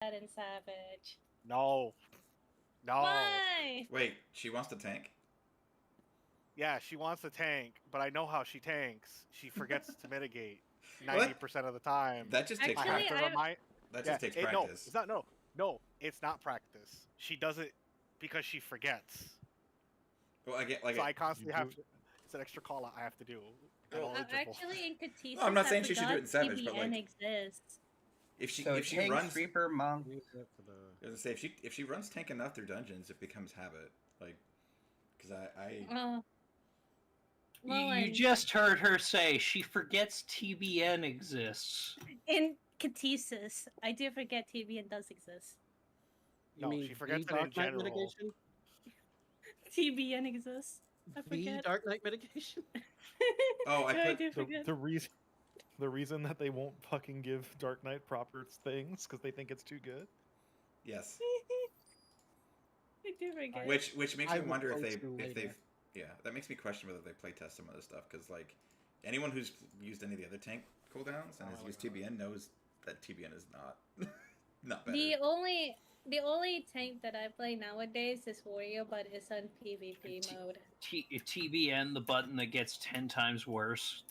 and Savage. No. Why? Wait, she wants to tank? Yeah, she wants to tank, but I know how she tanks. She forgets to mitigate Well, 90% of the time. That just takes I have to Actually, remind. That Yeah, just takes no, practice. it's not. No, it's not practice. She does it because she forgets. Well, I get So I constantly have to. It's an extra call out I have to do. at all intervals. Actually, in Katisa's, No, I'm not I saying she should do it in forgot Savage, but, TBN like, exists. if she So if she tanks, runs, Reaper, Monk. I was gonna say if she runs tank enough through dungeons, it becomes habit. Like, because Well, You just heard her say she forgets TBN exists. in Katisa's, I do forget TBN does exist. No, she forgets it in general. Mitigation? TBN exists. I The forget. Dark Knight mitigation? Oh, I No, put- do forget. The reason that they won't fucking give Dark Knight proper things because they think it's too good. yes, I do forget. which makes I me will wonder if post them they've later. that makes me question whether they playtest some of this stuff, because, like, anyone who's used any of the other tank cooldowns and has used TBN knows that TBN is not better. The only tank that I play nowadays is Warrior, but it's on PvP mode. TBN, the button that gets 10 times worse,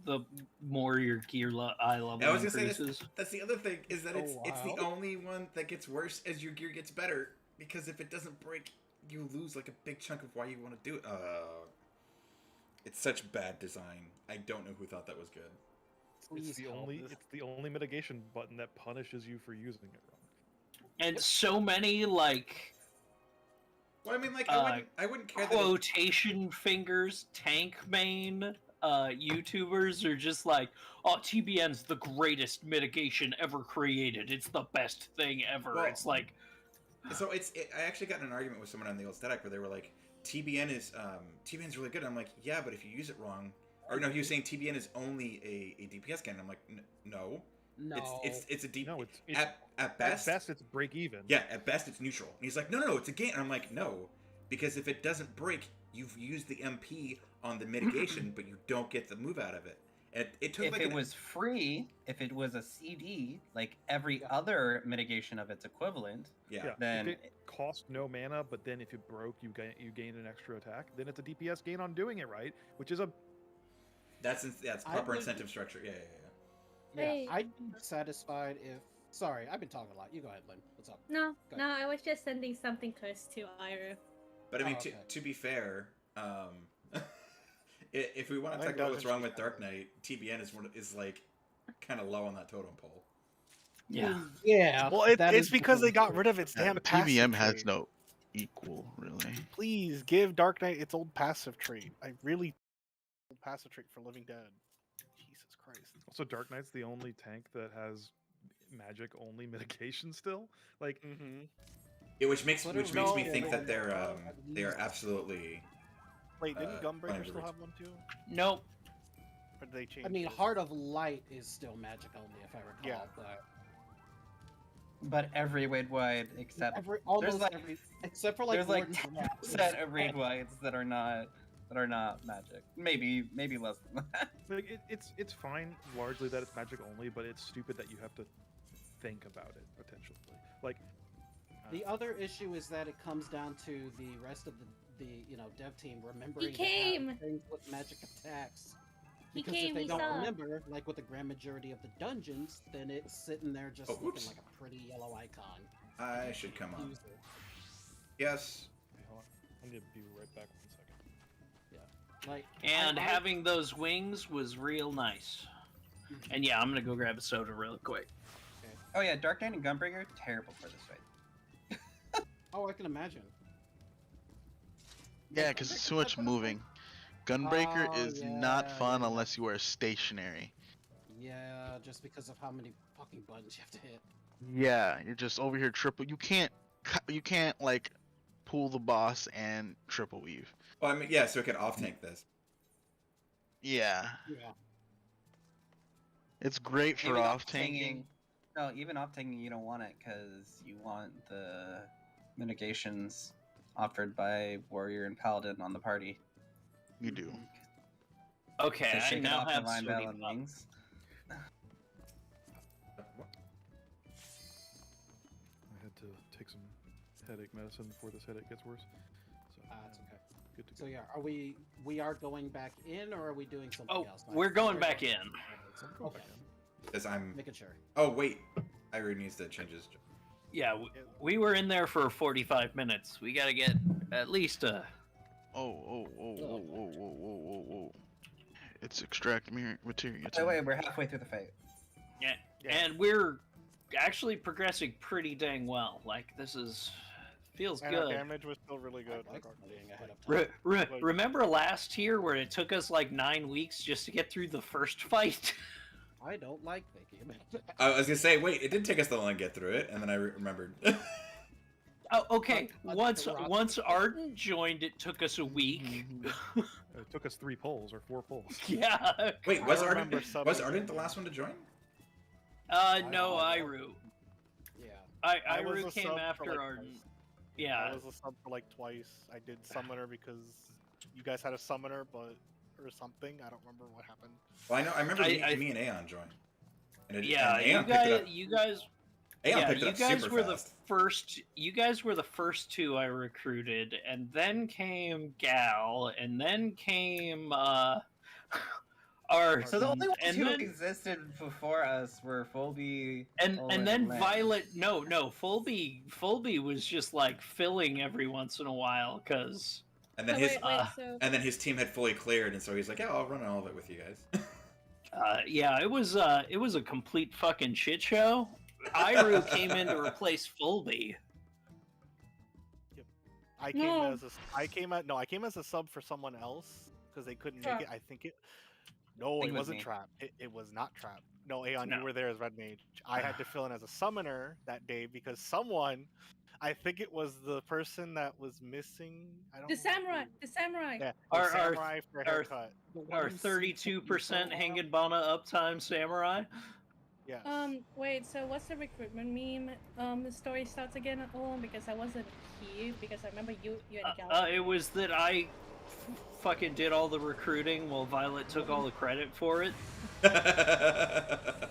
the more your gear eye level I was gonna say increases. that's the other thing, is that Oh, it's the wow. only one that gets worse as your gear gets better, because if it doesn't break, you lose like a big chunk of why you want to do it. It's such bad design. I don't know who thought that was good. It's the only mitigation button that punishes you for using it wrong. And so many, like, Well, I mean, like, I wouldn't care that quotation fingers tank main YouTubers are just like, oh, TBN's the greatest mitigation ever created. It's the best thing ever. Well, it's like, So I actually got in an argument with someone on the old static where they were like, TBN's really good. I'm like, yeah, but if you use it wrong, or no, he was saying TBN is only a DPS gun. I'm like, no, No. it's a DPS. No, it's at best. At best, it's break even. Yeah, at best it's neutral. And he's like, no, it's a gain. And I'm like, no, because if it doesn't break, you've used the MP on the mitigation, but you don't get the move out of it. And it took If like it was free, if it was a CD, like every other mitigation of its equivalent, yeah. then if it cost no mana, but then if it broke, you gain an extra attack. Then it's a DPS gain on doing it right, which is a That's proper would- incentive structure. Yeah. Yeah, Hey. I'd be satisfied if. Sorry, I've been talking a lot. You go ahead, Lynn. What's up? No, Go no, I was just sending something cursed to Iru. But I mean, Oh, okay. to be fair, if we want I to talk think about what's Dungeons wrong is with Dark better. Knight, TBN is like kind of low on that totem pole. yeah. Yeah. Well, that it's is because they got true. rid of its Yeah, damn the passive TVM has trait. no equal, really. Please give Dark Knight its old passive trait. I really old passive trait for Living Dead. Jesus Christ. also Dark Knight's the only tank that has magic only mitigation still. Like Mm-hmm. Yeah, which makes But me no, think no, that they're no, they are absolutely. Wait, didn't Gunbreaker Fine, still Rich. have one too? Nope. Or did they change? I mean, it? Heart of Light is still magic only, if I recall. Yeah. but every raid wide except Almost like- every, except for like there's like Warden's Wrath, is 10% of raid wides that are not magic. Maybe less than that. Like it's fine largely that it's magic only, but it's stupid that you have to think about it potentially. Like The other issue is that it comes down to the rest of the dev team remembering to came! have things with magic attacks. He Because came, if they he don't saw. remember, like with the grand majority of the dungeons, then it's sitting there just Oh, looking whoops. like a pretty yellow icon. I should come on. Use it. Yes. hey, hold on. I'm gonna be right back 1 second. Like, And I- having those wings was real nice. And yeah, I'm gonna go grab a soda real quick. Oh yeah, Dark Knight and Gunbreaker, terrible for this raid. Oh, I can imagine. Yeah, because it's too much moving. Gunbreaker Oh, is not yeah, fun yeah. unless you are stationary. Yeah, just because of how many fucking buttons you have to hit. Yeah, you're just over here triple. You can't like pull the boss and triple weave. Well, I mean, yeah. So it could off tank this. Yeah, Yeah. it's great for Even off tanking. No, even off tanking, you don't want it because you want the mitigations offered by Warrior and Paladin on the party. You do. Okay, So I shake it now off have Divine sodium Battle and up. Wings. to take some headache medicine before this headache gets worse. So It's okay. good to go. So yeah, we are going back in, or are we doing something Oh, else? we're going back in. Okay, Because I'm. making sure. Oh wait, Iru needs to change his. Yeah, we were in there for 45 minutes. We gotta get at least a. Whoa. It's extract material. By the way, we're halfway through the fight. Yeah, and we're actually progressing pretty dang well. Like this feels And our good. damage was still really good. I like regardless. being ahead of time. Remember last year where it took us like 9 weeks just to get through the first fight? I don't like thinking about that. I was gonna say, wait, it didn't take us that long to get through it, and then I remembered. Oh, okay. But Once Ardent joined, it took us a week. It took us 3 polls or 4 polls. Yeah. Wait, I was remember Ardent something. the last one to join? No, Iru. Yeah. I was Iru a came sub for, after like, Ardent. twice. Yeah. I was a sub for like twice. I did summoner because you guys had a summoner, but or something. I don't remember what happened. Well, I know. I remember me and Aeon joined. And Yeah, and Aeon picked it up. you guys. Aeon Yeah, picked it you up guys super were fast. the first. You guys were the first 2 I recruited, and then came Gal, and then came our. So the only ones and who then, existed before us were Fulby, and Owen, then Lance. Violet. No, Fulby was just like filling every once in a while because. And then So his wait, so and then his team had fully cleared, and so he's like, "Yeah, I'll run all of it with you guys." Yeah, it was a complete fucking shit show. Iru came in to replace Fulby. I came No. I came as a sub for someone else because they couldn't Trap. make it. I think it. No, think it it was wasn't me. Trap. It was not Trap. No, Aeon, No. you were there as Red Mage. I had to fill in as a summoner that day because someone, I think it was the person that was missing. I don't the know samurai, who. the samurai. Yeah, Our- the samurai for our- haircut. Our 32% Hangenbana uptime samurai. Yes. Wait, so what's the recruitment meme? The story starts again at all because I wasn't here because I remember you and Gal. It was that I fucking did all the recruiting while Violet took all the credit for it. But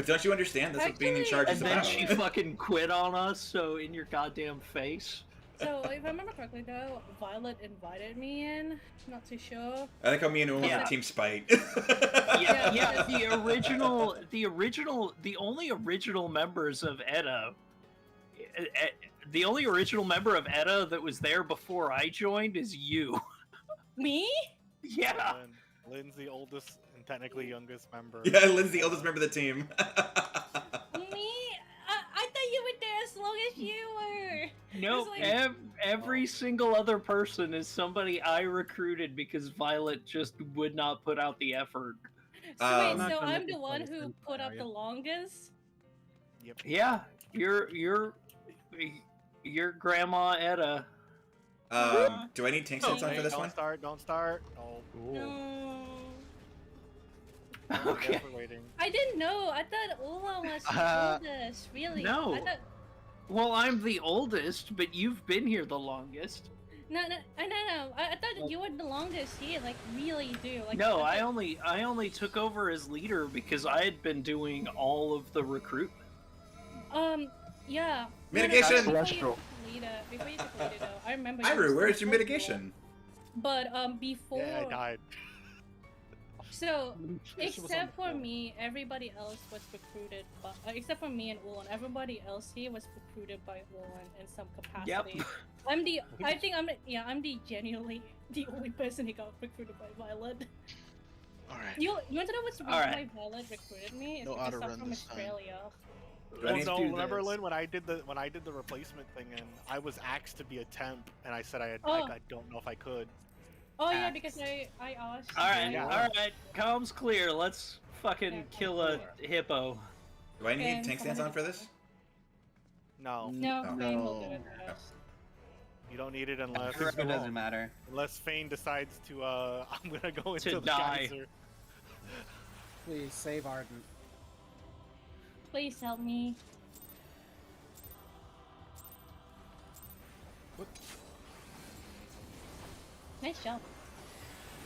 don't you understand? That's what being in charge And is then about. she fucking quit on us, so in your goddamn face. So if I remember correctly though, Violet invited me in. Not too sure. I like how me and Owen Yeah. were Team Spite. Yeah, the only original members of Edda, the only original member of Edda that was there before I joined is you. Me? Yeah. Lynn's the oldest and technically youngest member. Yeah, Lynn's the oldest member of the team. Me? I thought you were there as long as you were. No, It's like- every single other person is somebody I recruited because Violet just would not put out the effort. So I'm wait, not so gonna I'm make the it one fun who for put up Mario. the longest? Yep. Yeah, your grandma Edda. Do I need tank stance on for this don't one? start. Don't start. Oh, No. Okay. yes, we're waiting. I didn't know. I thought Ulan was the oldest. Really? No. I thought... Well, I'm the oldest, but you've been here the longest. No. I thought you were the longest here. Like, really do. Like, No, I I thought- only took over as leader because I had been doing all of the recruitment. Yeah. Mitigation! Before you Celestial. took leader, though, I remember. you Iru, were where's still your mitigation? But before. Yeah, I died. So Trish was on except the for floor. me, everybody else was recruited. But except for me and Ulan, everybody else here was recruited by Ulan in some capacity. Yep. I'm the genuinely the only person who got recruited by Violet. All right. You want to know what's the reason Alright. why Violet recruited me? It's No because auto I'm run from this time. Australia. Do I need to No, do remember this? Lynn when I did the replacement thing and I was asked to be a temp and I said I Oh. don't know if I could. Oh yeah, Axe. because I asked. All right, Yeah. all right, comms clear. Let's fucking Yeah, kill a clear. hippo. Do I need And tank stance on for this? No, No, No. Fane will do it No. for us. you don't need it unless It doesn't matter. Fane decides to I'm gonna go into To the die. geyser. Please save Ardent. Please help me. Nice job.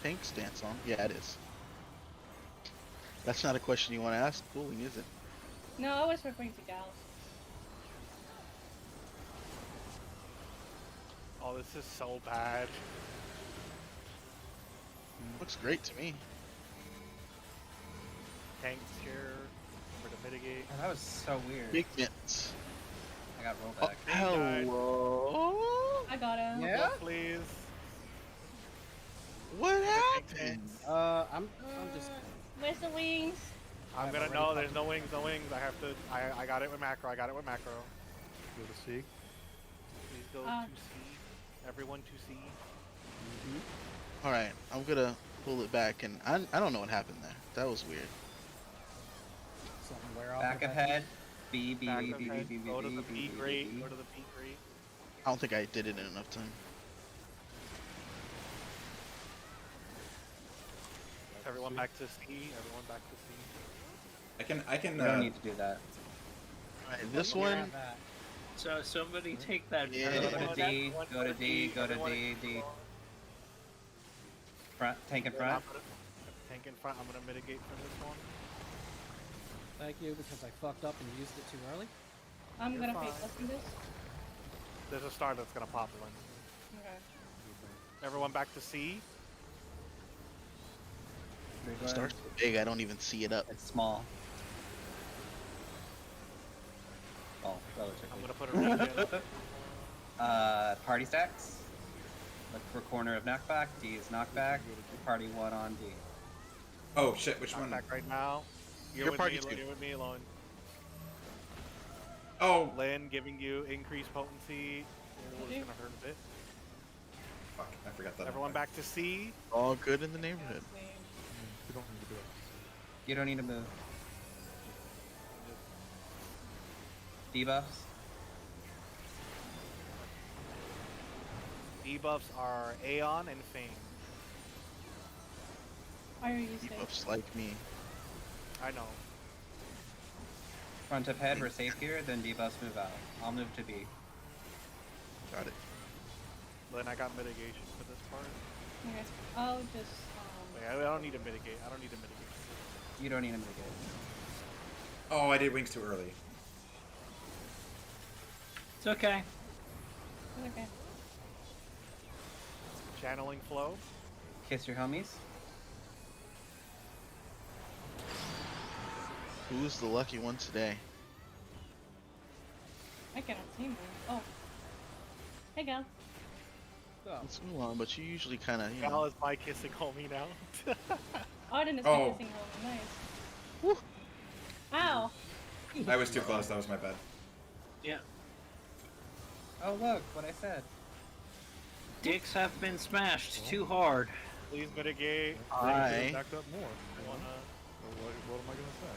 Tank stance on? Yeah, it is. That's not a question you want to ask. Cooling, is it? No, I was referring to Gal. this is so bad. Looks great to me. Tanks here. Remember to mitigate. Oh, that was so weird. Big mitts. I got Oh, rollback. hello. I got him. Yeah? Go, please. What happened? I'm just. Where's the wings? I'm I've gonna already know. There's fucking- no wings. No wings. I have to. I got it with macro. I got it with macro. Go to C. Please go Ah. to C. Everyone to C. All right, I'm gonna pull it back, and I don't know what happened there. That was weird. Something wear off. Back the back. ahead. B, B, Back B, of B, B, head. B, B, Go to B, the B, P B, grate. B. Go to the P grate. I don't think I did it in enough time. Everyone back to C. Everyone back to C. I can. You don't need to do that. All right, this Wear one. off that. So somebody take that. Yeah. Go to Everyone D, everyone go to D, go to everyone D, in D. C. Front, tank in I'm front. gonna- Tank in front. I'm gonna mitigate for this one. Thank you, because I fucked up and used it too early. I'm You're gonna fine. fake listen this. There's a star that's gonna pop one. Okay. Everyone back to C. Big The one. star's so big, I don't even see it up. It's small. Oh, I'm relatively. gonna put a ring in. Party stacks. Look for corner of knockback. D is knockback. Party 1 on D. Oh shit! Which one? Back right now. You're Your with party me. too. You're with me alone. Oh Lynn giving you increased potency. Ooh, it's gonna hurt a bit. fuck! I forgot that. Everyone back to C. All good in the neighborhood. You don't need to do that. You don't need to move. Debuffs. Debuffs are Aeon and Fame. Why are you safe? Debuffs like me. I know. Front of head, we're safe here, then debuffs move out. I'll move to B. Got it. Lynn, I got mitigation for this part. Okay. I'll just Wait, I don't need to mitigate. I don't need to mitigate. You don't need to mitigate. Oh, I did wings too early. It's okay. okay. Channeling flow. Kiss your homies. Who's the lucky one today? I cannot see him. Oh. Hey, gal. Oh, Let's move on, but you usually kind of, you Gal know. is my kissing homie now. Arden is Oh. kissing home. Nice. Woo. Ow. I was too close. That was my bad. Yeah. Oh look, what I said. Dicks have been smashed too hard. Please mitigate. I Backed up more. I wanna. What am I gonna say?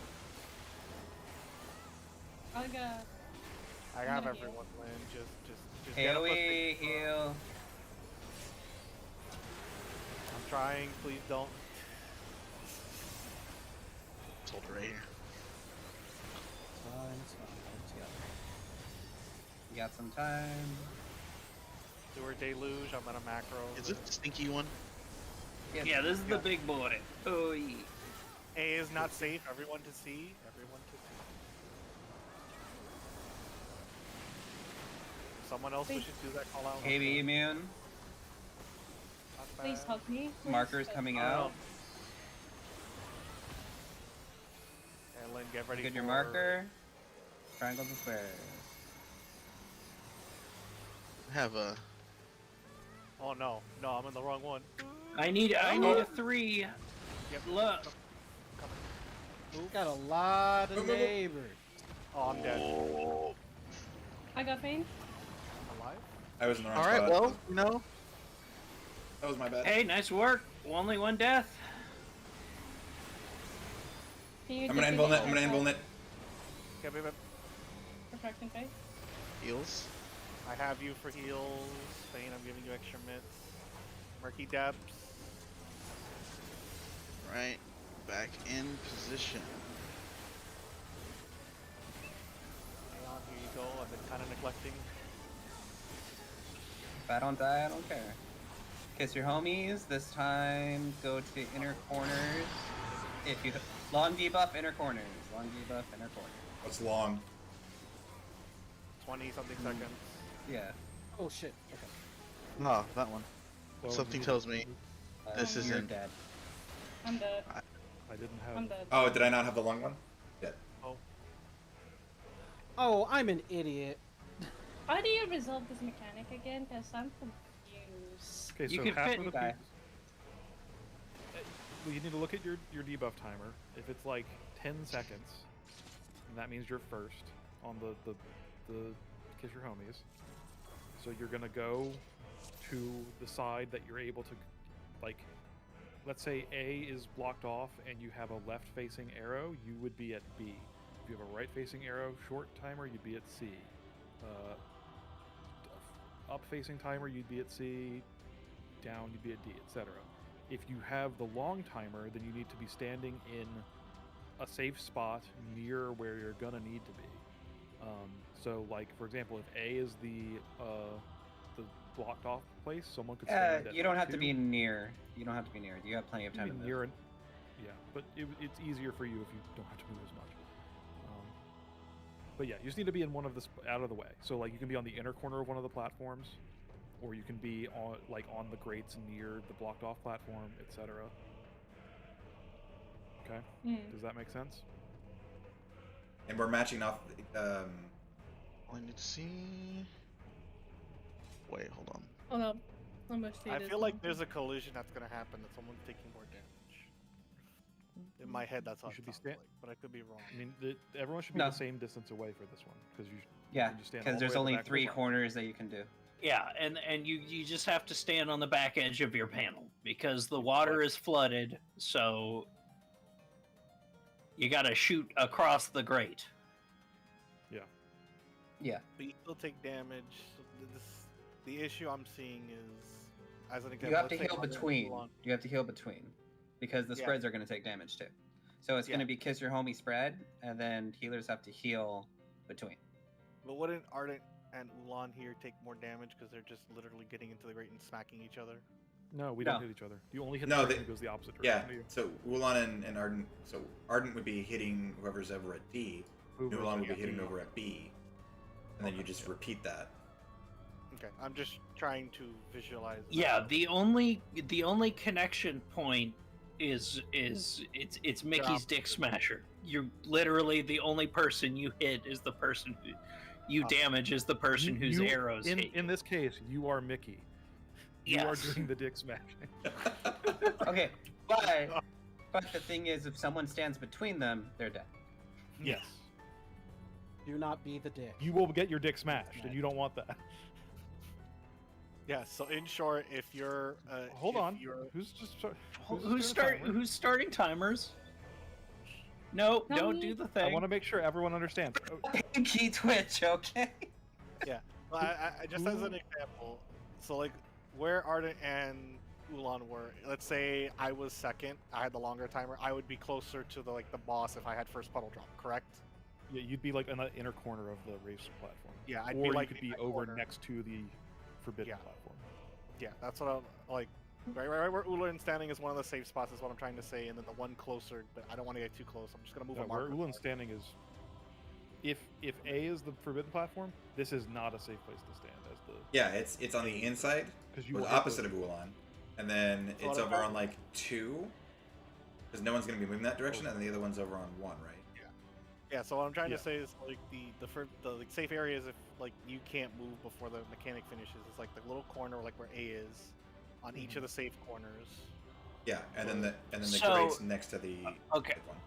I got. I I'm have gonna heal. everyone, Lynn. Just get up with AoE, the- heal. I'm trying. Please don't. told her right here. it's fine. Let's go. You got some time. Sewer deluge. I'm gonna macro. Is it the stinky one? Yeah, this is the big boy. Oh, yeah. A is not safe. Everyone to C. Everyone to C. Someone else Please. should do that call out. KB immune. Not Please bad. hug me. Please. Markers coming out. And Lynn, get ready Get for your marker. Triangles and squares. I have a. Oh no, no, I'm in the wrong one. I need a 3. Yep. Look. Got a lot of Move, move, move. neighbors. Oh, I'm dead. Oh. I got Fane. I'm alive. I was in the wrong All right, spot. well, you know, That was my bad. Hey, nice work. Only one death. Can you I'm gonna defeat invul me it. I'm gonna with invul it. Okay, baby. Perfection Faith? heals. I have you for heals. Fane, I'm giving you extra mitts. Murky depths. Right, back in position. Hang on, here you go. I've been kind of neglecting. If I don't die, I don't care. Kiss your homies. This time, go to inner corners. If you long debuff inner corners. Long debuff inner corners. What's long? 20 something seconds. Yeah. Oh shit. Okay. No, that one. So Something you- tells me this You're isn't. dead. I'm dead. I didn't have. I'm dead. Oh, did I not have the long one? Yeah. Oh, I'm an idiot. How do you resolve this mechanic again? Because I'm confused. Okay, You so can half fit of the guy. people. Well, you need to look at your debuff timer. If it's like 10 seconds, and that means you're first on the Kiss Your Homies. So you're gonna go to the side that you're able to, like, let's say A is blocked off and you have a left-facing arrow, you would be at B. If you have a right-facing arrow, short timer, you'd be at C. Up-facing timer, you'd be at C. Down, you'd be at D, etc. If you have the long timer, then you need to be standing in a safe spot near where you're gonna need to be. So, like, for example, if A is the blocked off place, someone could stand at You don't have to 2. be near. You don't have to be near. You have plenty of You time can to be move. near yeah, but it's easier for you if you don't have to move as much. But yeah, you just need to be in one of the out of the way. So like you can be on the inner corner of one of the platforms, or you can be on the grates near the blocked off platform, etc. Okay, does that make sense? And we're matching off. I need to see. Wait, hold on. Hold up. Let me see I this feel like one. there's a collision that's gonna happen. That someone's taking more damage. In my head, that's how You it should be sounds sta- like, but I could be wrong. I mean, everyone should be No. the same distance away for this one because you. Yeah, can just stand all because the there's way at the only back of the 3 room. corners that you can do. Yeah, and you just have to stand on the back edge of your panel because the water is flooded, so you got to shoot across the grate. Yeah. But you still take damage. So the issue I'm seeing is, as an example, You have to let's take heal Arden between. Ulan. You have to heal between, because the Yeah. spreads are going to take damage too. So it's going to be kiss your homie spread, and then healers have to heal between. But wouldn't Ardent and Ulan here take more damage because they're just literally getting into the grate and smacking each other? No, we No. don't hit each other. You only hit No, the person they- who goes the opposite Yeah. direction to you. So Ulan and Arden. So Arden would be hitting whoever's over at D. Whoever's Ulan would be at hitting D. over at B. And then you Okay, just yeah. repeat that. Okay, I'm just trying to visualize. Yeah, the only connection point is it's Mickey's Dick Smasher. You're literally the only person you hit is the person who you damage is the person whose You- arrows hit. in this case, you are Mickey. You are Yes. doing the dick smashing. Okay, but the thing is, if someone stands between them, they're dead. Yes. Do not be the dick. You will get your dick smashed, and you don't want that. Yeah. So in short, if you're Hold if on. you're- Who's starting timers? No, Tell don't me- do the I thing. want to make sure everyone understands. Pinky Twitch, okay? well, I just as an example, so like where Ardent and Ulan were, let's say I was second, I had the longer timer, I would be closer to the boss if I had first puddle drop, correct? Yeah, you'd be like in the inner corner of the race platform. Yeah, I'd or be like you could in be that over corner. next to the forbidden Yeah. platform. Yeah, that's what I'm like. Right where Ulan's standing is one of the safe spots, is what I'm trying to say, and then the one closer, but I don't want to get too close. I'm just gonna move No, a where marker. Ulan's standing is, if A is the forbidden platform, this is not a safe place to stand as the Yeah, it's on the inside, because or you the will hit opposite the- of Ulan, and then So it's what over about- on like 2, because no one's gonna be moving that direction, and the other one's over on 1, right? Yeah, so what I'm trying Yeah. to say is like the like safe areas, if like you can't move before the mechanic finishes, it's like the little corner like where A is, on each of the safe corners. Yeah, and then the So- grates next to the okay. big one.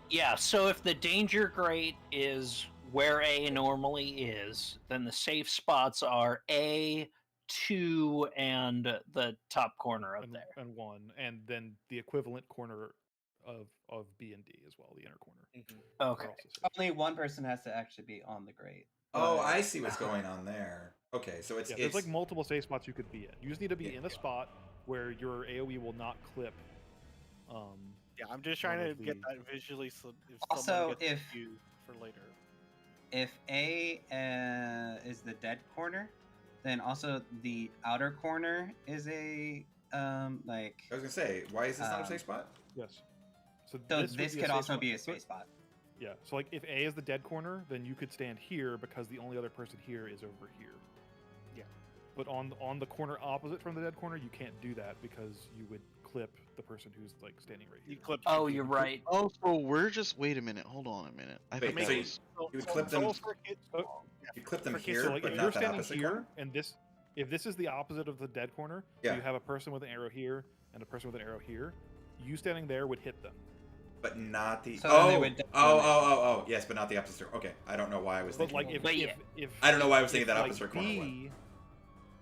Yeah, so if the danger grate is where A normally is, then the safe spots are A, 2, and the top corner up and, there. and 1, and then the equivalent corner of B and D as well, the inner corner. are Okay. also safe. Only one person has to actually be on the grate. Oh, But- I see what's going on there. Okay, so Yeah, it's there's like multiple safe spots you could be in. You just need to be Yeah. in a spot where your AOE will not clip. Yeah, I'm just trying One to of get the- that visually, so if Also, someone gets if- confused for later. If A is the dead corner, then also the outer corner is a like. I was gonna say, why is this not a Um, safe spot? Yes. So So would this be a could safe also spot. be a So- safe spot. Yeah. So like if A is the dead corner, then you could stand here because the only other person here is over here. Yeah. But on the corner opposite from the dead corner, you can't do that because you would clip the person who's like standing right here. You clip. Oh, you're right. Oh, so we're just wait a minute. Hold on a minute. I Wait, think so that you- was You would clip them. You clip them for kids, here, So like but if not you're that standing opposite here corner. and if this is the opposite of the dead corner, Yeah. so you have a person with an arrow here and a person with an arrow here, you standing there would hit them. But not the. So then they would Yes, but not the opposite. Okay, I don't know why I was But thinking. like if, But if, yeah. if I don't know why I was if, thinking that like, opposite corner one. D,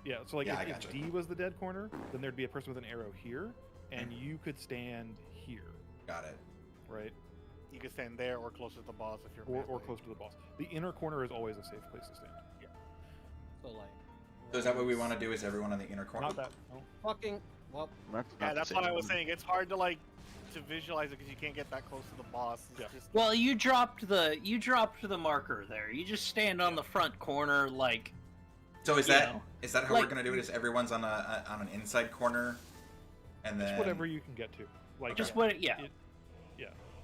yeah, so like Yeah, I if gotcha. D was the dead corner, then there'd be a person with an arrow here, and you could stand here, Got it. right? You can stand there or close to the boss if you're. Or melee. close to the boss. The inner corner is always a safe place to stand. So like. So is that what we want to do? Is everyone on the inner corner? Not that. No. Fucking. Well, Yeah, that's what I was saying. It's hard to like to visualize it because you can't get that close to the boss. It's Yeah. just Well, you dropped the marker there. You just stand on the front corner, like. So is You that know, is that how like- we're gonna do it? Is everyone's on an inside corner, and then It's whatever you can get to. Like Just what? Yeah.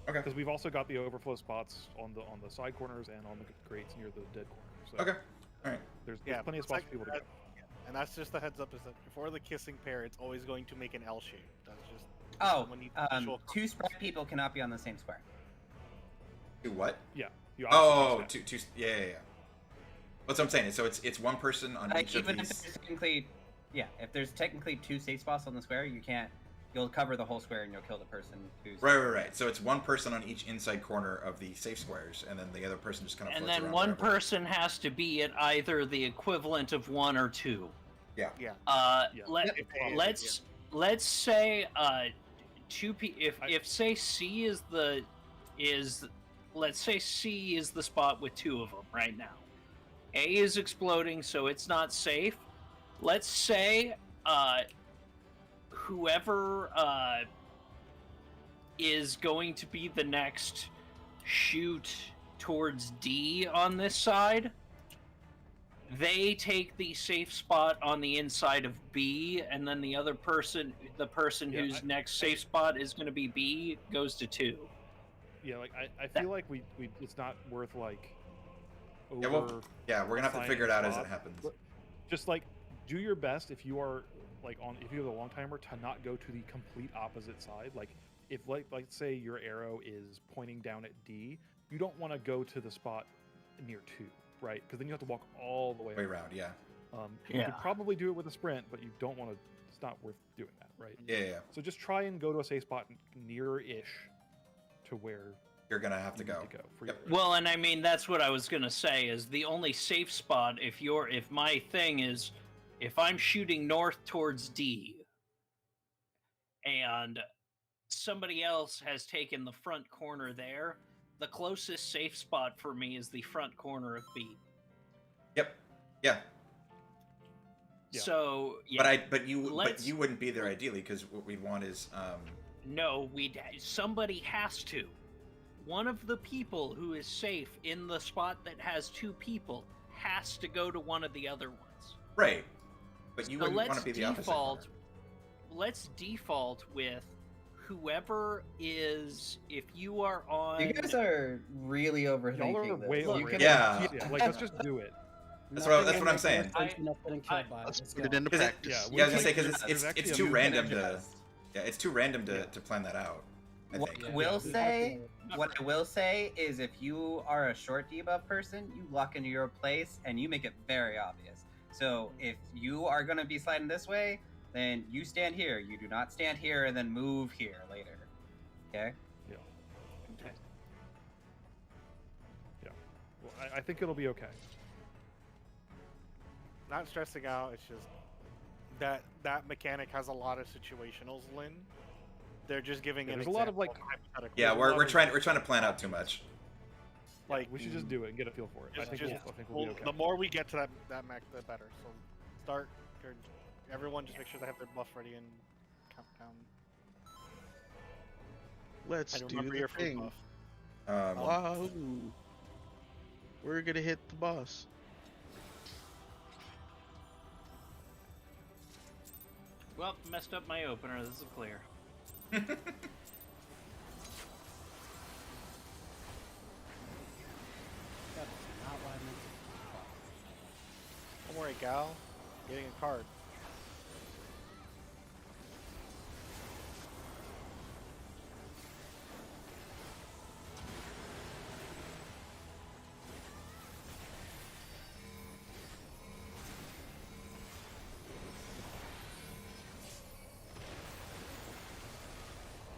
Okay. Because we've also got the overflow spots on the side corners and on the grates near the dead corner. So Okay. All right. there's yeah, plenty of it's spots like for people to that- go. and that's just the heads up is that before the kissing pair, it's always going to make an L shape. That's just Oh, when you 2 spread people cannot be on the same square. Do what? Yeah. You Oh, obviously two. Yeah. That's what I'm saying. So it's one person on Like each of even if these. there's technically, yeah, if there's technically 2 safe spots on the square, you can't. You'll cover the whole square and you'll kill the person who's. Right. So it's one person on each inside corner of the safe squares, and then the other person just kind of. And floats then around one wherever. person has to be at either the equivalent of 1 or 2. yeah. Yeah. Let's say 2 if say C let's say C is the spot with 2 of them right now. A is exploding, so it's not safe. Let's say whoever is going to be the next shoot towards D on this side, they take the safe spot on the inside of B, and then the other person, the person Yeah, whose next safe spot is going to be B, goes to 2. Yeah, like I feel like we it's not worth like Yeah, over. we're gonna have to assigning figure it out as it spots. happens. But just like do your best if you are like if you're the long timer to not go to the complete opposite side. Like if like say your arrow is pointing down at D, you don't want to go to the spot near 2, right? Because then you have to walk all the way Way around. around, yeah. You Yeah. could probably do it with a sprint, but you don't want to. It's not worth doing that, right? Yeah. So just try and go to a safe spot near-ish to where You're gonna have to you need go. to go for Yep. your Well, and I mean that's what I was gonna say is the only safe spot if my thing is if I'm shooting north towards D and somebody else has taken the front corner there, the closest safe spot for me is the front corner of B. Yep. Yeah. Yeah. So yeah, But you Let's- wouldn't be there ideally because what we'd want is no, somebody has to. One of the people who is safe in the spot that has 2 people has to go to one of the other ones. right. But you So wouldn't want let's to be the opposite. default. corner. Let's default with whoever is. If you are on, You guys are really Y'all overthinking are this. way You over. can- Yeah. Like let's just do it. That's what I'm saying. Not getting killed by it. Let's Let's put it go. into 'Cause it- practice. Yeah, Yeah, I was we gonna can- say because there's actually it's a too new random adjust. to. Yeah, it's too random Yeah. to plan that out. I What think. I will say, what I will say is, if you are a short debuff person, you lock into your place and you make it very obvious. So if you are going to be sliding this way, then you stand here. You do not stand here and then move here later. Okay. Well, I think it'll be okay. Not stressing out. It's just that mechanic has a lot of situationals, Lynn. They're just giving Yeah, an there's a lot of, example, like- hypothetical. Yeah, There's a we're lot of- trying to plan out too much. like We should just do it and get a feel for it. I just, think just- we'll be okay. the more we get to that mech, the better. So start. Everyone, just make sure they have their buff ready and count down. Let's And do remember the your food thing. buff. Wow. We're gonna hit the boss. well, messed up my opener. This is clear. That is not what I meant to Don't worry, Gal. Getting a card.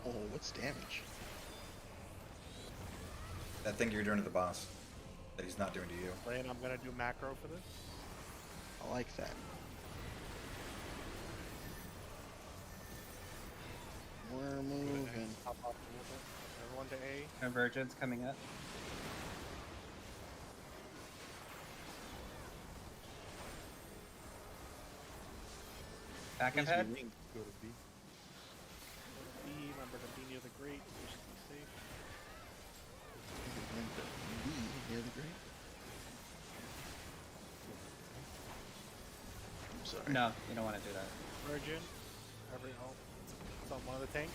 Oh, what's damage? That thing you're doing to the boss that he's not doing to you. Lane, I'm gonna do macro for this. I like that. We're moving. Hop off a little bit. Everyone to A. Convergence coming up. Back Please ahead. be linked. Go to B. B, remember to be near the grate. We should be safe. Link to B near the grate. I'm sorry. No, you don't want to do that. Virgin. It's on one of the tanks.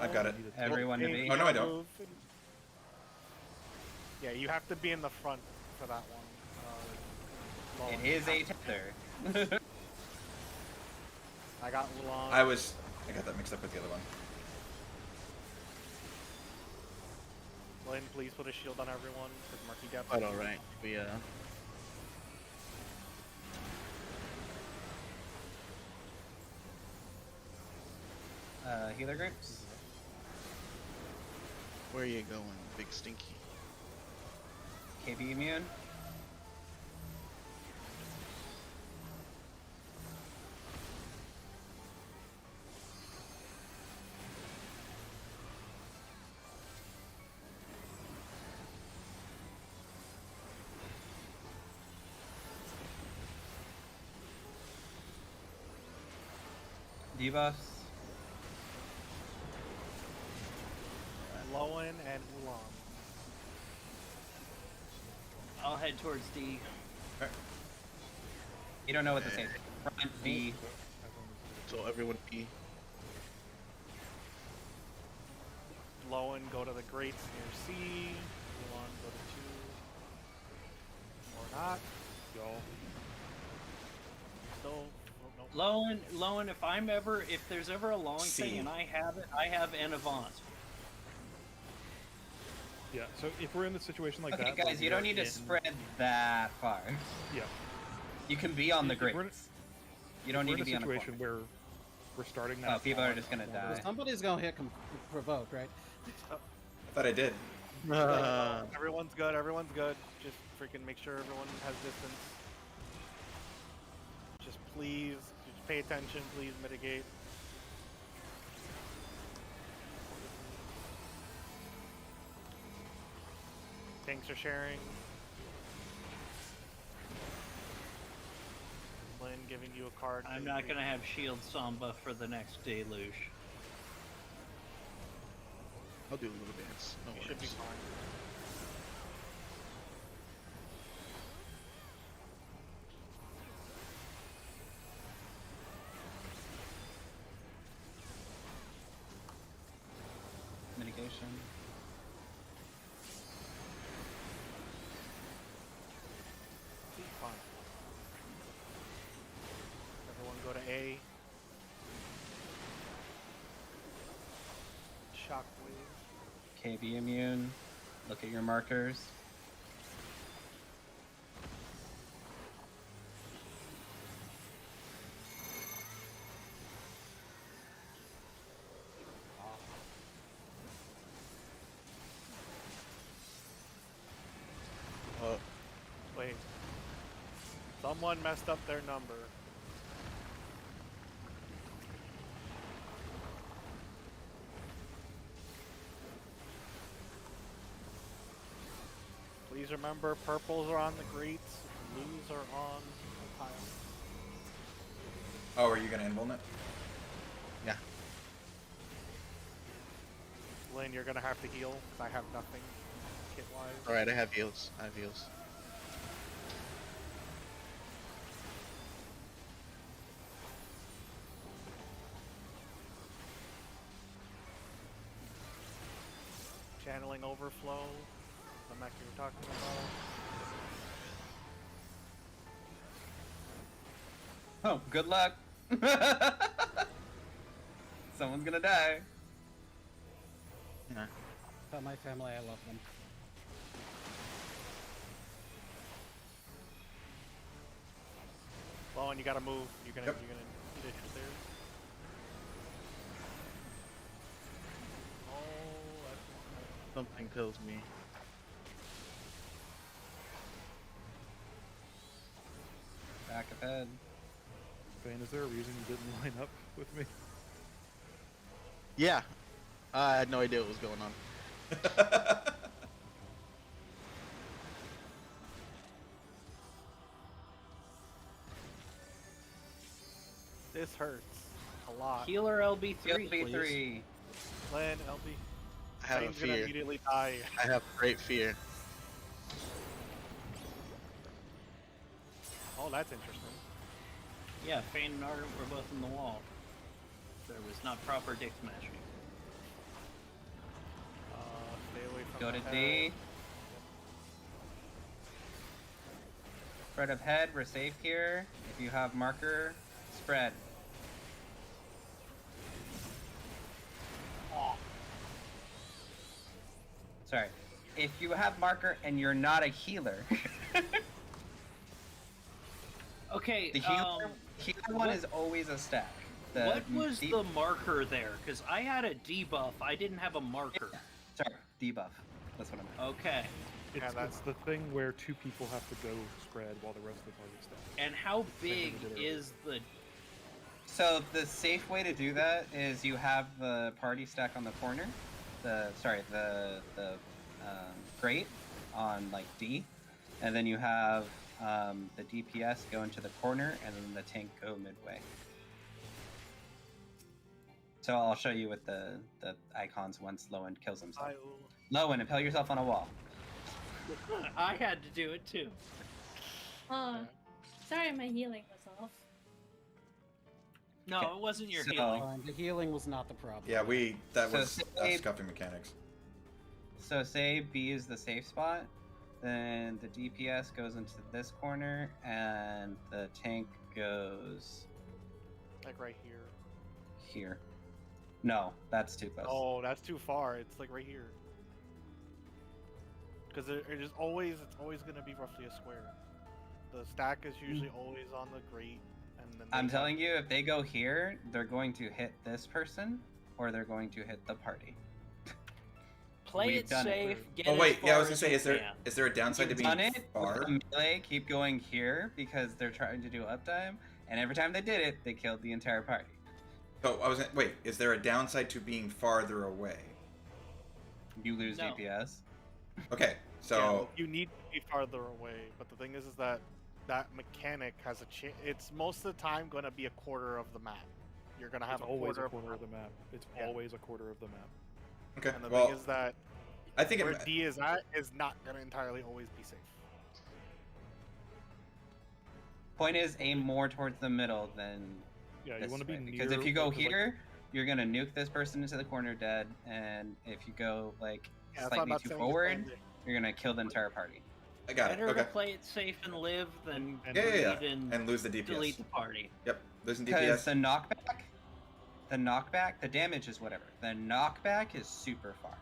I've got it. Everyone to Hey, be. Oh, no, I gotta don't. move. Yeah, you have to be in the front for that one. It is a tether. I got Ulan. I got that mixed up with the other one. Lynn, please put a shield on everyone because Marky Depth. Quite alright. We Healer groups. where are you going, big stinky? KB immune. Debuffs. Lowen and Ulan. I'll head towards D. You don't know what to say. Front B. So everyone be. Lowen, go to the grates near C. Ulan, go to 2. Or not. Y'all. Still. Nope. Lowen, if there's ever a lowing C. thing and I have it, I have an avant. Yeah. So if we're in the situation like Okay, that, guys, where you we don't are need to in- spread that far. Yeah. You can be on the If we're in- grates. You don't We're need to in be a on the situation corner. where we're starting that. Oh, people are front just gonna corner. die. Somebody's gonna hit provoke, right? I thought I did. Everyone's good. Everyone's good. Just freaking make sure everyone has distance. Just please, just pay attention. Please mitigate. Tanks are sharing. Lynn giving you a card. I'm not gonna have shield samba for the next deluge. I'll do a little dance. No You should be worries. fine. Mitigation. Be fine. Everyone go to A. Shockwave. KB immune. Look at your markers. Wait. Someone messed up their number. Please remember, purples are on the grates, blues are on the tile. Oh, are you gonna invuln it? Yeah. Lynn, you're gonna have to heal, because I have nothing kit-wise. Alright, I have heals. I have heals. Channeling overflow, the mech you were talking about. Oh, good luck. Someone's gonna die. Yeah. Tell my family I love them. Well, and you gotta move. You're gonna Yep. need to hit there. Oh, that's Something kills me. Back ahead. Fane, is there a reason you didn't line up with me? Yeah. I had no idea what was going on. this hurts a lot. Healer LB3, please. LB3. Len, LB. I have a Fane's gonna fear. immediately die. I have great fear. Oh, that's interesting. Yeah, Fane and Ardent were both in the wall. There was not proper dick smashing. Stay away from Go the to head. D. Spread of head, we're safe here. If you have marker, spread. Sorry. If you have marker and you're not a healer, Okay, the healer one what- is always a stack. what was the marker there? Because I had a debuff, I didn't have a marker. Sorry, debuff. That's what I meant. Okay, Yeah, It's that's- the thing where two people have to go spread while the rest of the party stays. and how big Same thing we did is the... So the safe way to do that is you have the party stack on the corner, the grate on like D, and then you have the DPS go into the corner, and then the tank go midway. So I'll show you with the icons once Lowen kills himself. Lowen, impale yourself on a wall. I had to do it too. Sorry, my healing was off. No, Okay, it wasn't your so- healing. The healing was not the problem. Yeah, that So was say- scuffing mechanics. So say B is the safe spot, then the DPS goes into this corner, and the tank goes like right here. here. No, that's too close. Oh, that's too far. It's like right here. Because it's always gonna be roughly a square. The stack is usually always on the grate, and then I'm telling you, if they go here, they're going to hit this person, or they're going to hit the party. Play We've it done it. safe, get Oh as wait, yeah, I far was gonna as say, you is can. there a downside to You've being done it far? with the melee, keep going here, because they're trying to do uptime, and every time they did it, they killed the entire party. Oh, wait, is there a downside to being farther away? You lose No. DPS. Okay, so you need to be farther away. But the thing is that that mechanic has a chance. It's most of the time gonna be a quarter of the map. You're gonna have It's a always quarter a quarter of the map. It's Yeah. always a quarter of the map. okay, And the well, thing is that I think where it, D is at is not gonna entirely always be safe. Point is, aim more towards the middle than Yeah, you this want to be way, near. because if you go like, here, you're gonna nuke this person into the corner dead, and if you go like Yeah, that's what I'm slightly about too saying, forward, just you're gonna kill the entire party. I got it. Better Okay, to play it safe and live than And- yeah, bleed and and lose the DPS. delete the party. Yep, losing Because DPS. the damage is whatever. The knockback is super far.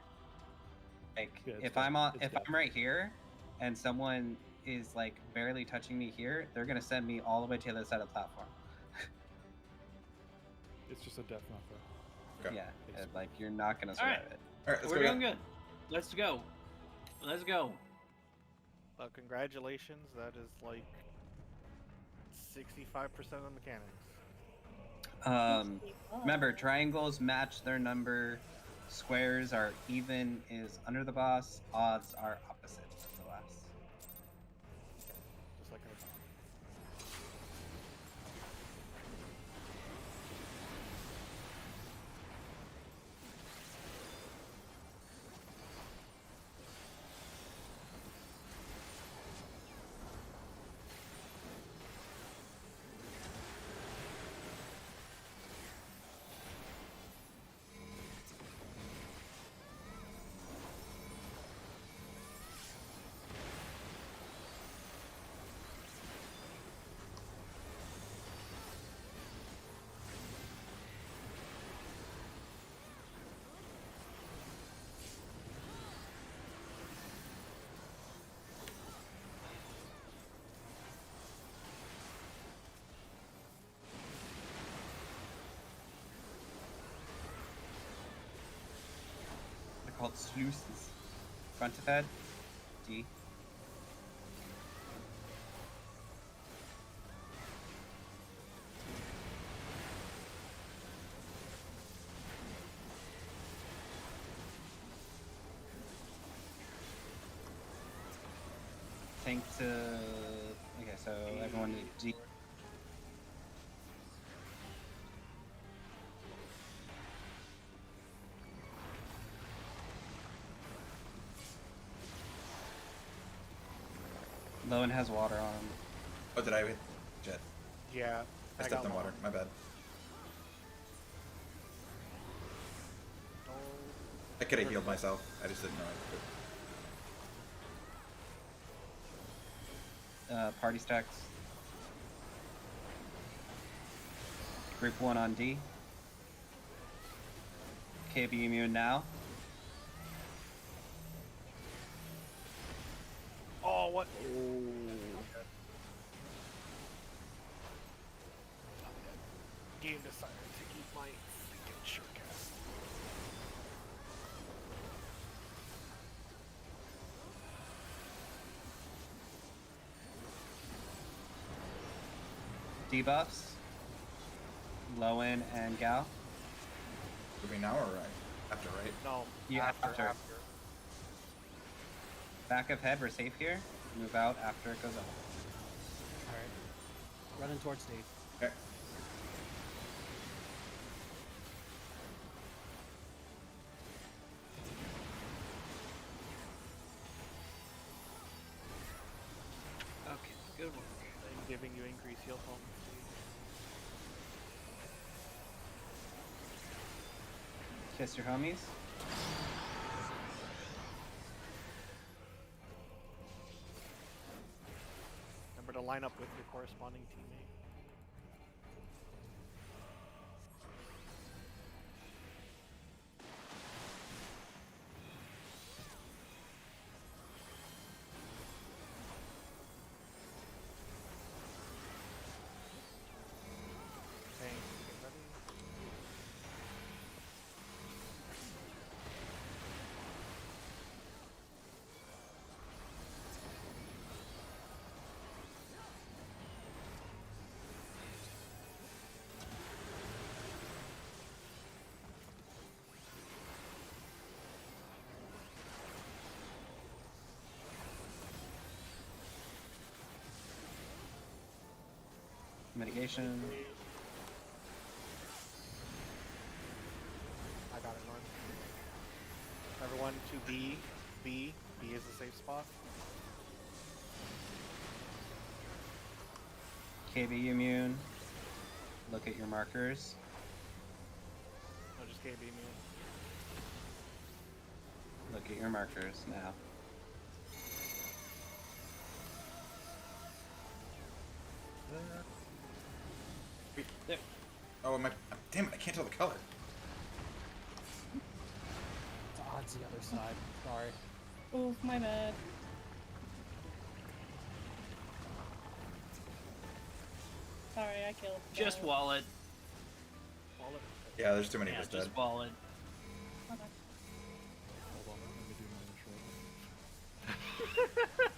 Like Yeah, it's if dead. I'm on, It's if dead. I'm right here, and someone is like barely touching me here, they're gonna send me all the way to the other side of the platform. It's just a death knockout. Okay. Yeah, Basically. like you're not gonna survive Alright. it. All right, let's We're go. doing good. Let's go. Let's go. Congratulations, that is like 65% of the mechanics. Remember, triangles match their number. Squares are even is under the boss. Odds are opposite of the last. Just like I thought. called sluices. Front of head, D. Tank to. Okay, so everyone to D. Lowen has water on him. Oh, did I hit Jet? Yeah. I stepped in water. My bad. I could have healed myself. I just didn't know I could. Party stacks. Group 1 on D. KB immune now. Oh, what? Game decided to eat my freaking shortcast. Debuffs. Lowen and Gal. Do we now or right? After, right? No. Yeah, after. after. Back of head, we're safe here. Move out after it goes up. Alright. Running towards D. Okay. Okay, good work. I'm giving you increased heal home. Kiss your homies. Remember to line up with your corresponding teammate. Okay, get ready. Mitigation. I got it, Norm. Everyone to B. B. B is the safe spot. KB immune. Look at your markers. No, just KB immune. Look at your markers now. Oh, damn it! I can't tell the color. It's odds the other side. Sorry. Oof, my bad. Sorry, I killed. Just wallet. Wallet. Yeah, there's too many Yeah, of us dead. just wallet. Okay. Hold on, let me do my intro.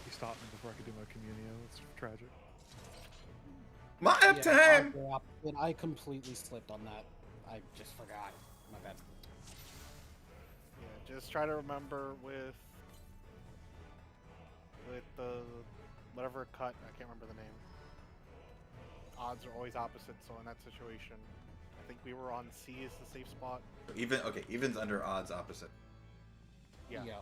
He stopped me before I could do my communio. It's tragic. My Yeah, time! I completely slipped on that. I just forgot. My bad. Yeah, just try to remember with the whatever cut, I can't remember the name. Odds are always opposite, so in that situation, I think we were on C is the safe spot. Even okay, even's under, odds opposite. Yeah. Yeah.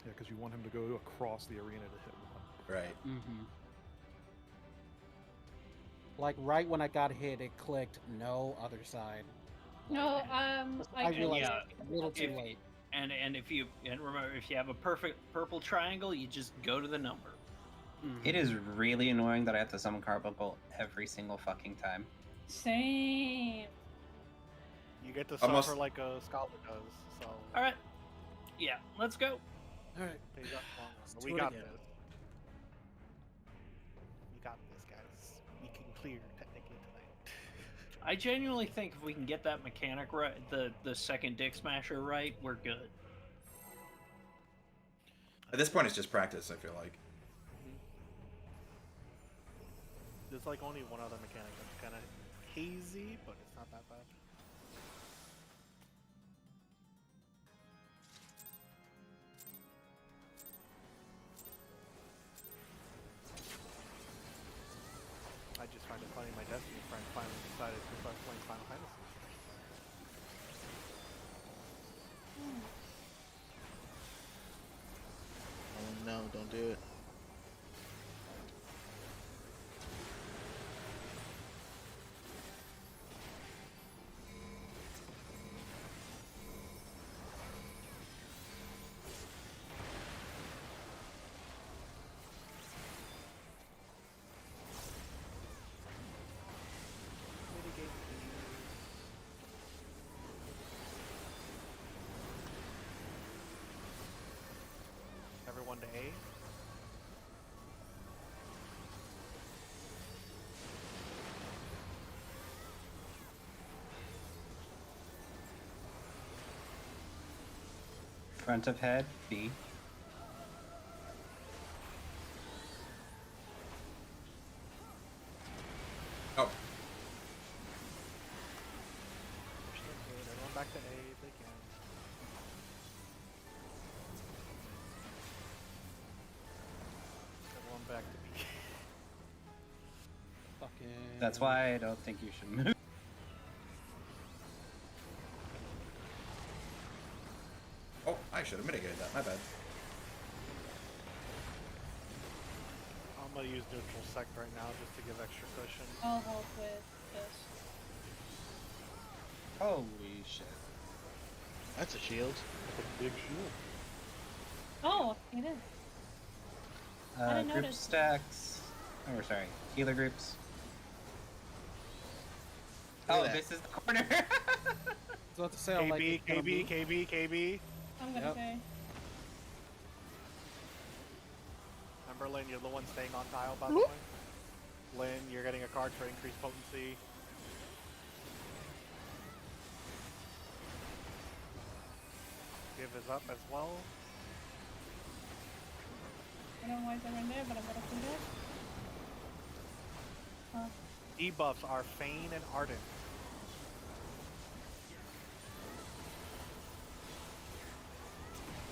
Yeah, because you want him to go across the arena to hit one. Right. Mm-hmm. Like right when I got hit, it clicked no other side. No, I realized yeah, a little too if- late. And remember, if you have a perfect purple triangle, you just go to the number. Mhm. It is really annoying that I have to summon Carbuncle every single fucking time. same. You get to Almost- suffer like a scholar does, so All right. Yeah, let's go. All right. they got Let's we do it got again. this. We got this, guys. We can clear technically tonight. I genuinely think if we can get that mechanic right, the second Dick Smasher right, we're good. At this point, it's just practice. I feel like. There's like only one other mechanic that's kind of hazy, but it's not that bad. I just find it funny my Destiny friend finally decided to start playing Final Fantasy. Oh no, don't do it. Mitigate these. Everyone to A. Front of head, B. Oh, Everyone back to A if they can. Everyone back to B. Fucking. That's why I don't think you should move. oh, I should have mitigated that. My bad. I'm gonna use neutral sect right now just to give extra cushion. I'll help with this. Holy shit. That's a shield. That's a big shield. Oh, it is. I didn't Group notice. stacks. Oh, we're sorry. Healer groups. Look Oh, at that. this is the corner. I was about to say, I'm like, KB, it's gonna KB, be- KB, KB. I'm gonna Yep. say. Remember, Lynn, you're the one staying on tile, by the way. Lynn, you're getting a card for increased potency. Give is up as well. I don't know why they're in there, but I'm gonna do that. Debuffs are Feign and Ardent.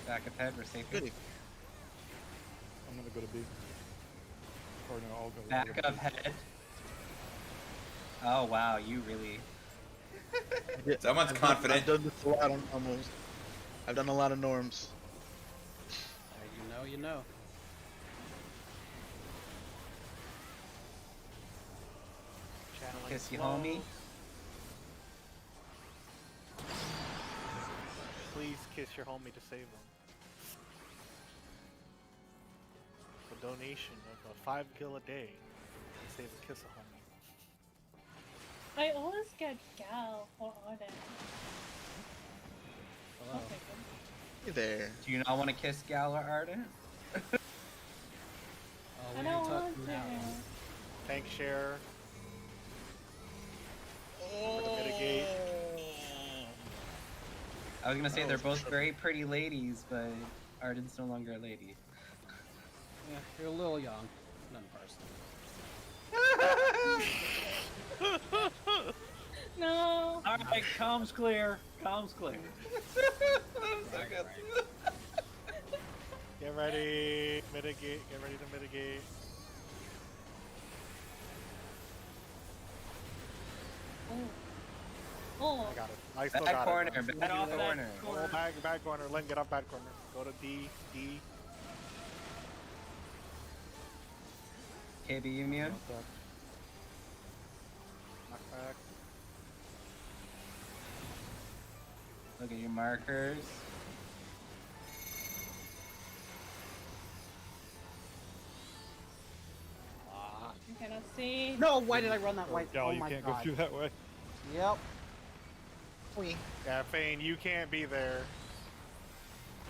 Back of head, we're safe. Goody. I'm gonna go to B. Or no, I'll go. Back of head. Oh wow, you really. Someone's confident. I've done this a lot on almost. I've done a lot of norms. You know. Channeling Kiss you, slow. homie. Please kiss your homie to save them. A donation of a 5 gil a day to save a kiss a homie. I always get Gal or Arden. Hello. I'll take them. Hey there. Do you not want to kiss Gal or Ardent? Oh, I we don't ain't want talking to. now. Tank share. For the mitigate. I was gonna say Oh, they're both sure. very pretty ladies, but Arden's no longer a lady. Yeah, you're a little young. None personal. No. All right, comms clear. Comms clear. Get ready. Mitigate. Get ready to mitigate. Oh. I got it. I still Bad got corner, it. bad off that corner. corner. Oh, bad corner. Lynn, get off bad corner. Go to D. D. KB immune. Knockback. Look at your markers. You cannot see. No, why did I run that way? Gal, Oh you my can't god. go through that way. Yep. Yeah, Fane, you can't be there.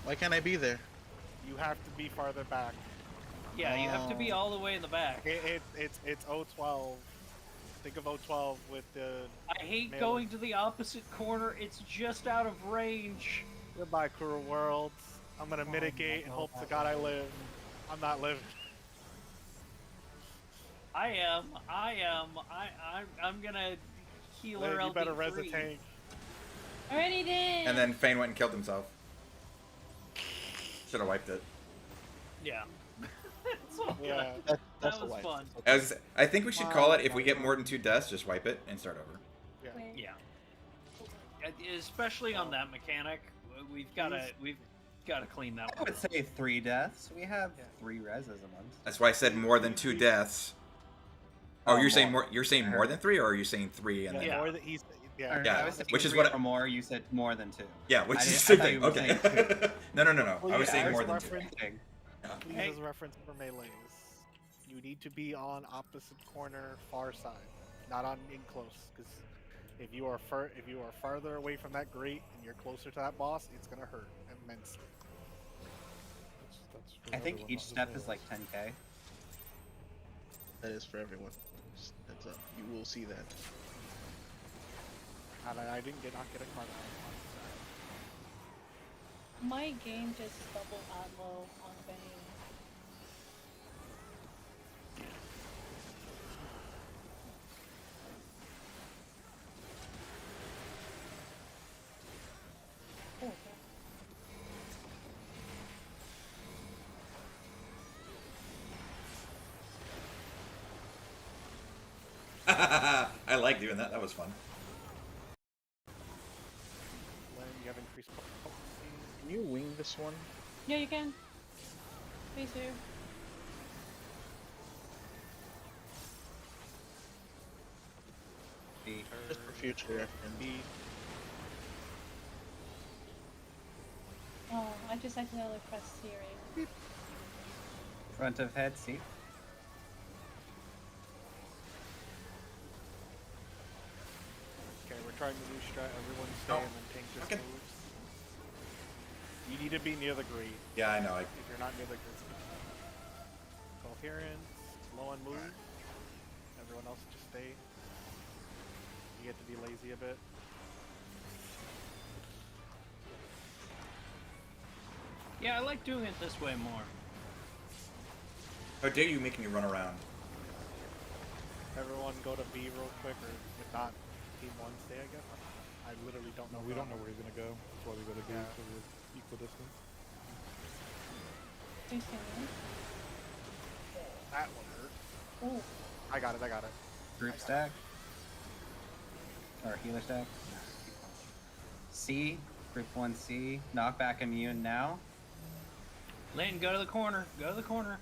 Why can't I be there? You have to be farther back. Yeah, you have to be all the way in the back. It's 012. Think of O12 with the. I hate melee. going to the opposite corner. It's just out of range. Goodbye, Cruel Worlds. I'm gonna Oh mitigate my and hope to God. God I live. I'm not living. I'm gonna heal Lynn, her you better res the LB3. tank. Already did. And then Fane went and killed himself. Should have wiped it. Yeah. It's all good. Yeah. That's That was the fun. I think we should call it, if we get more than 2 deaths, just wipe it and start over. Yeah. Wait. Yeah. Especially on that mechanic, we've gotta clean that I one. would say 3 deaths. We have Yeah. 3 reses a month. That's why I said more than 2 deaths. Oh, Oh, you're saying more. more. You're saying more than 3, or are you saying 3 and then? Yeah. More than he's. Or Yeah, I was saying which is 3 what or more. You said more than 2. Yeah, which I is didn't- the I same thought thing. you were saying Okay. No. Well, I was yeah, saying as more a than 2. reference- Please, Hey. as a reference for melees, you need to be on opposite corner, far side, not on in close. Because if you are farther away from that grate and you're closer to that boss, it's gonna hurt immensely. That's for I think everyone, each not just step is melees. like 10k. That is for everyone. Just heads up. You will see that. And I didn't not get a card on My game just double ammo on Bane. Oh, okay. I like doing that. That was fun. when you have increased potency. Can you wing this one? Yeah, you can. Please do. Just for future reference. B. Oh, I just accidentally pressed Siri. Front of head, see? Okay, we're trying the new strat. Everyone stay Oh, and then tank just okay. moves. You need to be near the grate. Yeah, I know. If you're not near the grate. Coherence, low on move. Everyone else just stay. You get to be lazy a bit. Yeah, I like doing it this way more. How dare you make me run around? Everyone go to B real quick, or if not, team 1 stay, I guess. I literally don't No, know. we don't know where he's gonna go. That's why we go to B, Yeah. so we're equidistant. Please stand in. That one hurt. Oh, I got it. Group stack. Or healer stack. C. Group 1C. Knockback immune now. Lane, go to the corner. Go to the corner.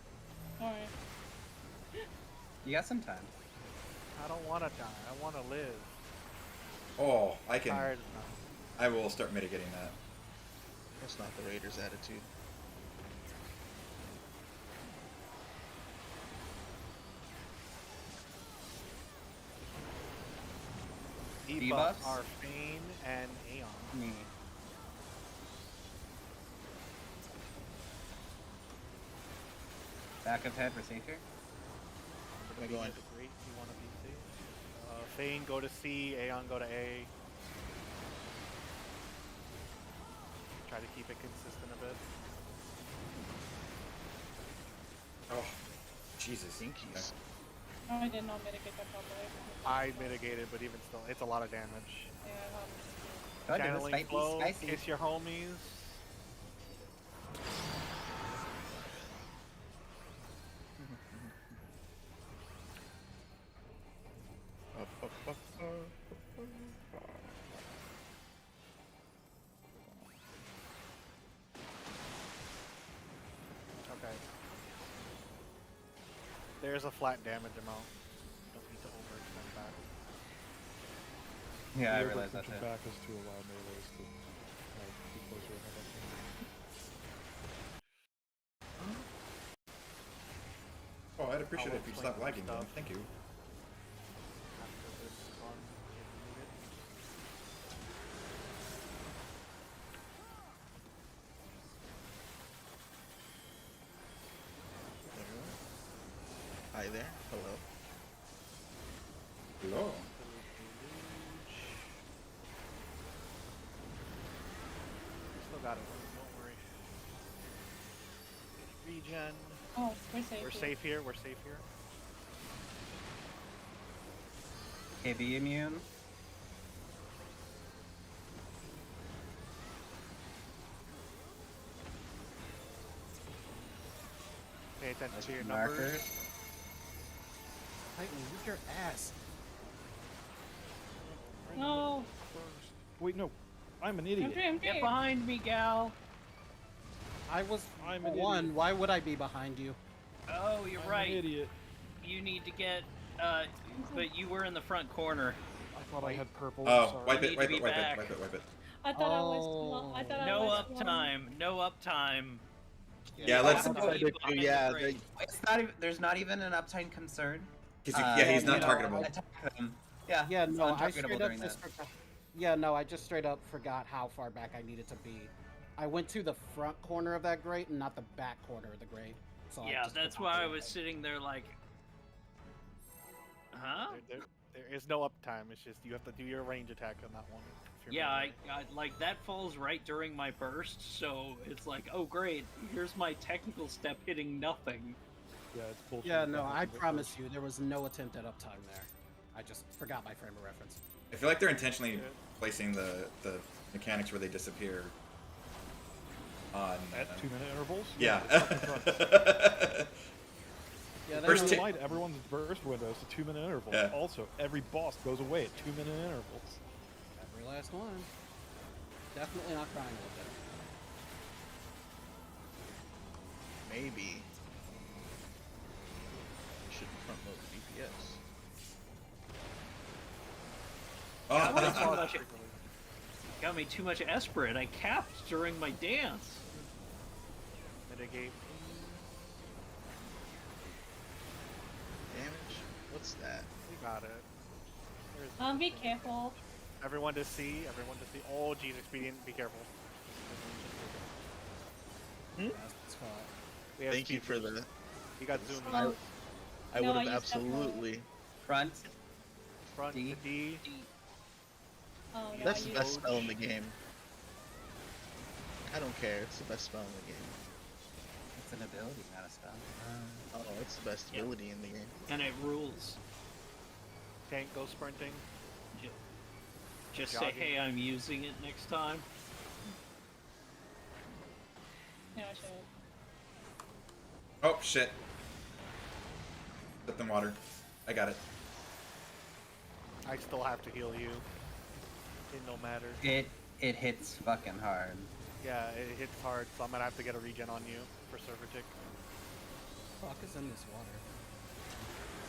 alright. You got some time. I don't want to die. I want to live. Oh, I can. Tired enough. I will start mitigating that. That's not the Raiders' attitude. Debuffs Debuffs? are Fane and Aeon. Me. Back of head for safe here. We're Am I going? the great. You want to be safe. Fane go to C. Aeon go to A. Try to keep it consistent a bit. Oh, Jesus. Pinkies. No, I did not mitigate that properly. I mitigated, but even still, it's a lot of damage. Yeah, Go ahead, do Channeling this. Fight flow, these spicy. kiss your homies. Okay. There's a flat damage amount. Don't need to overextend that. Yeah, I The realized that overextension too. back is to allow melees to be closer and have that thing. Oh, I'd appreciate I'll it if you explain stopped lagging. stuff. Then. Thank you. After this run, if needed. Hi there. Hello. Hello. Still got it. Don't worry. Regen. Oh, we're safe. We're here. safe here. We're safe here. KB immune. Pay attention to your Markers. numbers. Titan, use your ass. No. Wait, no. I'm an I'm idiot. here, I'm Get here. behind me, gal. I was I'm an one. idiot. Why would I be behind you? Oh, you're I'm right. an idiot. You need to get. But you were in the front corner. I thought I had purple. Oh, sorry. wipe need it, to wipe be it, wipe back. it, wipe it, wipe it. I thought I was. Oh. I thought I No was. uptime. No uptime. Yeah, let's. Have to be behind the Yeah, grate. It's not even. There's not even an uptime concern. Yeah, he's not you know, targetable. attack them. Yeah. Yeah, it's no, I untargetable straight up during just that. forgot. Yeah, no, I just straight up forgot how far back I needed to be. I went to the front corner of that grate and not the back corner of the grate. So I Yeah, just that's forgot why I to- was sitting there like. Huh? There is no uptime. It's just you have to do your range attack on that one. if you're Yeah, I melee. like that falls right during my burst, so it's like, oh great, here's my technical step hitting nothing. Yeah, it's bullshit. Yeah, no, That I happened at promise first. you, there was no attempt at uptime there. I just forgot my frame of reference. I feel like they're intentionally placing the mechanics where they disappear on. At 2-minute intervals? Yeah. it's fucking fun. Yeah, First was- ti- Light everyone's burst windows to 2-minute intervals. Yeah. Also, every boss goes away at 2-minute intervals. every last one. Definitely not crying with it. Maybe. You should front load DPS. Oh, Got me too much Esperate. I capped during my dance. Mitigate. Damage? What's that? We got it. There's Be careful. everyone to see. Everyone to see. Oh, geez, expedient. Be careful. That's caught. We have Thank you speed for boost. the. You got zoom. I, Um, I no, would I have used F1. absolutely. Front. Front D. to D. Oh, yeah, That's I the used- best spell in the game. I don't care. It's the best spell in the game. It's an ability, not a spell. Oh, it's the best Yeah. ability in the game. And it rules. Tank go sprinting. Just say, Jogging. hey, I'm using it next time. Yeah, I should. oh shit. Put them water. I got it. I still have to heal you. It no matter. It hits fucking hard. Yeah, it hits hard, so I'm gonna have to get a regen on you for Servertic. Fuck is in this water?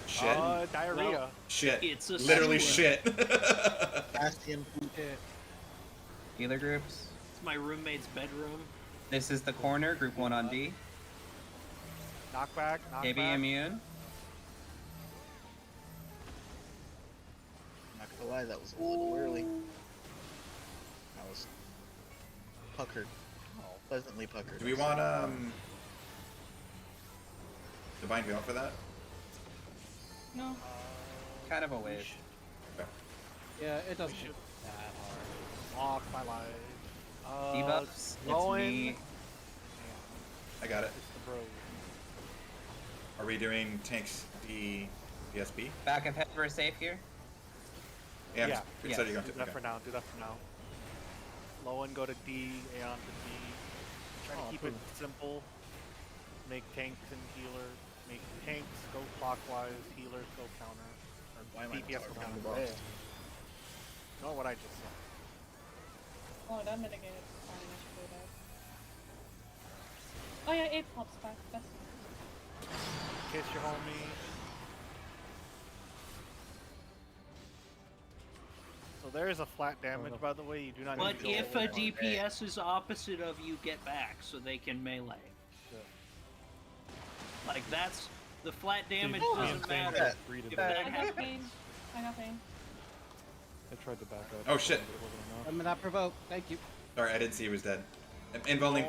Shit. Diarrhea. Well, Shit. it's a Literally sewer. shit. Bastion. Shit. Healer groups. It's my roommate's bedroom. This is the corner. Group 1 on D. Knockback. KB Knockback. immune. Not gonna lie, that was a little early. I was puckered. Pleasantly puckered. Do we want Divine Veil for that? No. Kind of a waste. Yeah, it doesn't should- hit that hard. Lock my life. Debuffs. It's Rowan. me. I got it. It's the bro. Are we doing tanks D PSP? Back of head for a safe here. Yeah. Yeah. Which side are you going Do to? that Okay. for now. Do that for now. Lowen go to D. Aeon to D. Try to Oh, keep boom. it simple. Make tanks and healers. Make tanks go clockwise. Healers go counter. Why Or am I DPS not go talking counter. about the boss? Know what I just said. Oh, that mitigated. Fine, I should do that. Oh yeah, it pops back. That's Kiss your homie. So there is a flat damage, by the way. You do not need But to go if a over. DPS is opposite of you, get back so they can melee. Shit. Like that's the flat damage Dude, doesn't same thing matter. with greeted If back. that I got happens, pain. I got pain. I tried to back up. Oh, shit. but it wasn't enough. I'm not provoked. Thank you. Sorry, I didn't see he was dead. Involving.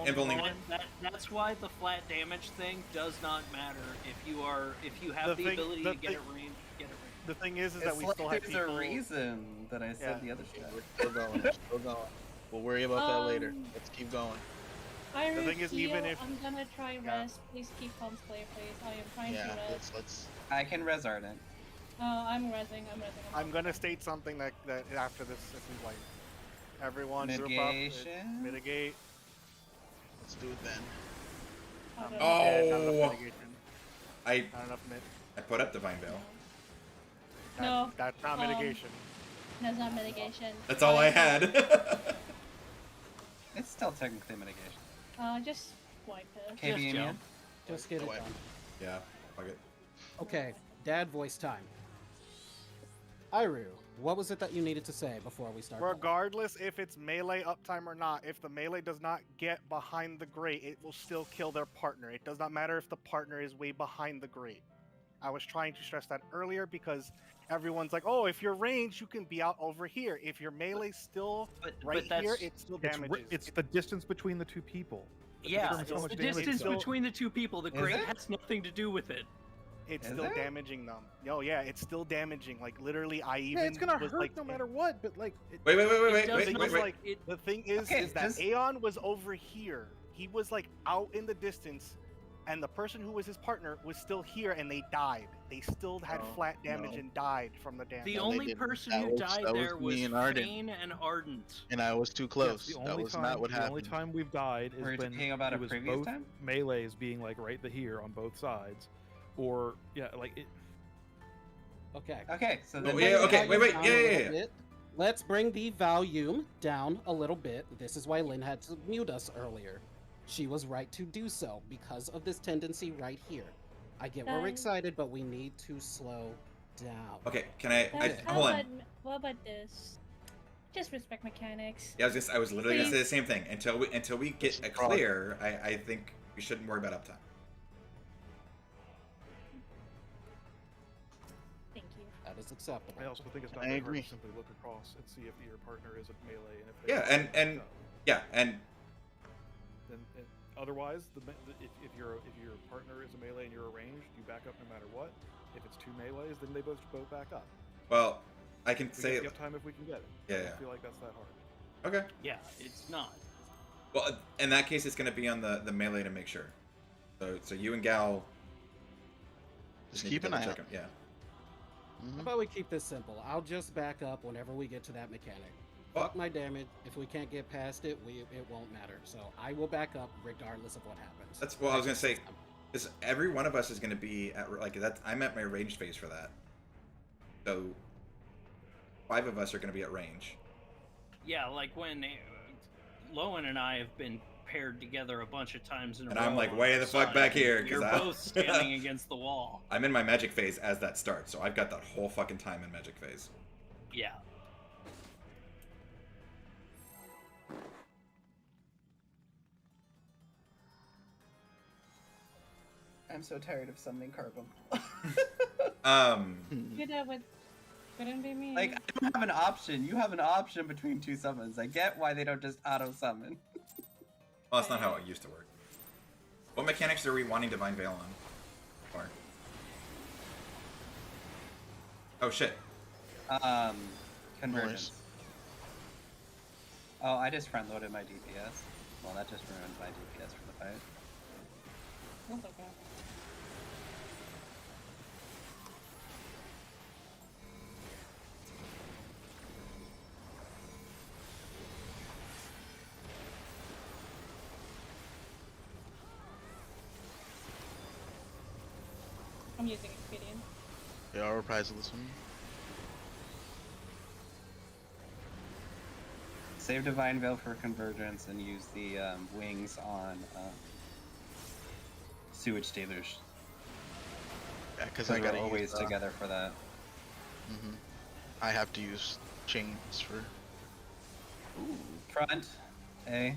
that's why the flat damage thing does not matter if you have The the thing- ability the to get thing- it range, get it range. the thing is It's that we like still have there's people. a reason that I said Yeah. the other stuff. We're still going. We're still going. We'll worry about that later. Let's keep going. I The thing is, refuse. even if- I'm gonna try Yeah. rest. Please keep calm, player, please. I am trying to Yeah, rest. let's. I can res Ardent. I'm resing. I'm gonna state something that after this, if we like, everyone group up, Mitigation? mitigate. Let's do it then. Oh. Yeah, not enough Oh, mitigation. I Not enough mit. I put up Divine Veil. No. That's not mitigation. That's not mitigation. That's all I had. It's still technically mitigation. Just wipe it. KB Just Ian? jump. Just get it Go ahead. done. Yeah, fuck it. Okay, dad voice time. Iru, what was it that you needed to say before we start? Regardless if it's melee uptime or not, if the melee does not get behind the grate, it will still kill their partner. It does not matter if the partner is way behind the grate. I was trying to stress that earlier because everyone's like, oh, if you're ranged, you can be out over here. If your melee's still right here, it still damages. It's the distance between the two people. that Yeah, determines how it's much the damage it distance does. between the two people. The Is grate it? has nothing to do with it. It's Is still it? damaging them. Oh yeah, it's still damaging. Like literally, I even Yeah, it's gonna was hurt like, no matter what. But like, Wait, It wait, does thing not- is, wait. like, it- the thing is Okay, that just- Aeon was over here. He was like out in the distance, and the person who was his partner was still here, and they died. They still had No, flat damage no. and died from the damage. The No, they only didn't. person That who was- died that was there was me and Arden. Fane and Ardent. And I was too close. yes, the That only was time, not what the only happened. time we've died is Were you when talking about it a was previous both time? melees being like right here on both sides, or yeah, like it. Okay. Okay, so Oh, then yeah, okay, wait, Volume yeah, down a yeah, little yeah. bit. Let's bring the volume down a little bit. This is why Lynn had to mute us earlier. She was right to do so because of this tendency right here. I get we're Guys. excited, but we need to slow down. Okay, can I Guys, hold on. what about this? Just respect mechanics. Yeah, I was literally gonna say Please. the same thing. Until we get a Prog. clear, I think we shouldn't worry about uptime. Thank you. That is acceptable. I also think it's not I very hard agree. to simply look across and see if your partner is a melee and if they Yeah, are, and yeah, and then otherwise, if your partner is a melee and you're a ranged, you back up no matter what. If it's two melees, then they both back up. well, I can We say get the uptime if we can get it. I yeah. don't feel like that's that hard. Okay. Yeah, it's not. Well, in that case, it's gonna be on the melee to make sure. So you and Gal Just need to keep an double eye check out. 'em. Yeah. How Mhm. about we keep this simple? I'll just back up whenever we get to that mechanic. Well- Fuck my damage. If we can't get past it, it won't matter. So I will back up regardless of what happens. That's what I was gonna say. Is every one of us is gonna be at like that? I'm at my range phase for that. So 5 of us are gonna be at range. Yeah, like when Lowen and I have been paired together a bunch of times in a And row. I'm like on way the the fuck side. back here, 'cause You're I- both standing against the wall. I'm in my magic phase as that starts, so I've got that whole fucking time in magic phase. Yeah. I'm so tired of summoning Carbon. Do that with. Couldn't be me. Like, I don't have an option. You have an option between two summons. I get why they don't just auto summon. Well, that's not how it used to work. What mechanics are we wanting Divine Veil on? Or oh shit. Convergence. Oh, I just front loaded my DPS. Well, that just ruined my DPS for the fight. That's okay. I'm using Expedient. Yeah, I'll reprise of this one. Save Divine Veil for Convergence and use the wings on Sewage Stealers. Yeah, because I we're gotta always use, together for that. Mhm. I have to use chains for. Ooh. Front. A.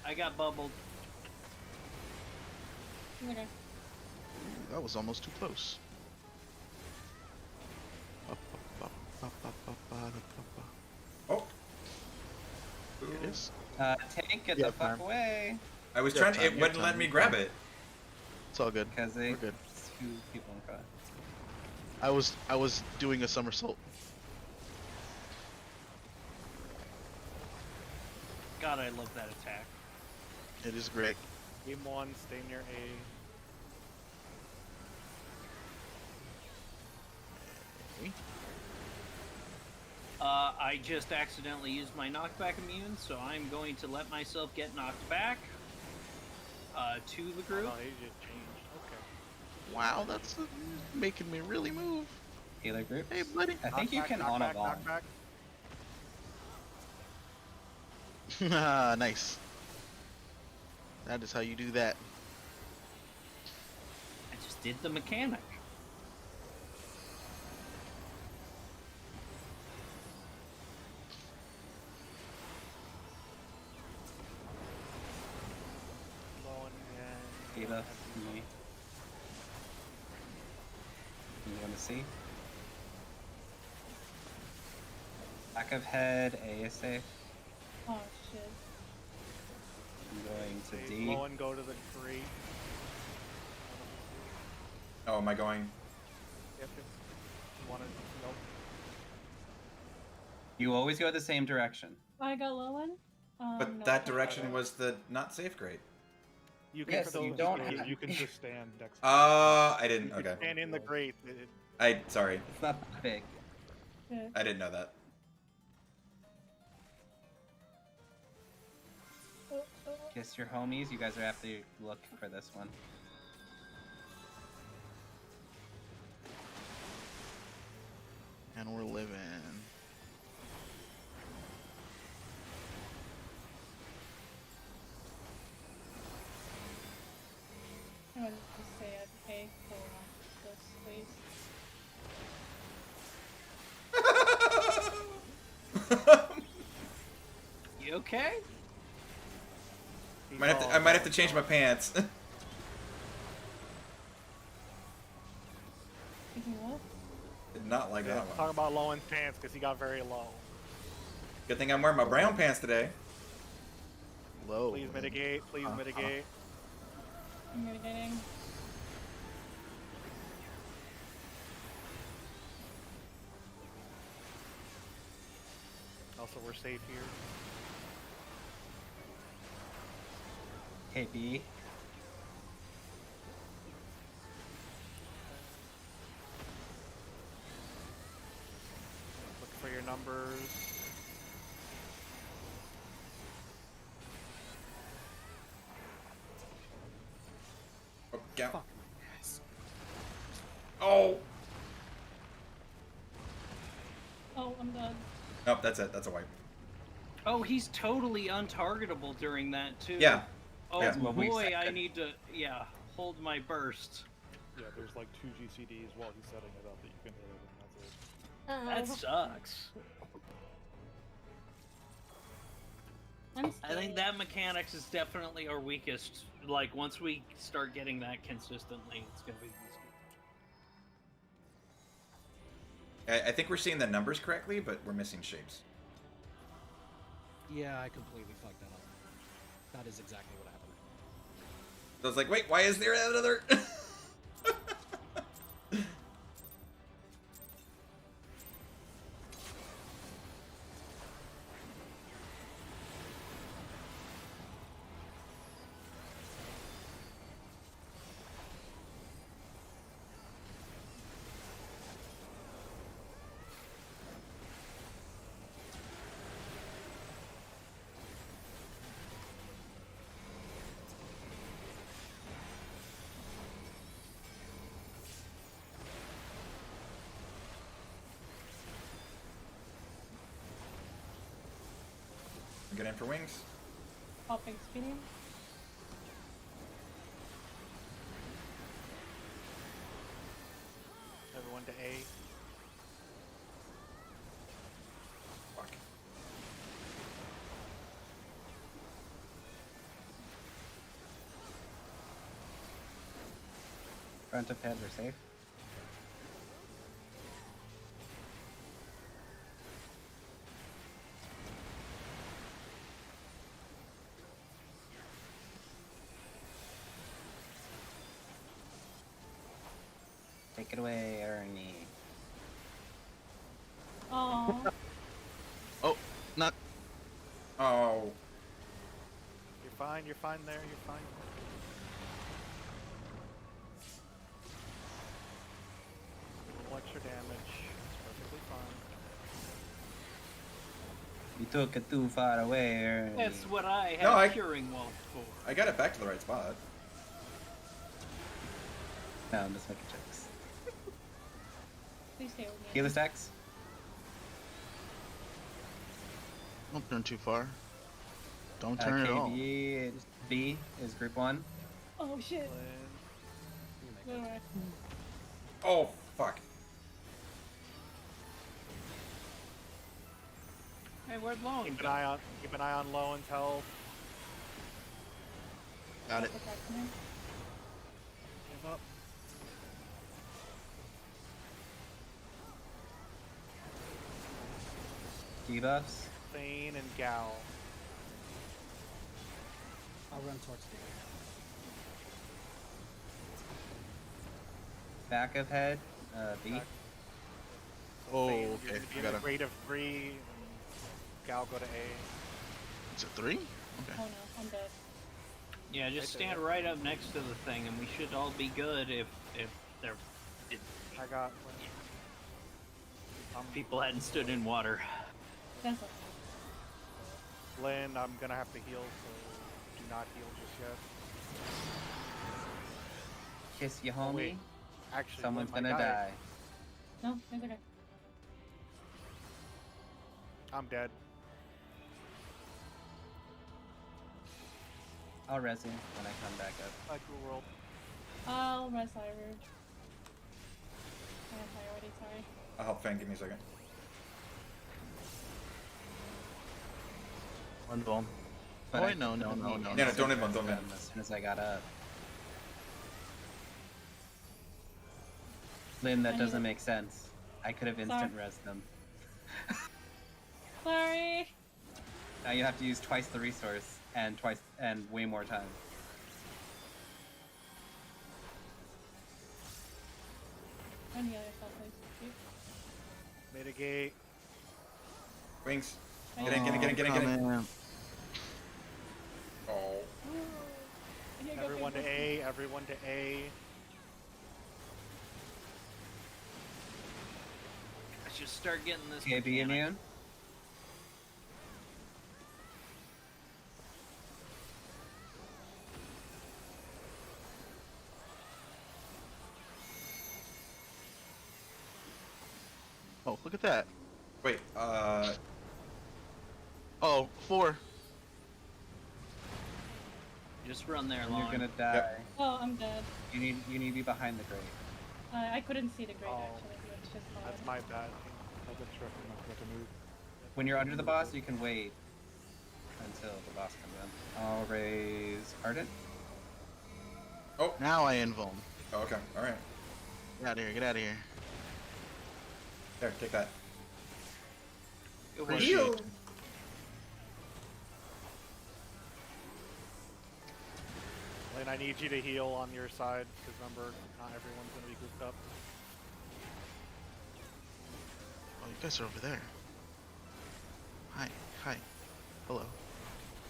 I got bubbled. Okay. Ooh, that was almost too close. Oh. Here it is. Tank, get Yeah, the fuck time. away. I was Yeah, trying. time, It yeah, wouldn't time, let me yeah, grab time. it. It's all good. Because they We're good. two people in front. I was doing a somersault. God, I love that attack. It is great. Game 1, stay near A. I just accidentally used my knockback immune, so I'm going to let myself get knocked back to the group. Oh, he just changed. Okay. Wow, that's making me really move. Healer group. Hey, buddy. I think you Knockback, can knockback, on a bomb. knockback. Nice. That is how you do that. I just did the mechanic. Low and Eva, me. You want to see? Back of head, A is safe. Oh shit. I'm going to D. Low and go to the crate. Oh, am I going? Yep. You want to go? You always go the same direction. I got low one. But No, that I direction don't. was the not safe grade. You Yes, still, you don't can- have- You can just stand next. I didn't. You can Okay. stand in the grate. Sorry. It's not that big. Okay. I didn't know that. Kiss your homies. You guys are have to look for this one. And we're living. I wanted to say I'd pay for this space. You okay? I might have to change my pants. What? Did not like Yeah, that talk one. about low in pants because he got very low. Good thing I'm wearing my brown pants today. Low. Please mitigate. Please mitigate. I'm mitigating. Also, we're safe here. Okay, B. Look for your numbers. Oh, yeah. Fuck, guys. Oh. Oh, I'm done. Nope, that's it. That's a wipe. Oh, he's totally untargetable during that too. Yeah. Oh Yeah. Well, we boy, said I that. need to hold my burst. Yeah, there's like 2 GCDs while he's setting it up that you can hit, and that's it. That sucks. I'm I think scared. that mechanics is definitely our weakest. Like once we start getting that consistently, it's gonna be easy. I think we're seeing the numbers correctly, but we're missing shapes. Yeah, I completely fucked that up. That is exactly what happened. So I was like, wait, why is there another? Get in for wings. Popping speeding. Everyone to A. Fuck. Front of head, we're safe. Take it away, Ernie. Oh. Oh, not. Oh. You're fine. You're fine there. You're fine. A little extra damage. It's perfectly fine. You took it too far away, Ernie. That's what I No, have I- curing walls for. I got it back to the right spot. No, I'm just making jokes. Please stay with me. Healer stacks. Don't turn too far. Don't turn at all. KB B is group 1. Oh shit. Lynn. Alright. Oh, fuck. Hey, where'd Long Keep go? an eye on Lowen's health. Got it. Protect me. Give up. Debuffs. Thane and Gal. I'll run towards the Back of head. B. Back. Oh, Thane, okay. You're I gonna be got in a it. grade of 3. And Gal go to A. Is it 3? Okay. Oh no, I'm dead. Yeah, just Right stand there. right up next to the thing, and we should all be good if there I got. people hadn't stood in water. That's okay. Lynn, I'm gonna have to heal, so do not heal just yet. Kiss you, Oh, homie. wait. Actually, Someone's Lynn might gonna die. No, it's okay. I'm dead. I'll res you when I come back up. Bye, cool world. I'll rest Ivor. I'm already sorry. I'll help Fang. Give me a second. One bone. But Oh, I wait, no, could no, have no, been no, no. Yeah, no, don't instant inbound, don't res them inbound. As soon as I got up. Lynn, that I doesn't need- make sense. I could have instant res them. Sorry. Now you have to use twice the resource and way more time. And heal yourself, please. Mitigate. Wings. Thank Get in, you. get in, get in, get in, get in. Coming. Oh. I need go Everyone to first. A. Everyone to A. Let's just start getting this. KB immune? Oh, look at that. Wait, Oh, 4. Just run there, You're Long. gonna die. Yep. Oh, I'm dead. You need to be behind the grate. I couldn't see the grade Oh. actually. It's just hard. That's my bad. I was instructed not to move. When you're under the boss, you can wait until the boss comes in. I'll raise Ardent. Now I invuln. oh, okay, alright. Get out of here, get out of here. There, take that. It was- Appreciate it. Lynn, I need you to heal on your side, because remember, not everyone's gonna be grouped up. Oh, you guys are over there. Hi, hi. Hello.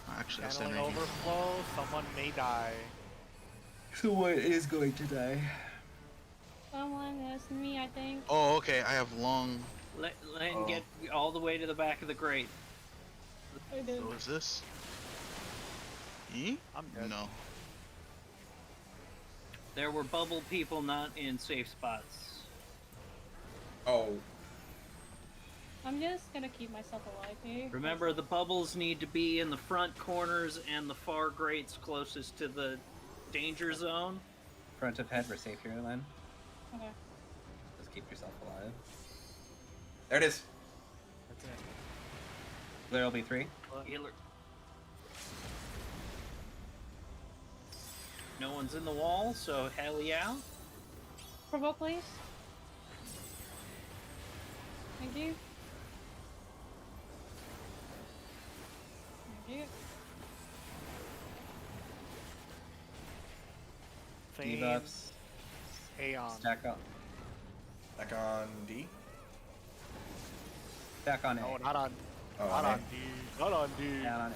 Oh, actually, I'll stand Channeling right here. overflow, someone may die. Someone is going to die. Someone is me, I think. Oh, okay, I have long... Len, Oh. get all the way to the back of the grate. I did. So is this? E? I'm dead. No. There were bubble people not in safe spots. Oh, I'm just gonna keep myself alive here. Remember, the bubbles need to be in the front corners and the far grates closest to the danger zone. Front of head, we're safe here, Len. Okay. Just keep yourself alive. there it is. That's it. There'll be 3. Healer. No one's in the wall, so hell yeah. Provoke, please. Thank you. Thank you. Thane, Debuffs. Aeon. Stack up. Back on D. Back on A. No, not on. Oh, Not on on D. Not on D. Down on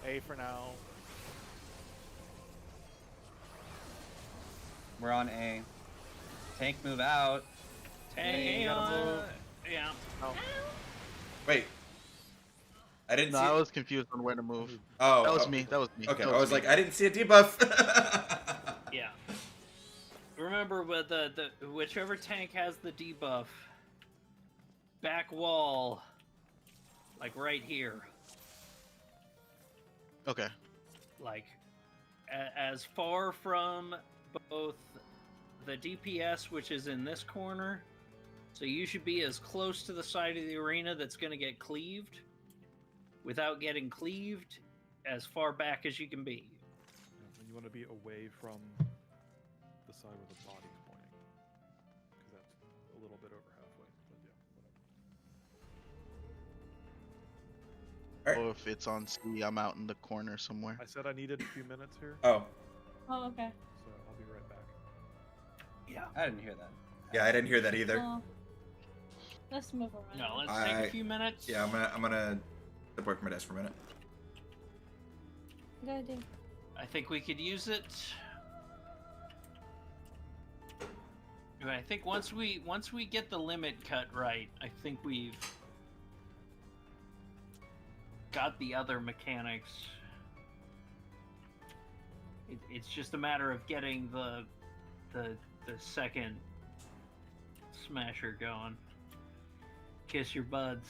A. A for now. We're on A. Tank move out. Hang gotta on. move. Yeah. Wait. I didn't No, see. I was confused on where to move. Oh, That was oh, me. That was me. Okay, That I was me. like, I didn't see a debuff. Yeah. Remember, with the whichever tank has the debuff, back wall, like right here, Okay. like as far from both the DPS, which is in this corner, so you should be as close to the side of the arena that's going to get cleaved, without getting cleaved, as far back as you can be. Yeah, and you want to be away from the side where the body's pointing, because that's a little bit over halfway. But yeah, whatever. Alright. Or if it's on C, I'm out in the corner somewhere. I said I needed a few minutes here, Oh, Oh, okay. so I'll be right back. Yeah. I didn't hear that. yeah, I didn't hear that either. Oh. Let's move around. No, let's take I- a few minutes. Yeah, I'm gonna step away from my desk for a minute. Good idea. I think we could use it. I think once we get the limit cut right, I think we've got the other mechanics. It's just a matter of getting the second smasher going. Kiss your buds.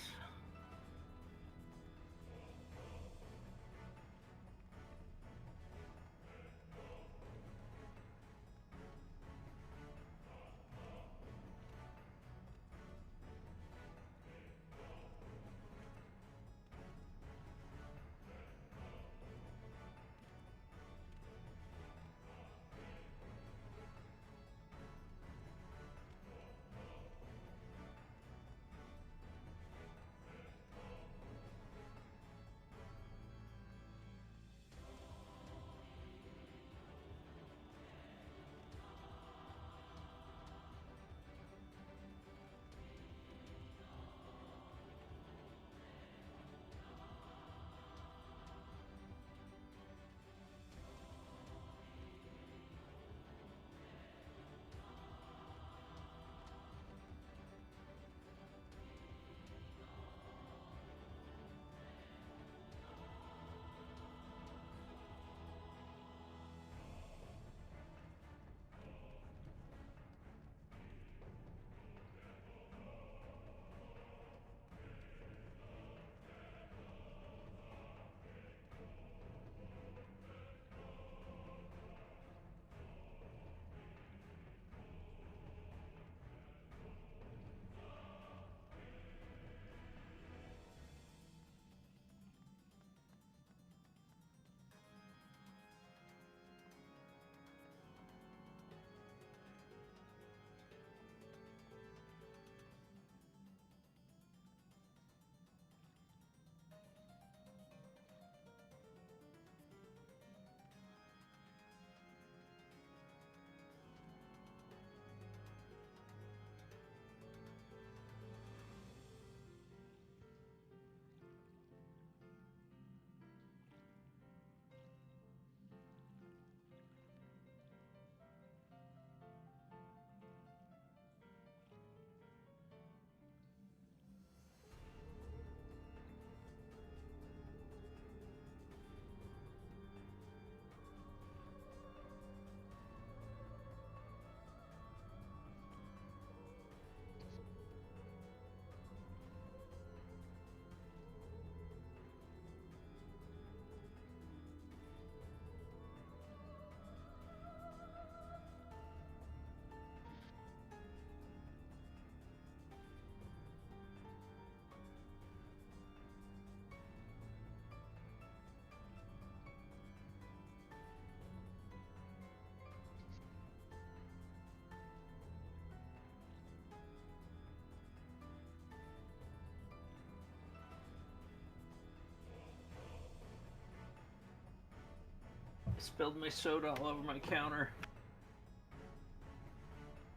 Spilled my soda all over my counter.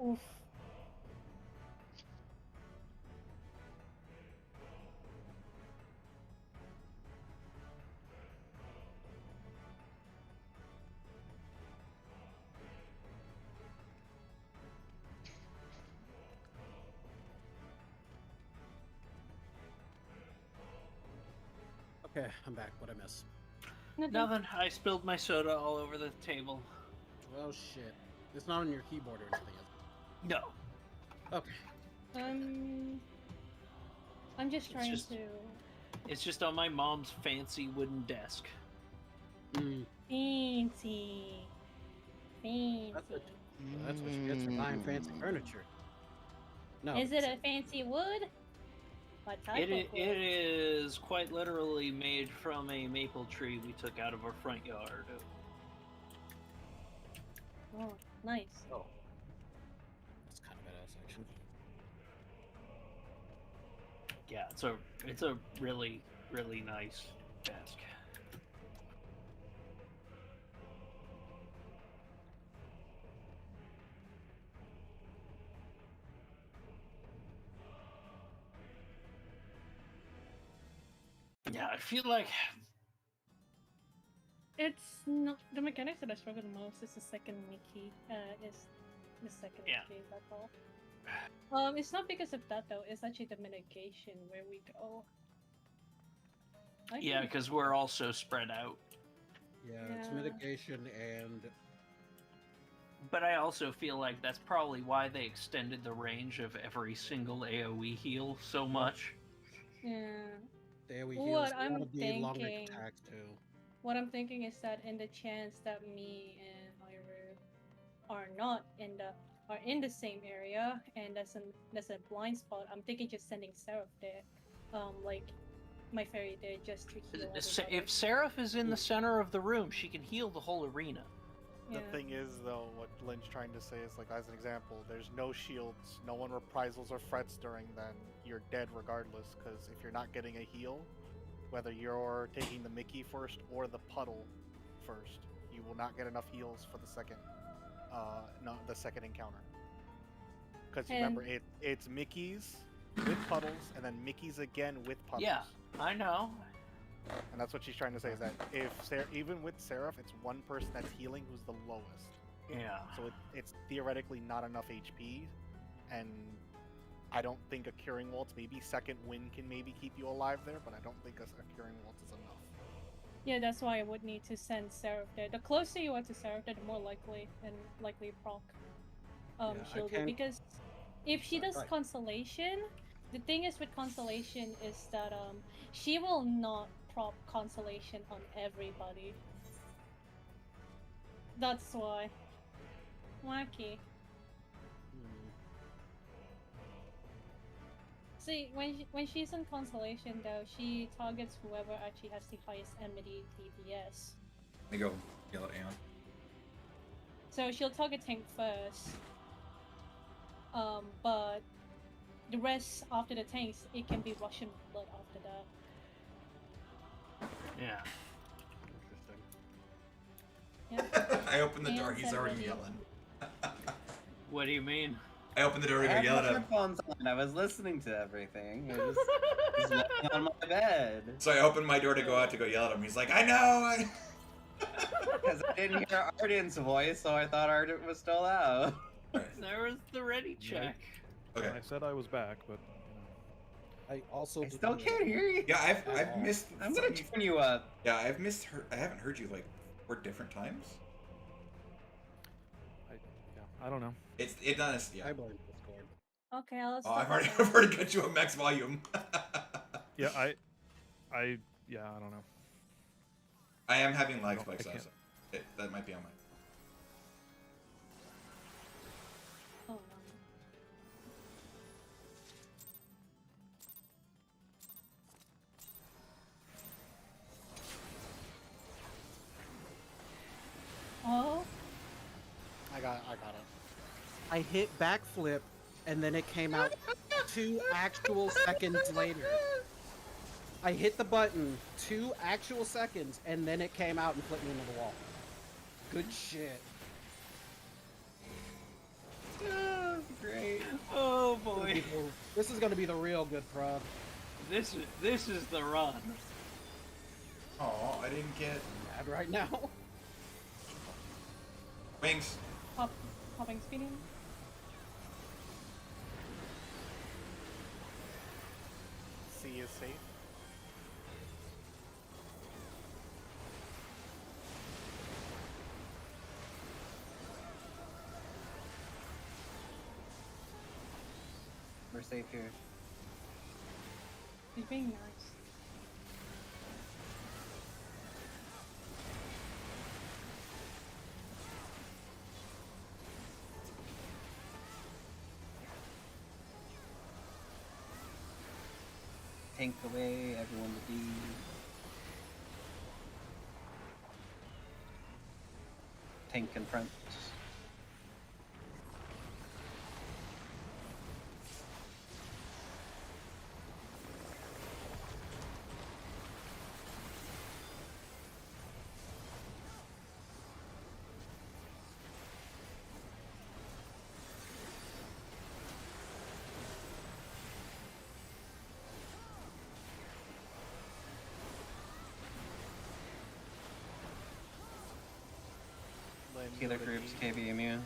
Oof. Okay, I'm back. What'd I miss? Nothing. I spilled my soda all over the table. Oh shit. It's not on your keyboard or anything, is No. it? Okay. I'm just trying just- to. It's just on my mom's fancy wooden desk. Mm, Fancy. Fancy. that's what she gets for buying fancy furniture. No. Is it a fancy wood? What type It of wood? is quite literally made from a maple tree we took out of our front yard. Oh, nice. Oh. That's kind of badass, actually. Yeah, it's a really, really nice desk. Yeah, I feel like It's not the mechanics that I struggle the most. Is the second Mickey. Is the second Yeah. Mickey. That's all. It's not because of that though. It's actually the mitigation where we go. I yeah, think- because we're all so spread out. Yeah, it's Yeah. mitigation and But I also feel like that's probably why they extended the range of every single AoE heal so much. Yeah. there we What heal. A lot I'm of the long range thinking- attacks too. What I'm thinking is that in the chance that me and Iru are not in the same area and that's a blind spot, I'm thinking just sending Seraph there. Like my fairy there just to heal everybody. If Seraph is in the center of the room, she can heal the whole arena. Yeah. The thing is, though, what Lynn's trying to say is, like, as an example, there's no shields, no one reprisals or frets during then, you're dead regardless, because if you're not getting a heal, whether you're taking the Mickey first or the puddle first, you will not get enough heals for the second, the second encounter. Because remember, it's Mickey's with puddles, and then Mickey's again with puddles. Yeah, I know. And that's what she's trying to say, is that if even with Seraph, it's one person that's healing who's the lowest. Yeah. So it's theoretically not enough HP, and I don't think a Curing Waltz, maybe second wind can maybe keep you alive there, but I don't think a Curing Waltz is enough. Yeah, that's why I would need to send Seraph there. The closer you are to Seraph, the more likely proc I she'll do. can't- Because if she does Right. Consolation, the thing is with Consolation is that she will not prop Consolation on everybody. That's why. Wacky. Hmm. See, when she's in Consolation though, she targets whoever actually has the highest enmity DPS. Let me go yell at Aeon. So she'll target tank first. But the rest after the tanks, it can be Russian blood after that. Yeah. Interesting. Yeah. I opened the door, Aeon's he's already ready. yelling. What do you mean? I opened the door to I go had yell my at him. headphones on. I was listening to everything. I was laying on my bed So I opened my door to go out to go yell at him. He's like, I know! because I didn't hear Arden's voice, so I thought Arden was still out. There was the ready check. Okay. I said I was back, but I also I still can't hear you. Yeah, I've missed. I'm gonna turn you up. Yeah, I've missed her. I haven't heard you like 4 different times. I don't know. It does. Yeah. I blame Discord. Okay, I'll Oh, stop. I've already got you a max volume. Yeah, I don't know. I am having lag No, spikes. I can't. Also. That might be on my. Oh, no. Oh, I got it. I hit backflip, and then it came out 2 actual seconds later. I hit the button 2 actual seconds, and then it came out and flipped me into the wall. Good shit. Oh, great. Oh boy. This is gonna be the real good prog. This is the run. Oh, I didn't get Mad right now. wings. popping speeding. C is safe. safe here. He's being nice. Tank away, everyone to D. Tank confront. Healer groups, KB immune.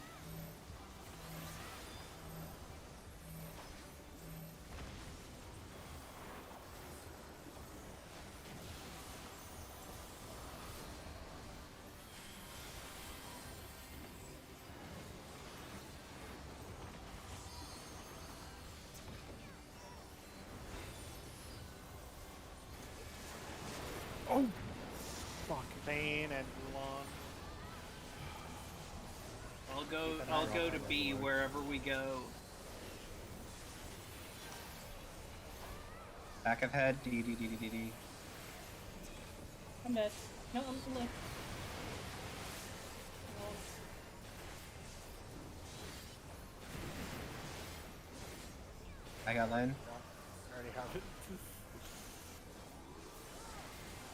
Oh, fuck. Thane and Ulan. I'll go to B wherever we go. Back of head, D, D, D, D, D, D. I'm dead. No, I'm still alive. I got Len. I already have it.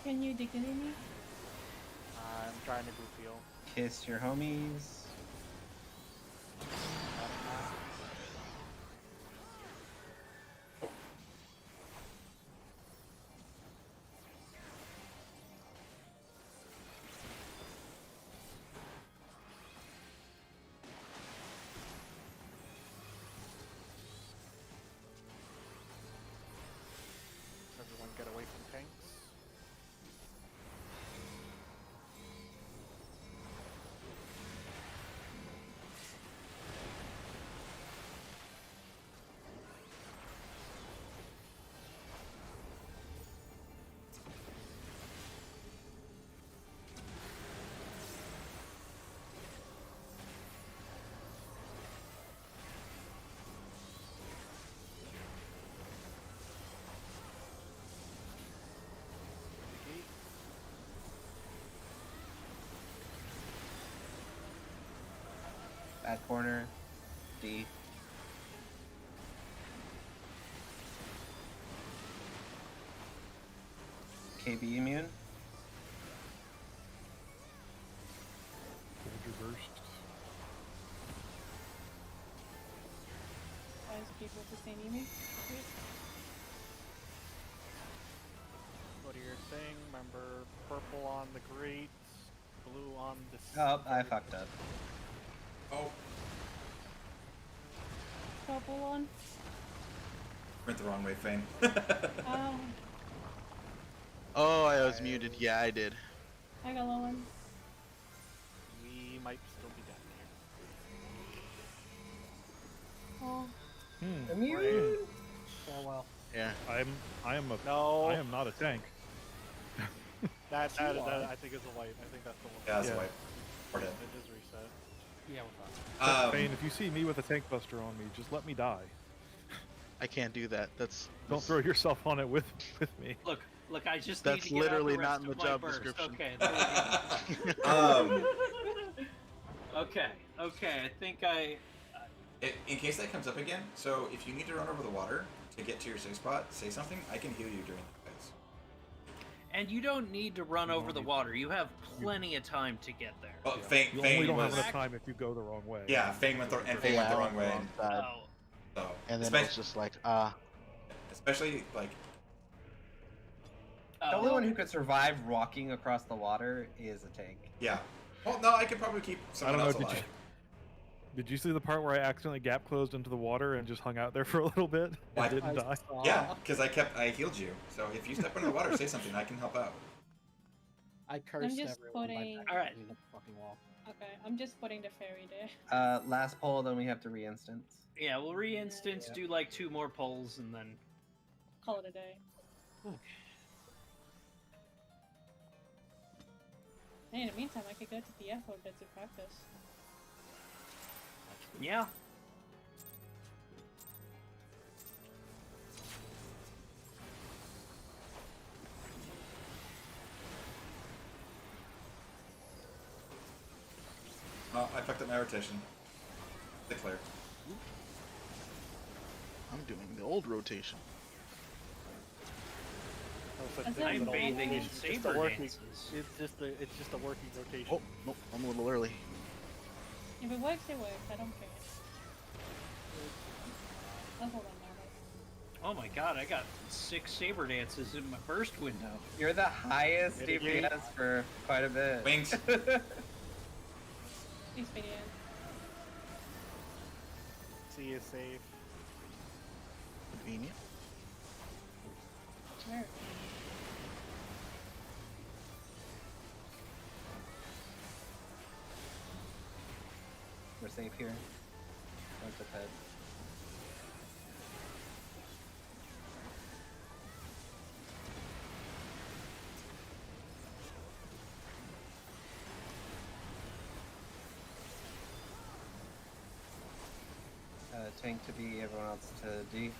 Can you dignity me? I'm trying to group heal. Kiss your homies. Everyone get away from tanks. Bad corner, D. KB immune. Soldier burst. As people sustaining me? Wait. Go to your thing. Remember, purple on the grates, blue on the. Oh, I fucked up. Oh, Purple on. went the wrong way, Fane. Oh, I was muted. Yeah, I did. I got low one. We might still be down here. Oh, Immune. Farewell. Yeah. I am No. not a tank. That You I think is a white. I think that's the one. Yeah, that's Yeah. white. We're dead. It is reset. Yeah, we're fine. Fane, if you see me with a tank buster on me, just let me die. I can't do that. That's Don't throw yourself on it with me. Look, I just That's need to get literally out the not rest in the of my job burst. description. Okay, there we Um, go. Okay, I think I... in case that comes up again, so if you need to run over the water to get to your safe spot, say something. I can heal you during the phase. And you don't need to run You over don't the need- water. You have plenty of time to get there. Oh, Yeah. Fane, You only Fane don't was. have enough time if you go the wrong way. Yeah, Fane went the wrong way. wrong side. Oh, So, And then espe- it's just like, especially like The only one who could survive walking across the water is a tank. yeah. Well, no, I could probably keep I someone don't know. else alive. Did you see the part where I accidentally gap closed into the water and just hung out there for a little bit and Why? didn't die? Yeah, because I healed you. So if you step into the water, say something. I can help out. I cursed just everyone putting- by Alright. backing the fucking wall. Okay, I'm just putting the fairy there. Last poll, then we have to re-instance. Yeah, we'll re-instance, Yeah. do like 2 more polls, and then. Call it a day. Okay. Hey, in the meantime, I could go to the airport to practice. Yeah. Oh, I fucked up my rotation. Declare. I'm doing the old rotation. Is that I'm normal? bathing in It's just a saber working- dances. It's just a working rotation. Oh, nope, I'm a little early. If it works, it works. I don't care. Oh, hold on, now. Oh my god, I got 6 saber dances in my burst window. You're the highest Mitigate. DPS for quite a bit. Wings. Please, video. C is safe. Convenient. Where? We're safe here. Don't the pet. Tank to B, everyone else to D.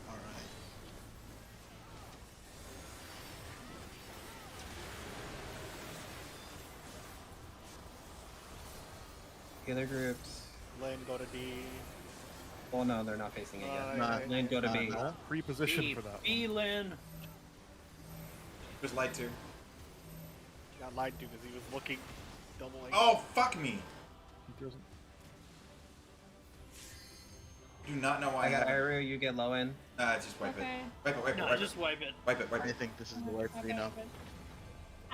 All right. Healer groups. Lane, go to D. Oh no, they're not facing it yet. Nah, Lane, go to B. nah. Pre-position for that one. Elin. Just lied to. Got lied to because he was looking doubling. Oh, fuck me. He doesn't. Do not know why I got haven't- Iru, you get low in. Just wipe Okay. it. Wipe it, wipe it, No, wipe just it. wipe it. Wipe it, wipe I it. think this is the word for you now.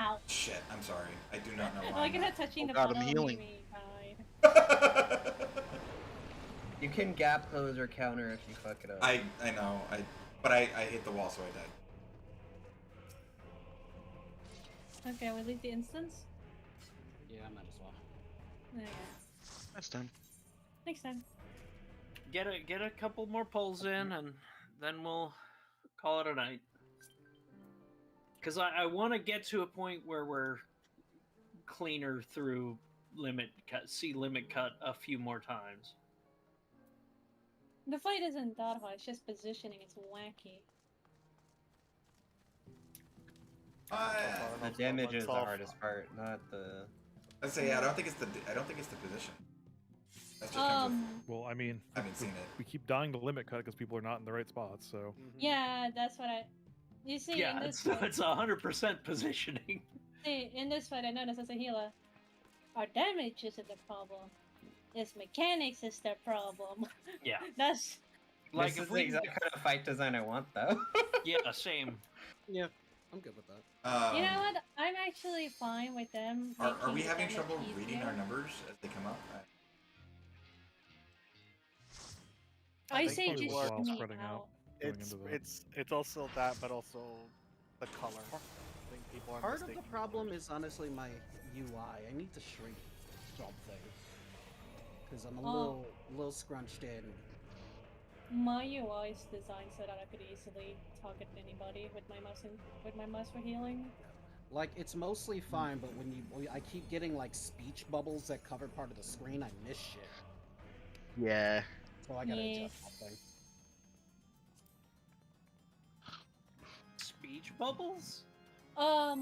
Ow. Shit, I'm sorry. I do not know why. Like, not touching Oh the God, I'm bottom healing. made me died. You can gap pose or counter if you fuck it up. I know. But I hit the wall, so I died. Okay, we leave the instance? Yeah, I might as well. There you go. Next time. Next time. Get a couple more polls in, and then we'll call it a night. Because I want to get to a point where we're cleaner through limit cut, limit cut a few more times. The fight isn't that hard, it's just positioning, it's wacky. The damage is the hardest part, not the. I'd say I don't think it's the position. That's just comes with, Well, I mean, I haven't seen it. we keep dying to limit cut because people are not in the right spots. So Yeah, that's what I. You see, Yeah, in this fight, it's 100% positioning. see, in this fight, I noticed as a healer, our damage isn't the problem. It's mechanics is the problem. Yeah, That's like This if is the we exact kind of fight design I want, though. yeah, same. Yeah, I'm good with that. you know what? I'm actually fine with them. Are we making having damage trouble reading easier. our numbers as they come up? I think say probably just works shoot me spreading out. out. Going It's into the- it's also that, but also the color. I think people are Part of the mistaking problem colors. is honestly my UI. I need to shrink something because I'm a Oh. little scrunched in. My UI is designed so that I could easily target anybody with my mouse for healing. Like it's mostly fine, but when I keep getting like speech bubbles that cover part of the screen, I miss shit. Yeah. So I gotta Yeah. adjust something. Speech bubbles? Oh,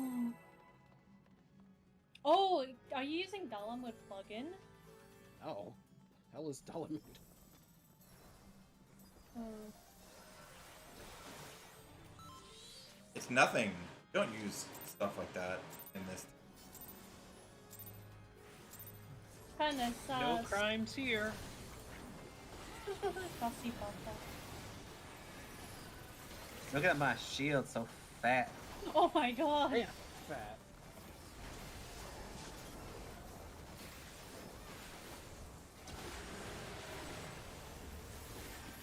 are you using Dalamud plugin? Oh, hell is Dalamud? It's nothing. Don't use stuff like that in this. Kinda sus. No crimes here. Fussy papa. Look at my shield, so fat. Oh my god. Yeah. Fat.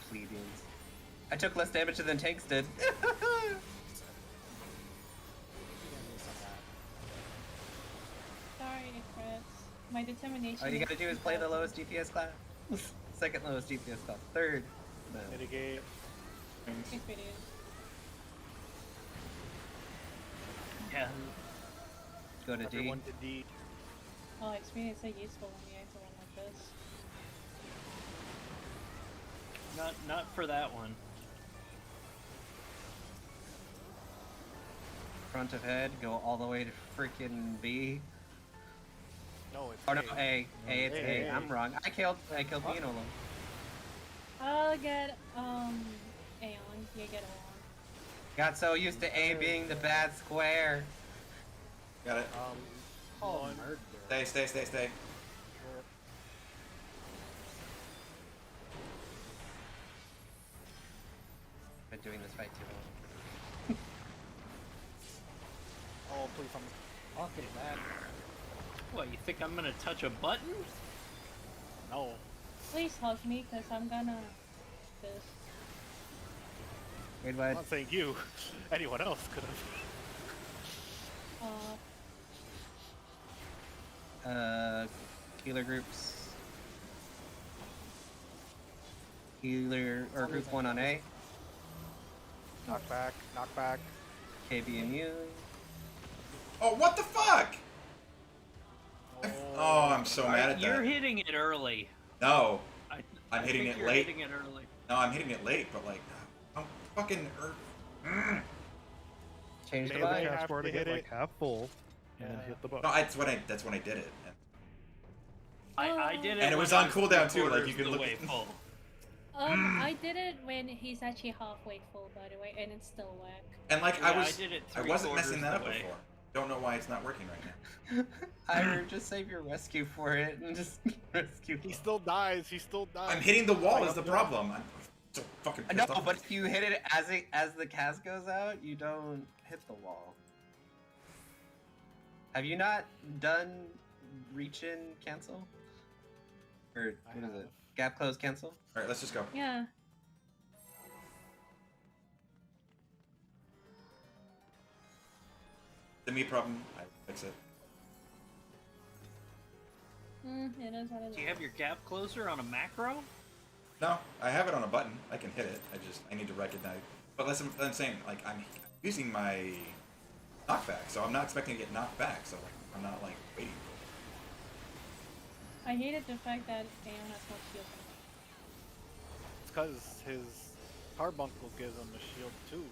Plebeians. I took less damage than tanks did. Sorry, Chris. My determination. All you gotta is do is play the 2000. lowest DPS class. Second lowest DPS class. Third. No. Mitigate. Good video. Yeah. Go to D. Everyone to D. Oh, experience so useful when you use one like this. Not for that one. Front of head. Go all the way to freaking B. No, it's Oh no, A. A. A. It's A. A. I'm wrong. I killed B and Olum. I'll get Aeon. You get along. Got so used to A being the bad square. Got it. Oh, One. murder. Stay. Sure. Been doing this fight too long. Oh, please, I'm Fucking bad. What, you think I'm gonna touch a button? no. Please help me, cause I'm gonna this. Wait, I'm what? not saying you. Anyone else could have. Healer groups. Healer or group 1 on A. Knockback. Knockback. KB immune. Oh, what the fuck? Oh, I'm so mad at You're that. hitting it early. No, I I'm hitting think it you're late. hitting it early. No, I'm hitting it late, but like, I'm fucking. Change the Maybe vibe. have Cast bar to to hit get like it. half full, and then Yeah. hit the button. No, that's when I did it. I did it. And it when was I on cooldown, too, like, you three-quarters could the look way at- full. I did it when he's actually halfway full, by the way, and it's still whack. And like, Yeah, I did it I wasn't messing three-quarters that up the way. before. Don't know why it's not working right now. Ira, just save your rescue for it and just rescue. He still dies. He still dies. I'm hitting the wall is the problem. I'm so fucking No, pissed off. but if you hit it as the cast goes out, you don't hit the wall. Have you not done reach in cancel? Or I what is it? have. Gap close cancel? All right, let's just go. Yeah. The me problem, I fix it. It is what it is. Do you have your gap closer on a macro? No, I have it on a button. I can hit it. I need to recognize. But listen, I'm saying, like, I'm using my knockback, so I'm not expecting to get knocked back. So like, I'm not like waiting. I hated the fact that Aeon has no shield. It's because his carbuncle gives him a shield too.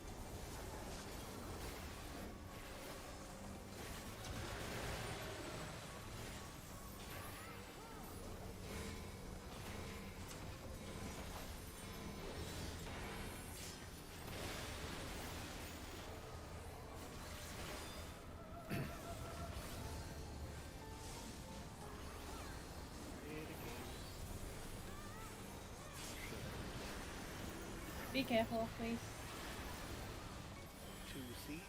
Be careful, please. 2C.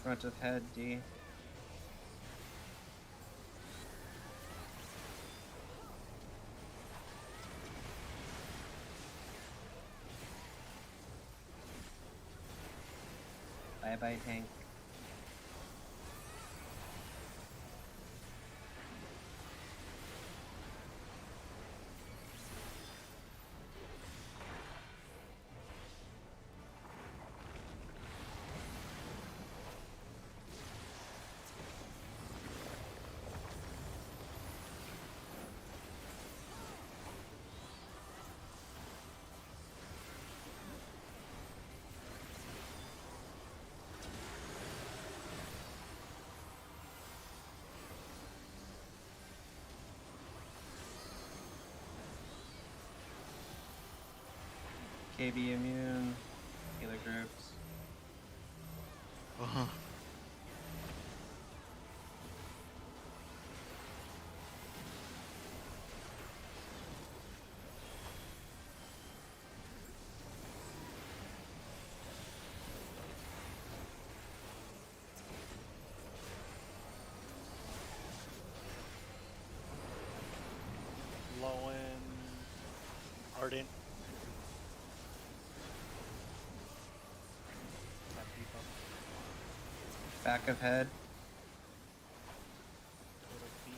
Front of head, D. Bye bye tank. KB immune. Healer groups. Ardent. That debuff. Back of head. Go to B,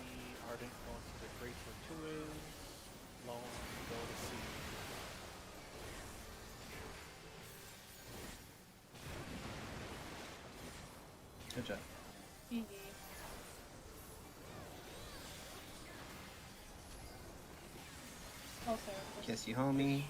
Ardent going to the Great Fortuitous. Lone go to C. Good job. GG. Oh, sorry. Kiss you, homie.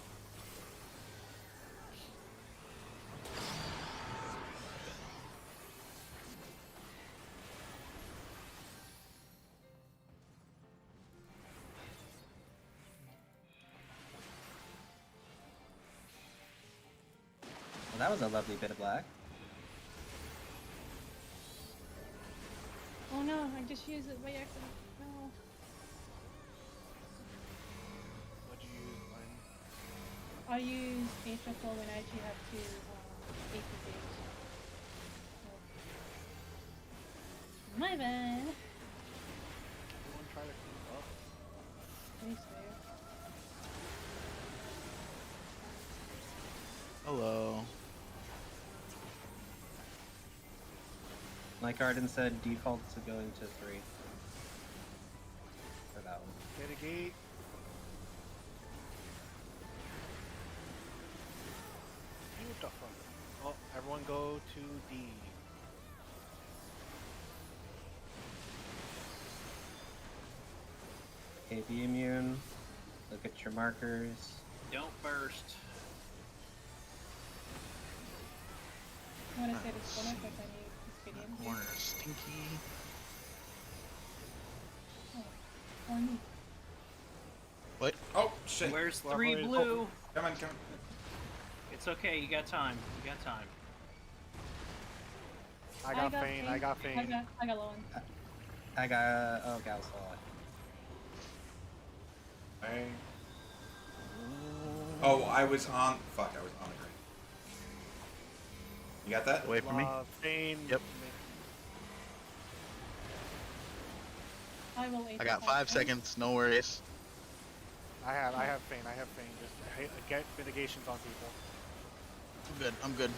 Well, that was a lovely bit of black. Oh no, I just used it by accident. No. What'd you use, Lynn? I use Ancient Flow when I actually have to AP gauge. So. My bad. Everyone try to clean up. Please do. Hello. Like Arden said, default to going to 3. For that one. Mitigate. What the fuck? Oh, everyone go to D. Okay, be immune. Look at your markers. Don't burst. I want to say this corner because I need expedient. Corner stinky. Oh, or me. What? Oh shit! Where's Well, 3 wait, blue? Come on, come on. It's okay, you got time. You got time. I got Fane. I got I Fane. got low one. I got. Oh, Gal saw it. Bang. Oh, I was on. Fuck, I was on the grid. You got that? Away from me. Fane. Yep. I will I got 5 seconds. No worries. I have Fane. I have Fane. Just get mitigations on people. I'm good. I'm good.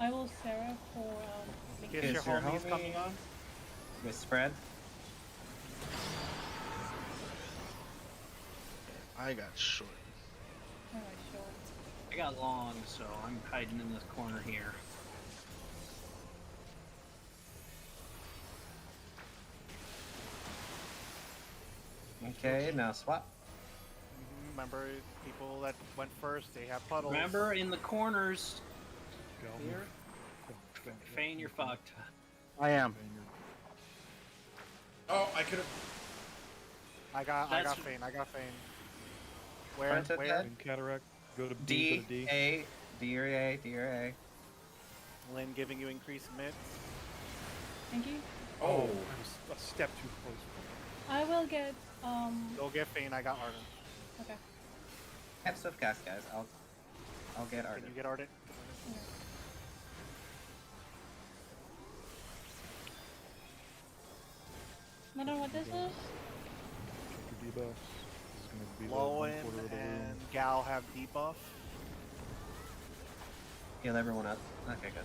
I will Sarah for Get Is your your homies homie- coming on. With spread. I got short. Alright, sure. I got long, so I'm hiding in this corner here. Okay, now swap. Remember, people that went first, they have puddles. Remember, in the corners Go. here, Go. Fane, you're fucked. I am. Oh, I could have. I got That's- Fane. I got Fane. Where? Front of Where? that. In cataract, go to B, D, go to D. A, D or A, D or A. Lynn giving you increased mitts. Thank you. Oh, Oh, I was a step too close. I will get Go get Fane. I got Arden. okay. I have swift cast, guys. I'll get Can Arden. you get Arden? I don't know what this is. Check your debuffs. This is gonna be the Lowen 1/4 of the room. and Gal have debuff. Heal everyone up. Okay, good.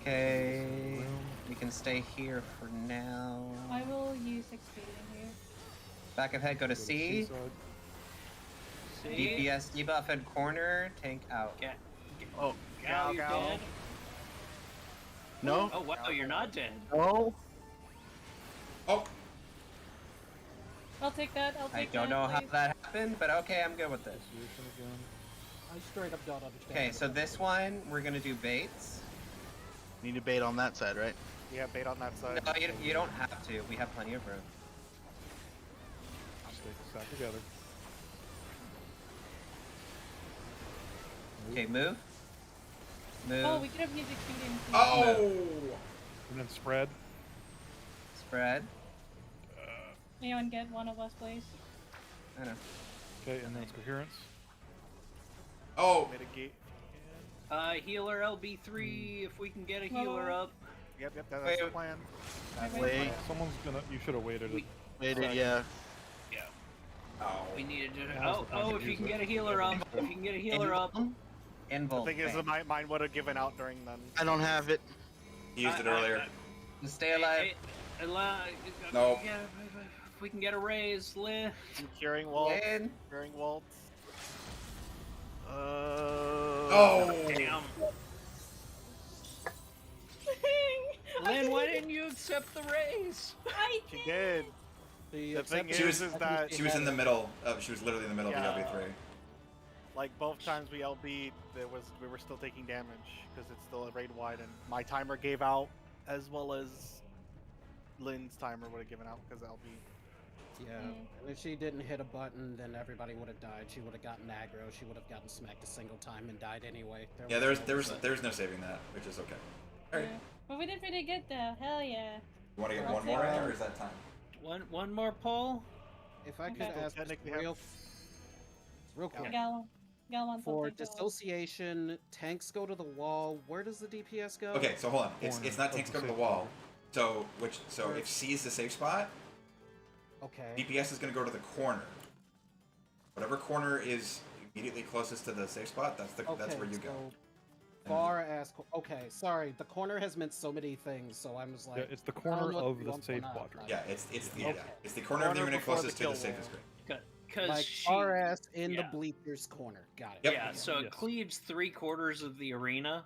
Okay, we can stay here for now. I will use expedient here. Back of head, go to Go to C. side. See? DPS debuff and corner, tank out. Get, Oh, Gal, you're Gal. dead. no. Oh wow, you're not dead. No. oh, I'll take that. I'll I take don't that. know how please. that happened, but okay, I'm good with this. Association again. I straight up don't understand. Okay, so this one, we're gonna do baits. Need to bait on that side, right? We have bait on that side. No, you don't have to. We have plenty of room. Stay stacked together. Okay, move. Move. Oh, we could have used expedient. too. oh! And then spread. Spread. Anyone get one of us, please? I know. Okay, and then it's coherence. Oh, Mitigate. Healer LB3, if we can get a Well, healer up. Yep, that's Wait, the plan. Wait, Someone's gonna. You should have waited. We- waited, yeah. Oh. We needed to. Now's the time to If you use can it. get a healer up, if you can get a healer up. The Invul. thing is, mine would have given out during then. I don't have it. He used it earlier. Just stay alive. Nope. Yeah, if we can get a raise, Lynn. Curing waltz. Lynn. Curing waltz. Oh. Damn. Lynn, why didn't you accept the raise? I She did. The thing She was- is that She was in the middle. She was literally in the middle of the LB3. like both times we LB'd, we were still taking damage because it's still a raid wide, and my timer gave out as well as Lynn's timer would have given out because LB. Yeah, and if she didn't hit a button, then everybody would have died. She would have gotten aggro. She would have gotten smacked a single time and died anyway. Yeah, there's no saving that, which is okay. All right. Yeah. But we didn't really get there. Hell yeah. You want to get I'll one more take in, it. or is that time? One more poll. If I could Okay. ask just Technically real I quick. got one For something to add. dissociation, tanks go to the wall. Where does the DPS go? Okay, so hold on. It's Corner not of tanks the go to the safe wall. So if C is the safe spot, Okay. DPS is going to go to the corner. Whatever corner is immediately closest to the safe spot, that's where you go. so far as okay, sorry, the corner has meant so many things, so I'm just like Yeah, it's the I don't corner know if of you the want safe or not, quadrant. Yeah, it's the Okay. it's the corner of the Corner unit before the closest to kill the safest wall. grid. Because like she. RS in yeah. the bleachers corner. Got it. Yep. Yeah, so it Yes. cleaves 3/4 of the arena.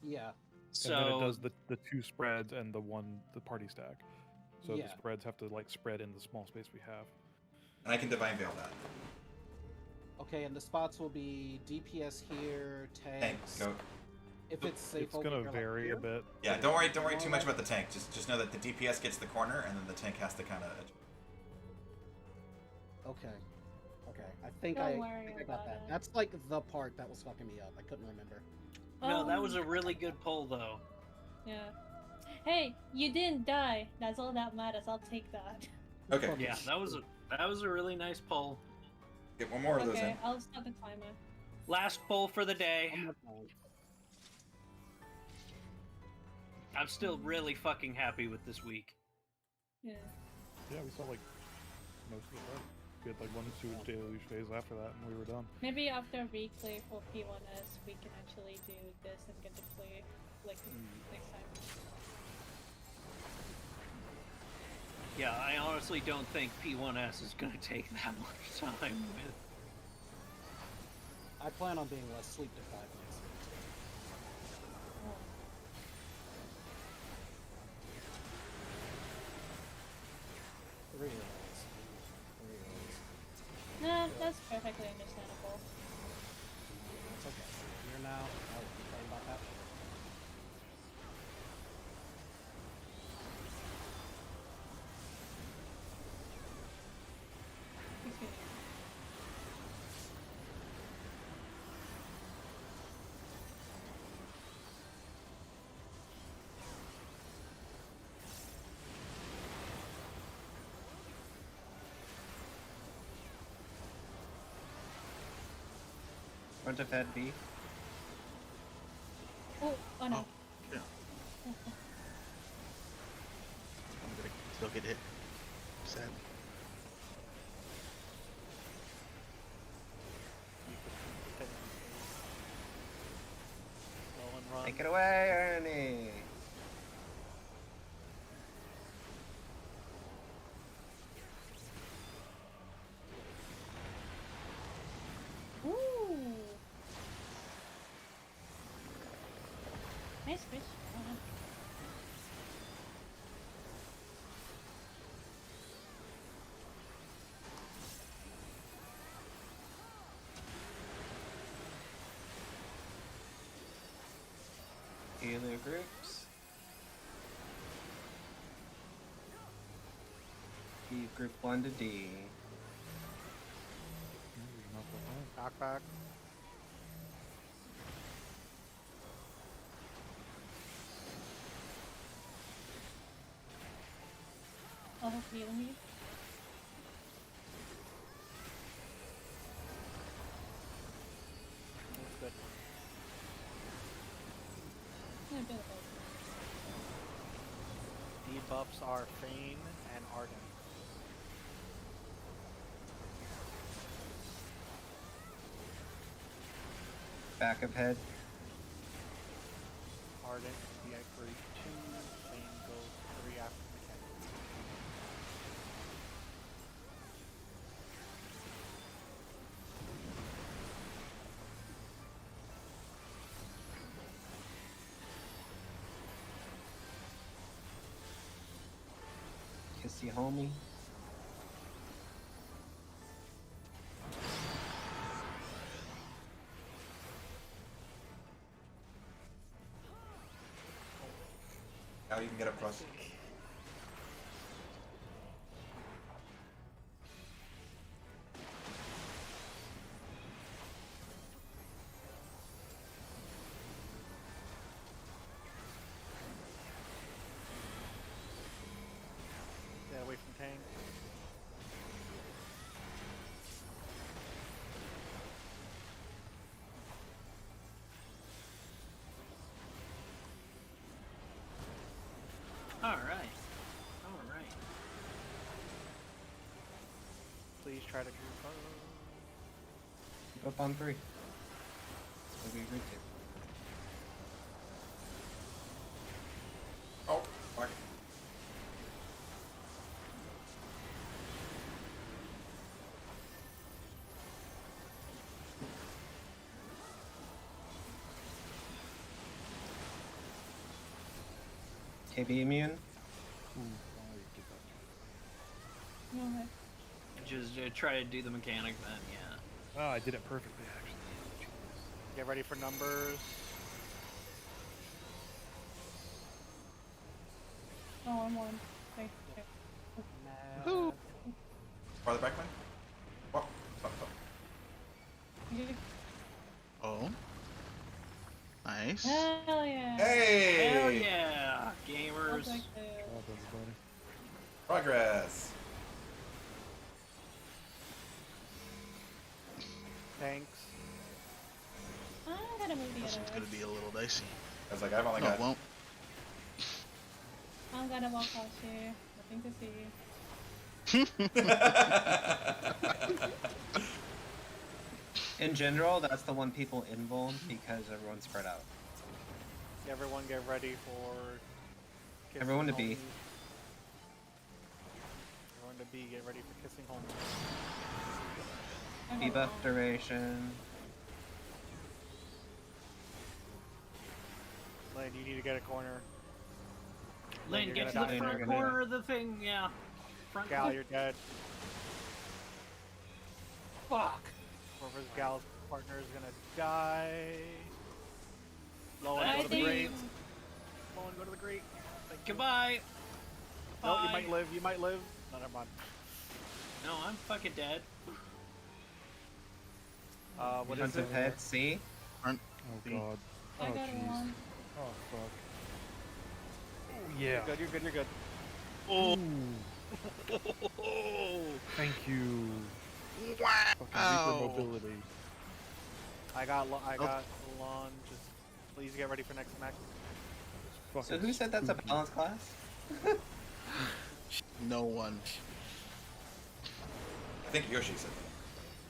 Yeah. So And then it does the two spreads and the party stack. So Yeah. the spreads have to like spread in the small space we have. And I can divine veil that. Okay, and the spots will be DPS here, Tank, tanks. go. If it's safe, It's over gonna here, like vary here. a bit. Yeah, don't worry too much about the tank. Just know that the DPS gets the corner, and then the tank has to kind of. Okay. Okay. I think Don't I worry got about that. it. That's like the part that was fucking me up. I couldn't remember. no, that Oh, was a really good poll though. Yeah. Hey, you didn't die. That's all that matters. I'll take that. Okay. Yeah, that was a really nice poll. Get one more of those in. Okay, I'll start the timer. Last poll for the day. I'm not fine. I'm still really fucking happy with this week. Yeah. Yeah, we saw like most of the fight. We had like 1-2 daily phase after that, and we were done. Maybe after replay for P1S, we can actually do this and get to play like next time. Yeah, I honestly don't think P1S is gonna take that much time with. I plan on being less sleep deprived next week. Three rolls. Nah, that's perfectly understandable. It's okay. Here now. I'll complain about that. Excuse me. Front of Fed B. Oh no. Oh, yeah. I'm gonna still get hit. Sad. Roll and run. Take it away, Ernie. Ooh. Nice fish. Healer groups. Keep group 1 to D. Knockback. I'll help heal me. That's good. Yeah, a bit of both. Debuffs are Feign and Ardent. Back of head. Ardent will be at grade 2, Feign goes 3 after mechanic. Kissy homie. Now you can get up close. Stay away from tank. All right. All right. Please try to group up. Keep up on 3. That's what we agreed to. Oh, fuck. KB immune. Go ahead. Just try to do the mechanic then, yeah. Oh, I did it perfectly, actually. Get ready for numbers. Oh, I'm on. Okay. Okay. Who? Farther back, man. Oh, fuck, fuck. Okay. Oh. Nice. Hell yeah. Hey! Hell yeah, I'll gamers. take the- Job, everybody. Progress. Tanks. I'm gonna move the This other one's way. gonna be a little dicey. I was like, I've only No, it got. won't. I'm gonna walk out here. Nothing to see. In general, that's the one people invuln because everyone's spread out. Everyone get ready for... kissing Everyone to B. homies. Everyone to B, get ready for kissing home. Debuff duration. Lane, you need to get a corner. Lane, you're get to gonna the die. front You're gonna corner of the thing, yeah. Front Gal, you're dead. Fuck. Whoever's Gal's partner is gonna die. Lowen, I go to the think- grate. Lowen, go to the grate. Thank you. Goodbye. No, you Bye. might live. You might live. No, never mind. No, I'm fucking dead. What is Defensive it? head, C. Oh, See? God. I Oh, got jeez. one. Oh, fuck. Oh, yeah. You're good. You're good. You're good. Oh. Ooh, thank you. Fucking Wow. Reaper mobility. I got Lon. Just please get ready for next match. So Fucking who said that's a spooky. balance class? No one. I think Yoshi said that.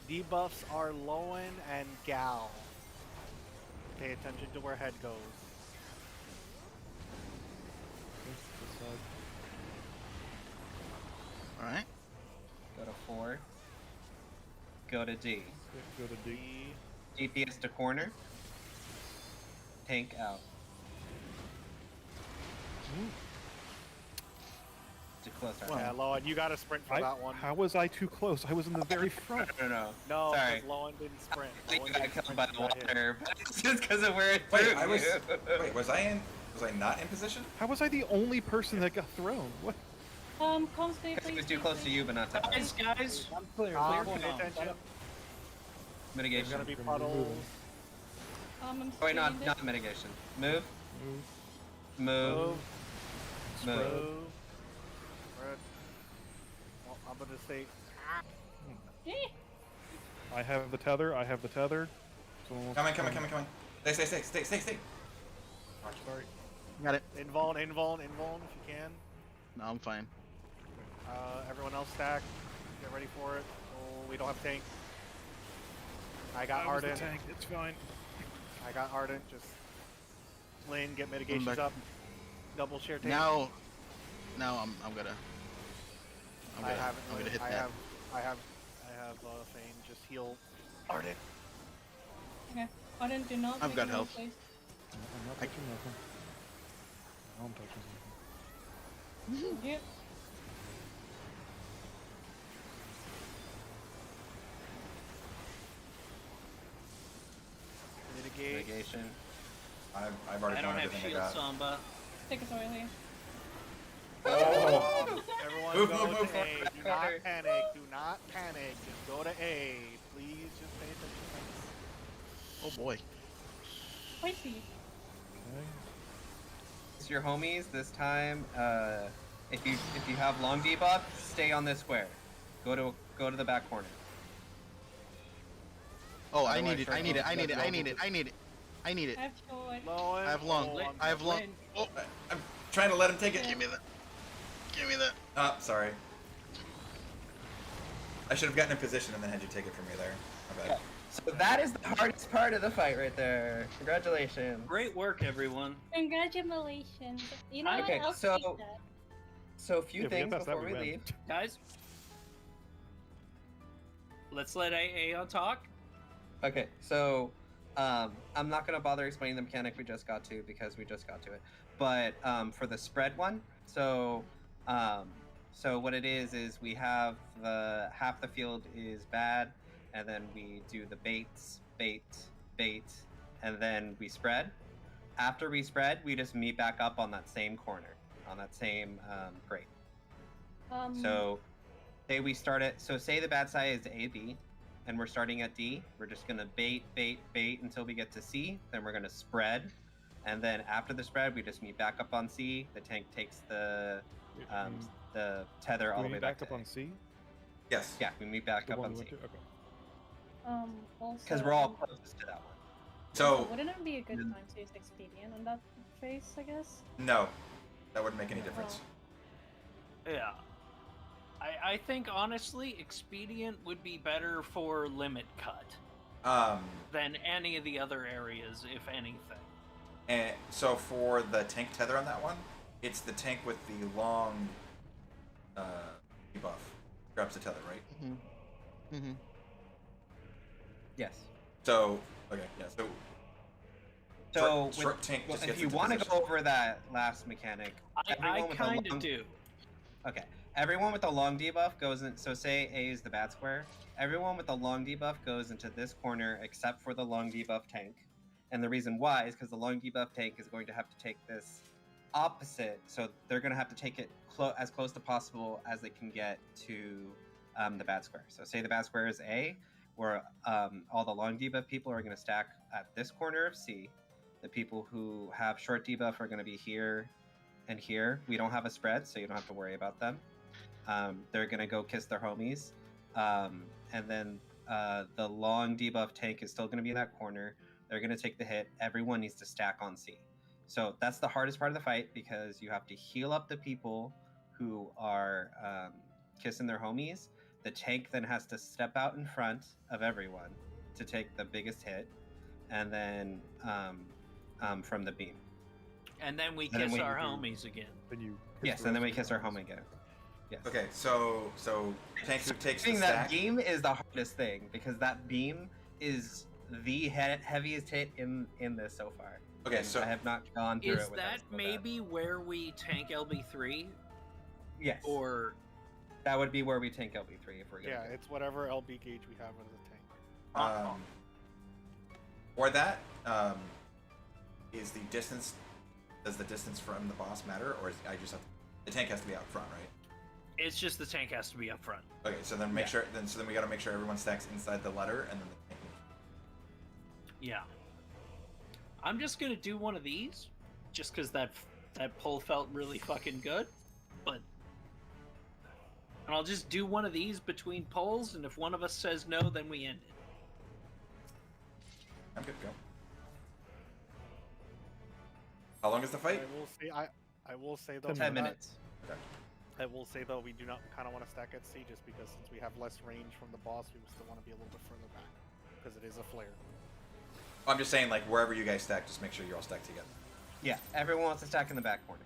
Debuffs are Lowen and Gal. Pay attention to where head goes. Alright. Go to 4. Go to D. Go to D. DPS to corner. Tank out. Too close, right? Yeah, Lowen, you gotta sprint for that one. How was I too close? I was in the very front. No. No, Sorry. because Lowen didn't sprint. I think Lowen you got didn't killed sprint, by you the got hit. water, but it's just because of where it Wait, threw I was. you. Wait, was I not in position? How was I the only person that got thrown? What? Come stay, Because please. he was too stay, close to please. you, but not to us. Guys, I'm clear. Tom, clear. pay attention. There's Mitigation. gonna be Gonna be moving. puddles. I'm Wait, staying not there. mitigation. Move. Move. Move. Move. Move. Move. Red. Well, I'm gonna say. Eh. I have the tether. I have the tether. Someone wants Coming, to coming, coming, coming. Stay. Watch. Got it. Invuln if you can. No, I'm fine. Everyone else stack. Get ready for it. Oh, we don't have tank. I got I was the Ardent. tank. It's fine. I got Ardent. Just Lane, get mitigations back. up. Double share tank. Now I'm gonna I haven't. I'm gonna hit I that. have Fane. Just heal Ardent. Okay. Auden, do not. I've make got no health. place. I'm not touching nothing. I'm touching something. Yep. Mitigate. Mitigation. I've already I don't done have everything shield I got. Samba. Take us away. Oh! Everyone Move, go move, move. to A. Do not panic. Do not panic. Just go to A. Please just pay attention. Oh boy. Spicy. Okay. It's your homies this time. If you have long debuff, stay on this square. Go to the back corner. Oh, I Otherwise, need it. sure, I need it. I you need it. guys I need it. will- I need it. I need it. I have choice. Lowen. I have long. Oh, I have long. Lane. Oh, I'm trying to let him take it. give me that. Give me that. Oh, sorry. I should have gotten in position and then had you take it from me there. My bad. So that is the hardest part of the fight right there. Congratulations. Great work, everyone. Congratulations. You know Okay, what? I'll so- take that. So a few Yeah, if we get things past that, before we win. leave. Guys, let's let AA talk. Okay, so I'm not gonna bother explaining the mechanic we just got to because we just got to it. But for the spread one, so what it is we have the half the field is bad, and then we do the baits, bait, and then we spread. After we spread, we just meet back up on that same corner, on that same grate. So say we start at, so say the bad side is AB, and we're starting at D. We're just gonna bait until we get to C. Then we're gonna spread, and then after the spread, we just meet back up on C. The tank takes the tether all Do the we way back back up to on A. C? Yes. Yeah, we meet back The up one on we C went to? Okay. Also. because we're all closest to that one. So, Wouldn't it be a good time to use Expedient on that phase? I guess. no. That wouldn't make any difference. Yeah. I think honestly, Expedient would be better for limit cut than any of the other areas, if anything. And so for the tank tether on that one, it's the tank with the long debuff. Grabs the tether, right? Mm-hmm. Yes. So, okay, yeah, so So short tank just if gets you into want to position. go over that last mechanic, I everyone with a kind of long- do. Okay. Everyone with a long debuff goes in. So say A is the bad square. Everyone with a long debuff goes into this corner except for the long debuff tank. And the reason why is because the long debuff tank is going to have to take this opposite. So they're going to have to take it as close to possible as they can get to the bad square. So say the bad square is A, where all the long debuff people are going to stack at this corner of C. The people who have short debuff are going to be here and here. We don't have a spread, so you don't have to worry about them. They're gonna go kiss their homies, and then the long debuff tank is still gonna be in that corner. They're gonna take the hit. Everyone needs to stack on C. So that's the hardest part of the fight because you have to heal up the people who are kissing their homies. The tank then has to step out in front of everyone to take the biggest hit, and then from the beam. And then we And then kiss we our do- homies again. Then you. Yes, and then we kiss our home again. Yes. Okay, so tank who takes the Hitting that stack. beam is the hardest thing because that beam is the heaviest hit in this so far. Okay, And so I have not gone through Is it with that maybe where we tank LB3? Yes. Or that would be where we tank LB3 if we're gonna. Yeah, do it. it's whatever LB gauge we have in the tank. Or that is the distance. Does the distance from the boss matter, or is I just have the tank has to be out front, right? it's just the tank has to be up front. Okay, so then make Yeah. sure. Then we got to make sure everyone stacks inside the letter, and then the tank. Yeah. I'm just gonna do one of these, just because that pull felt really fucking good. But and I'll just do one of these between pulls, and if one of us says no, then we end it. I'm good to go. How long is the fight? I will say though. 10 10 that- minutes. I will say though, we do not kind of want to stack at C just because since we have less range from the boss, we still want to be a little bit further back because it is a flare. I'm just saying, like, wherever you guys stack, just make sure you're all stacked together. Yeah, everyone wants to stack in the back corner.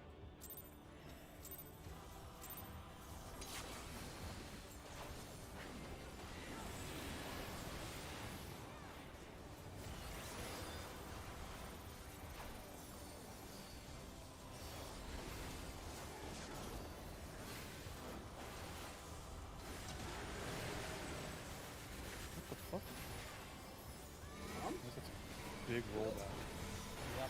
What the fuck? That's a big rollback. Yep.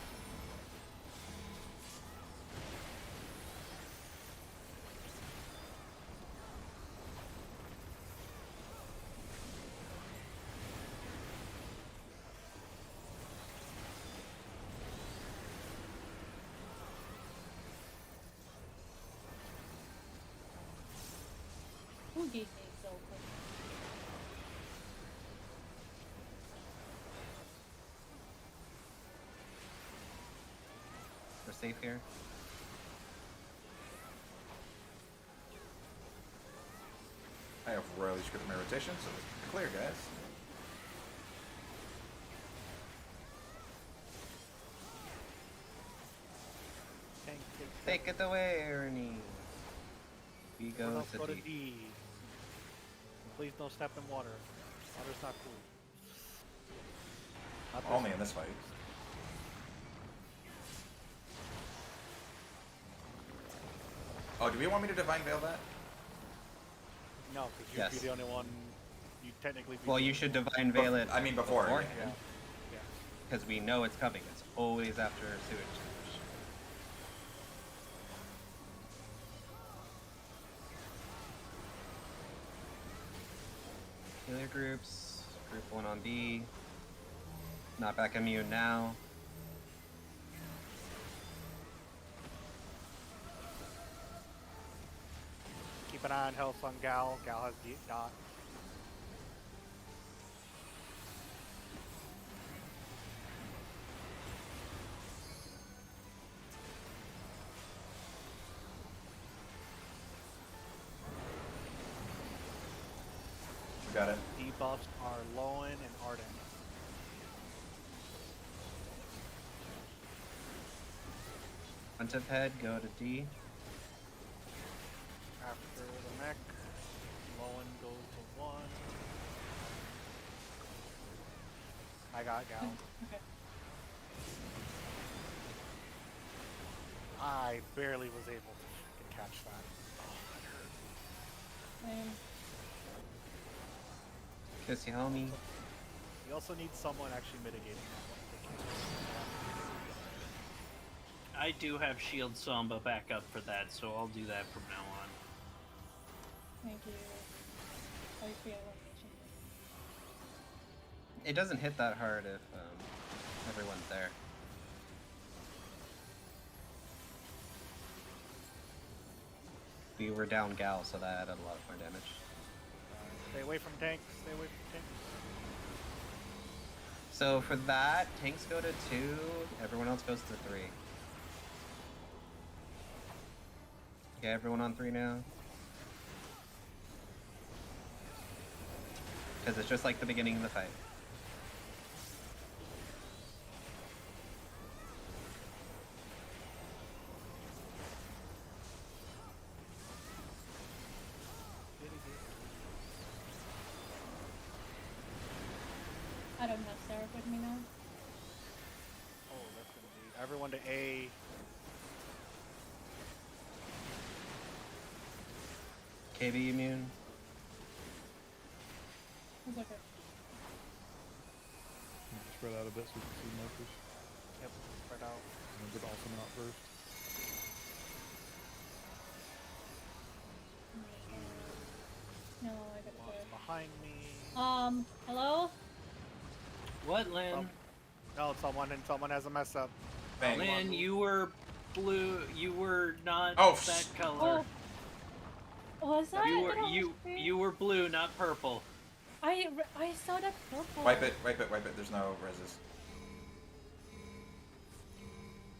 Who gave me so quick? We're safe here. I have royally scripted my rotation, so we're clear, guys. Take it away, Ernie. We go Let's to go to D. D. Please don't step in water. Water's not cool. Not Only one. in this fight. Oh, do we want me to Divine Veil that? No, because you'd Yes. be the only one. You technically. Be Well, the you only should one. Divine Veil it I mean, before. Yeah. beforehand, Yeah. because we know it's coming. It's always after sewage change. Healer groups. Group 1 on B. Not back immune now. Keep an eye on health on Gal. Gal has dot. You got it. Debuffs are Lowen and Arden. Front of head, go to D. After the mech, Lowen goes to 1. I got Gal. Okay. I barely was able to freaking catch that. Kiss you, homie. We also need someone actually mitigating that. I do have Shield Samba backup for that, so I'll do that from now on. Thank you. I feel like It doesn't hit that hard if everyone's there. We were down Gal, so that added a lot more damage. Stay away from tanks. Stay away from tanks. So for that, tanks go to 2, everyone else goes to 3. Okay, everyone on 3 now. Because it's just like the beginning of the fight. I don't have Sarah with me now. Oh, that's gonna be everyone to A. KB immune. It's okay. Spread out a bit so we can see markers. Yep, spread out. And get Ultimate out first. No, I gotta One's go. behind me. Hello? What, Lynn? No, someone has a mess up. Bang. Lynn, you were blue. You were not Oh, that color. Oh, was that? You I were thought it you was green. you were blue, not purple. I saw that purple. Wipe it, wipe it, wipe it. There's no reses.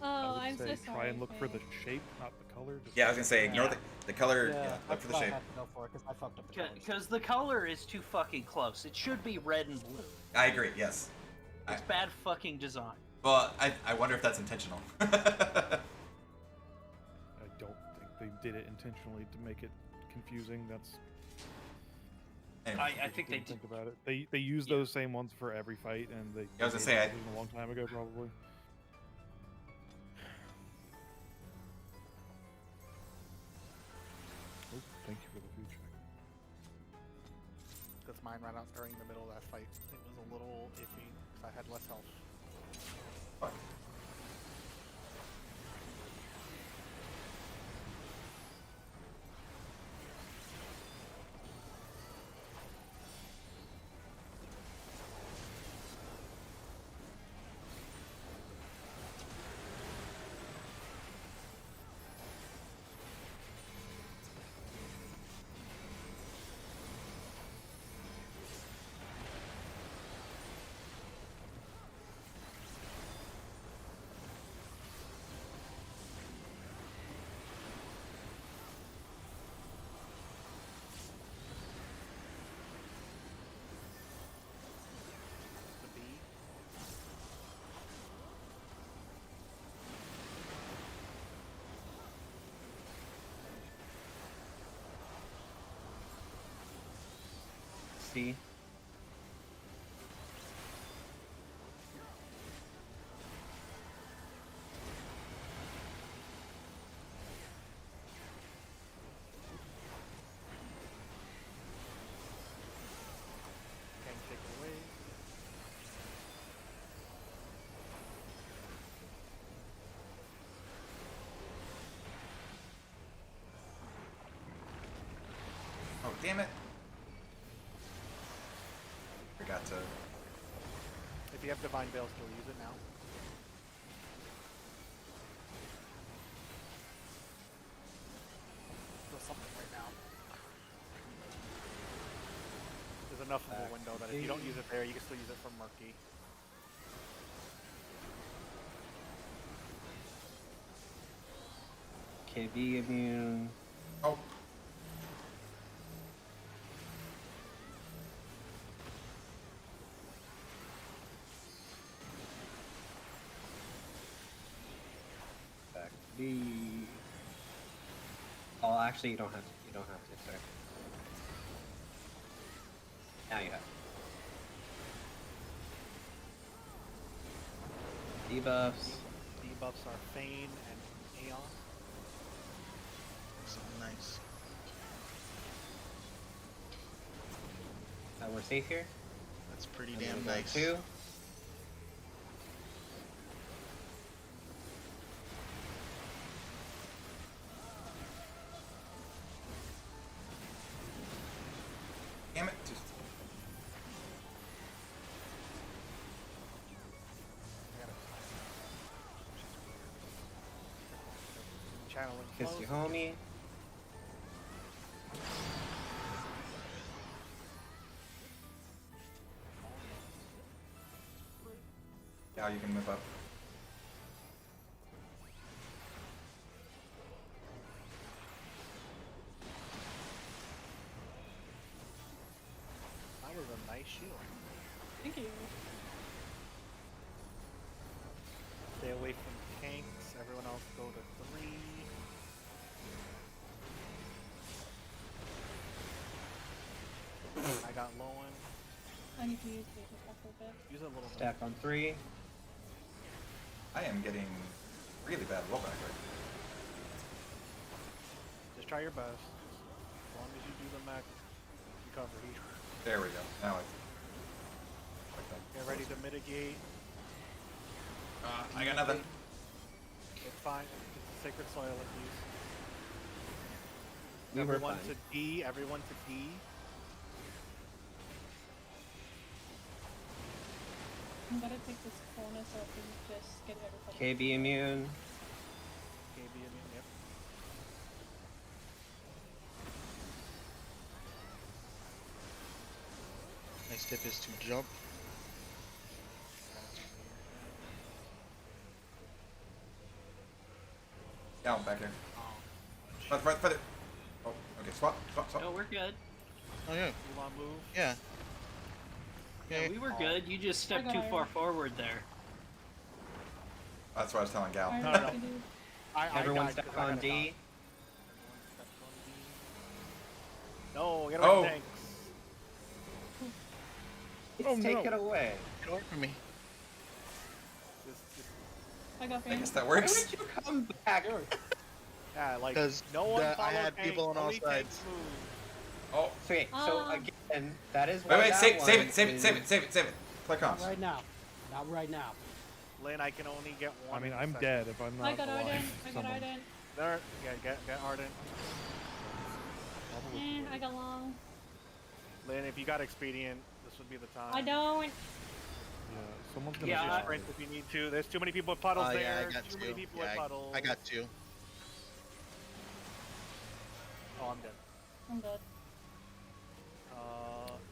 I Oh, would I'm say so try and sorry, look for the Faye. shape, not the color. Just Yeah, I was gonna say ignore Yeah. the color. Yeah, Yeah, look for the that's what I shape. have to go for because I fucked up the colors. Because the color is too fucking close. It should be red and blue. I agree. Yes. It's bad fucking design. Well, I wonder if that's intentional. I don't think they did it intentionally to make it confusing. That's Anyway, I think they didn't did. think about it. They use Yeah. those same ones for every fight, and they. I was gonna made say, that decision a long time ago, probably. Oh, thank you for the food check. Because mine ran out during the middle of that fight. It was a little iffy because I had less health. fuck. The bee. See? Can't take it away. Oh damn it! Forgot to. If you have Divine Veil, still use it now. Do something right now. There's enough of a window that if you don't use it there, you can still use it for Murky. KB immune. Oh. Back B. Oh, actually, you don't have to. You don't have to, sir. Now you have. Debuffs. Debuffs are Feign and Aeon. So nice. We're safe here. That's pretty And damn then we go nice. 2. Damn it! Just Channeling Kiss close. you, homie. now you can move up. That was a nice shield. Thank you. Stay away from tanks. Everyone else go to 3. I got Lowen. I need to use the attack a bit. Use it a little bit. Stack on 3. I am getting really bad rollback right Just try your best. As long as you do the max recovery. There we go. Now it's. Like that. Get ready to mitigate. I got nothing. It's fine. It's a sacred soil at least. We were Everyone fine. to D. Everyone to D. I'm gonna take this corner so I can just get everybody. KB immune. KB immune. Yep. Next tip is to jump. back here. Oh, Further. Oh, okay. Swap. No, we're good. Oh yeah. Ulan move. Yeah. Yeah, Okay. we were good. You just stepped got too iron. far forward there. That's what I was telling Gal. Iron No, no. to do. Everyone died step 'cause I on got a D. dot. Everyone stepped on D. No, get away Oh. from tanks. Oh, Take no. it away. Get away from me. Just, I got I pain. guess that Why works. would you come back? yeah, like 'Cause no one I follow had tanks, people on all only tanks sides. move. Oh. Okay, so Ah. again, that is why Wait. that Save one it. is- Click Not on. right now. Not right now. Lane, I can only get one. I mean, in a I'm second. dead if I'm not I got alive. Arden. I got Someone- Arden. There, yeah, get Arden. I got long. Lane, if you got expedient, this would be the time. I don't. Yeah, someone's gonna Yeah, Just I- die. sprint if you need to. There's too many people with puddles Oh there. yeah, I got too you. many people Yeah, with puddles. I got you. Oh, I'm dead. I'm dead.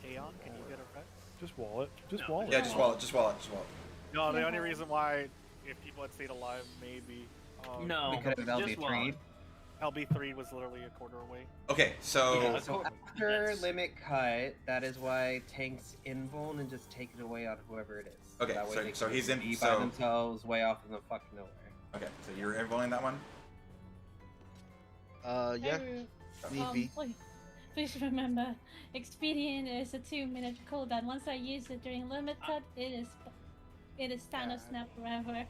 Aeon, can you get a vet? Just wall it. Just No. wall it. Yeah, just wall it. No, the Yeah. only reason why, if people had stayed alive, maybe. No, We could have just wall LB3. it. LB3 was literally a quarter away. Okay, so Yeah, So That's- after limit cut, that is why tanks invuln and just take it away on whoever it is. Okay, that way so- they so can he's in- be so- by themselves, way off in the fucking nowhere. okay, so you're involing that one. Yeah. Hey, Need be. please remember, expedient is a 2-minute cooldown. Once I use it during limit cut, it is Thanos snap forever.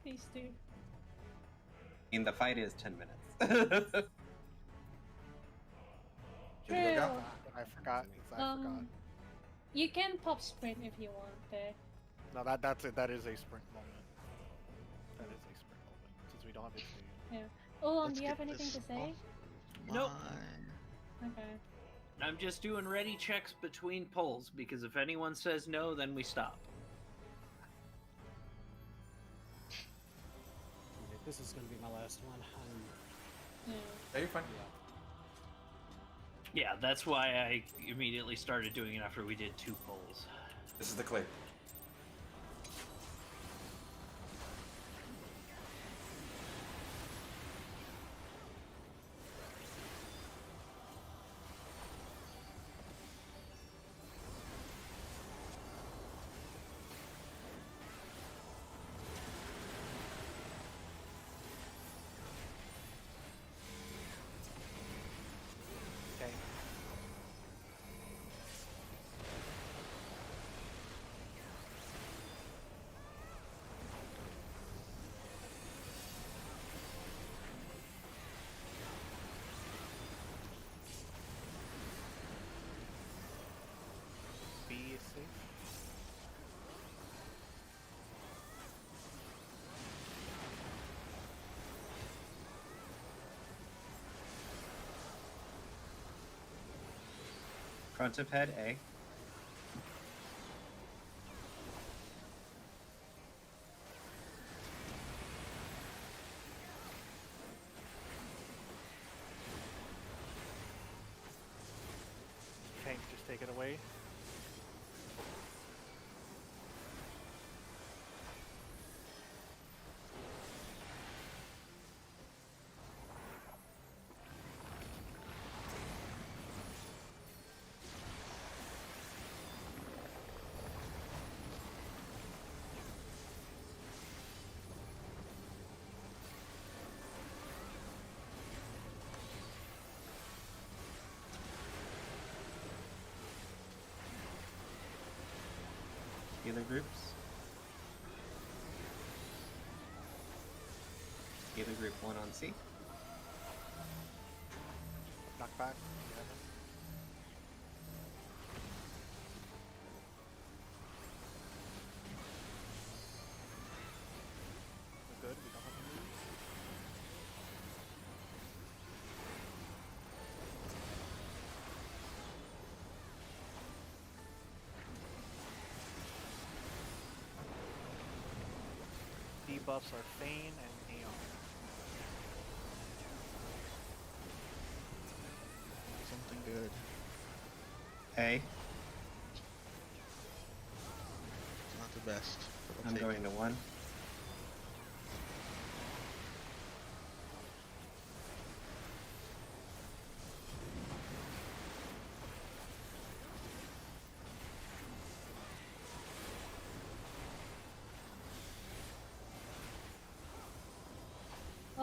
Please do. I mean, the fight is 10 minutes. Did you go, Gal? True. I forgot. I forgot. You can pop sprint if you want there. No, that's it. That is a sprint moment. That is a sprint moment. Since we don't have expedient. Ulan, Let's do you have get anything this to say? Nope. Mine. Okay. I'm just doing ready checks between polls because if anyone says no, then we stop. This is gonna be my last one. Yeah. Yeah, you're fine. Yeah, that's why I immediately started doing it after we did 2 polls. This is the clip. Okay. B is safe. Front of head, A. Tank, just take it away. Healer groups. Healer group 1 on C. Knock back. We're good. We don't have to move. Debuffs are Fane and Aeon. Something good. A. It's not the best. But I'll I'm take going it. to 1.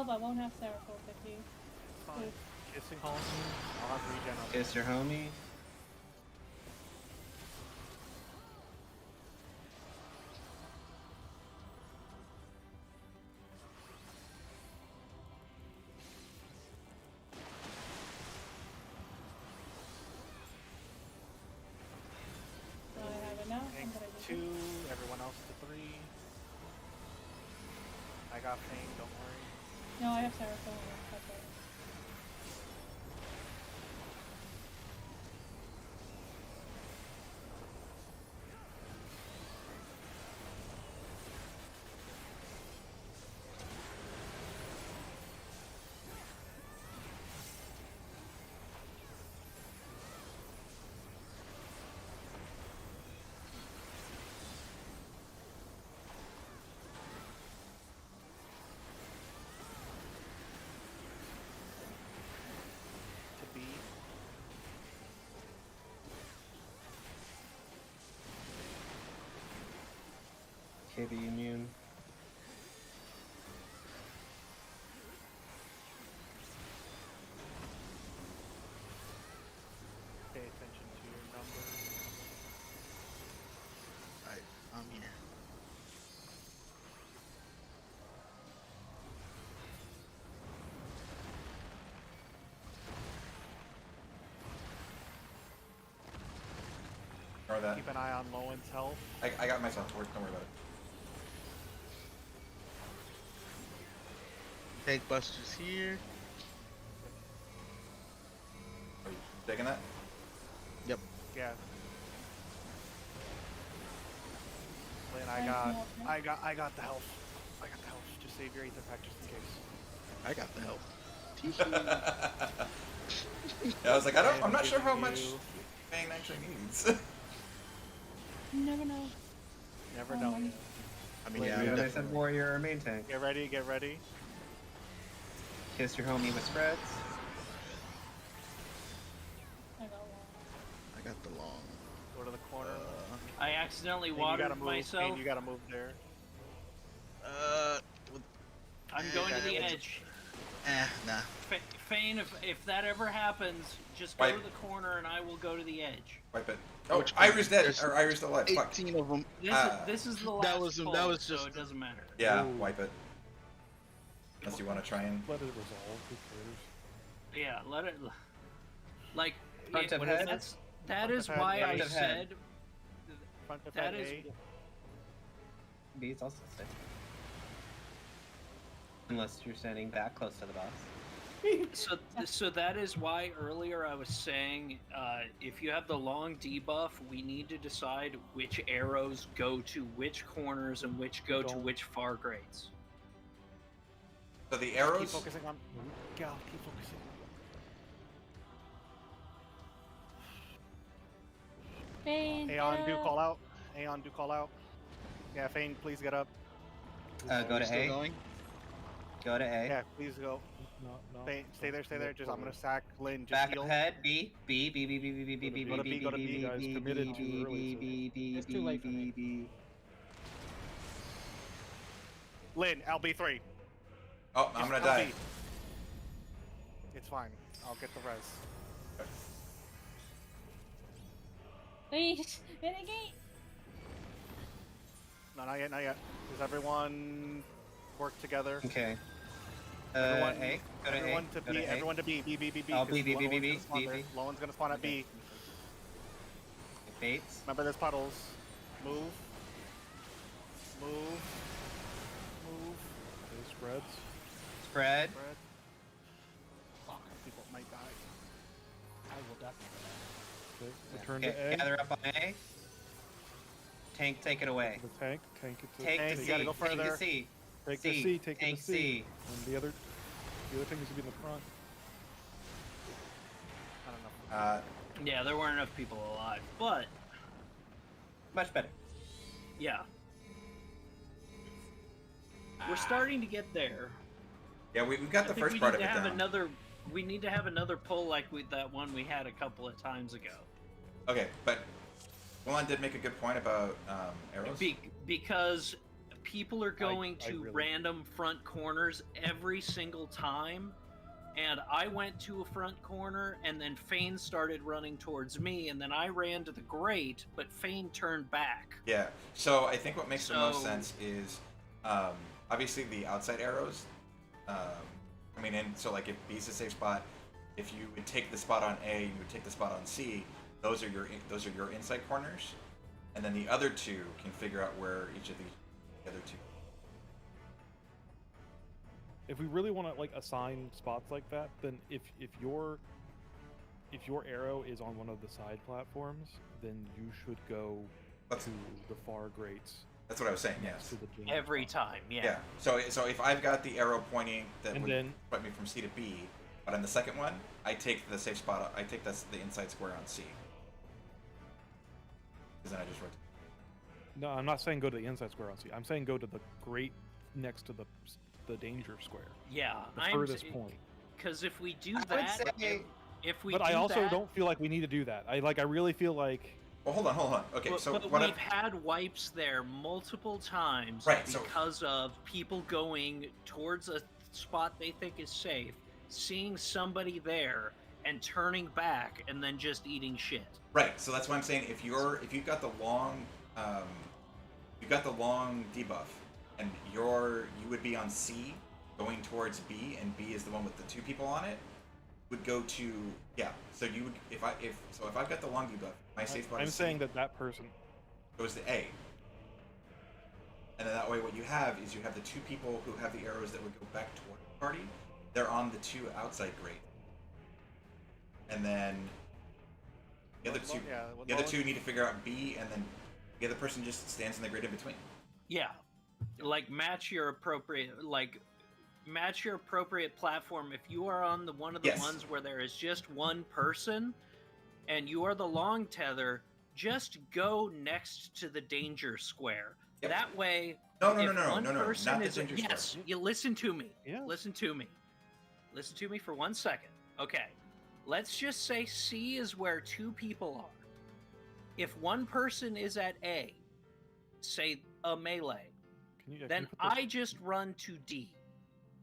but I won't have Sarah for 50. Fine. Kissing homie. I'll have regen up. Kiss your homie. So I have it now. Tank I'm gonna do 2, everyone else to 3. I got Fang, don't worry. No, I have Sarah for 1. That's right. To B. KB immune. Pay attention to your number. Alright, I'm here. Or that. Keep an eye on Lowen's health. I got myself. Don't worry about it. Tank busters here. Are you taking that? Yep. Yeah. Lynn, Thank you, okay. I got the health. I got the health. Just save your ether pack just in case. I got the help. Yeah, I was like, I'm not Give sure how you- much Fang actually needs. You never know. Never know. I mean, Wait, yeah, we I'm other definitely- said warrior or main tank. Get ready, get ready. Kiss your homie with spreads. I got 1. I got the long. Go to the corner. I accidentally Fang, you gotta watered move. myself. Fang, you gotta move there. I'm going to the it's- edge. Nah. Fane, if that ever happens, just go Wipe. to the corner and I will go to the edge. Wipe it. Oh, Which Iris dead. there's Or Iris still alive. Fuck. 18 of them. This is the last that was- pull, that was so just- it doesn't matter. Yeah, Ooh. wipe it. Unless you want to try and. Let it resolve. Who cares? Yeah, let it. Like, Front of what head? that is Front of why head, I Front of head. said Front of that head is. A. B is also safe. Unless you're standing that close to the boss. So that is why earlier I was saying, if you have the long debuff, we need to decide which arrows go to which corners and which go to Don't- which far grades. So the Keep arrows. focusing on. Gal, keep focusing. Fane, Aeon, get do up. call out. Aeon, do call out. Yeah, Fane, please get up. Go to Still A. going? Go to A. Yeah, please go. No. Fane, stay there, stay there. Just I'm gonna sack Lynn. Just Back heal. of head. B. B. B. B. B. B. B. B. B. Go to B, go to B. You guys committed too early, so- B. B. It's too late for me. B. Lynn, LB3. Oh, I'm gonna Just die. LB. It's fine. I'll get the res. Please, mitigate. No, not yet, not yet. Does everyone work together? Okay. Everyone, A. Go to everyone A. to Go B. to A. Everyone to B. B. B. B. B. Oh, 'cause B, B, B, Lowen's B, B, gonna spawn B, there. B. Lowen's gonna spawn at Okay. B. Bates. Remember, there's puddles. Move. Move. Move. Those spreads. Spread. Spread. Fuck, people might die. I will die. Okay. Return to Okay, A. gather up on A. Tank, take it away. The tank. Tank it to Take Tank, to you C. gotta go Take further. to C. Take the C. Take it Tank to C. C. And the other thing is to be in the front. I don't know. Yeah, there weren't enough people alive, but Much better. yeah, we're starting to get there. Yeah, we've got I the think first we part need of to it have down. another. We need to have another pull like that one we had a couple of times ago. Okay, but Milan did make a good point about arrows. Because people are going I to really- random front corners every single time. And I went to a front corner, and then Fane started running towards me, and then I ran to the grate, but Fane turned back. Yeah. So I think what makes the most So- sense is, obviously the outside arrows. I mean, and so like if B's a safe spot, if you would take the spot on A, you would take the spot on C. Those are your inside corners, and then the other two can figure out where each of the other two. If we really want to like assign spots like that, then if your arrow is on one of the side platforms, then you should go That's- to the far grates That's what I was saying. next Yes. to the danger Every spot. time, Yeah. So if I've got the arrow pointing that And would then- put me from C to B, but on the second one, I take the safe spot. I take the inside square on C. Because then I just rotate. No, I'm not saying go to the inside square on C. I'm saying go to the grate next to the danger square, Yeah, the furthest point. Because if we do I would that, say- if we But do I also that, don't feel like we need to do that. I really feel like Well, hold on. Okay, but, so but what? we've had wipes there multiple times Right, so- because of people going towards a spot they think is safe, seeing somebody there, and turning back, and then just eating shit. Right. So that's why I'm saying if you've got the long, debuff, and you would be on C, going towards B, and B is the one with the two people on it, would go to So you would if I've got the long debuff, my safe spot. I'm is saying C, that person. goes to A. And then that way, what you have is you have the two people who have the arrows that would go back toward the party. They're on the two outside grate. And then the other two, need to figure out B, and then the other person just stands in the grate in between. Yeah, like match your appropriate platform. If you are on one of the Yes. ones where there is just one person, and you are the long tether, just go next to the danger square. Yep. That way, No, if one not person the is danger yes, square. you listen to me. Yeah. Listen to me for 1 second. Okay, let's just say C is where two people are. If one person is at A, say a melee, Can you, then I just run to D,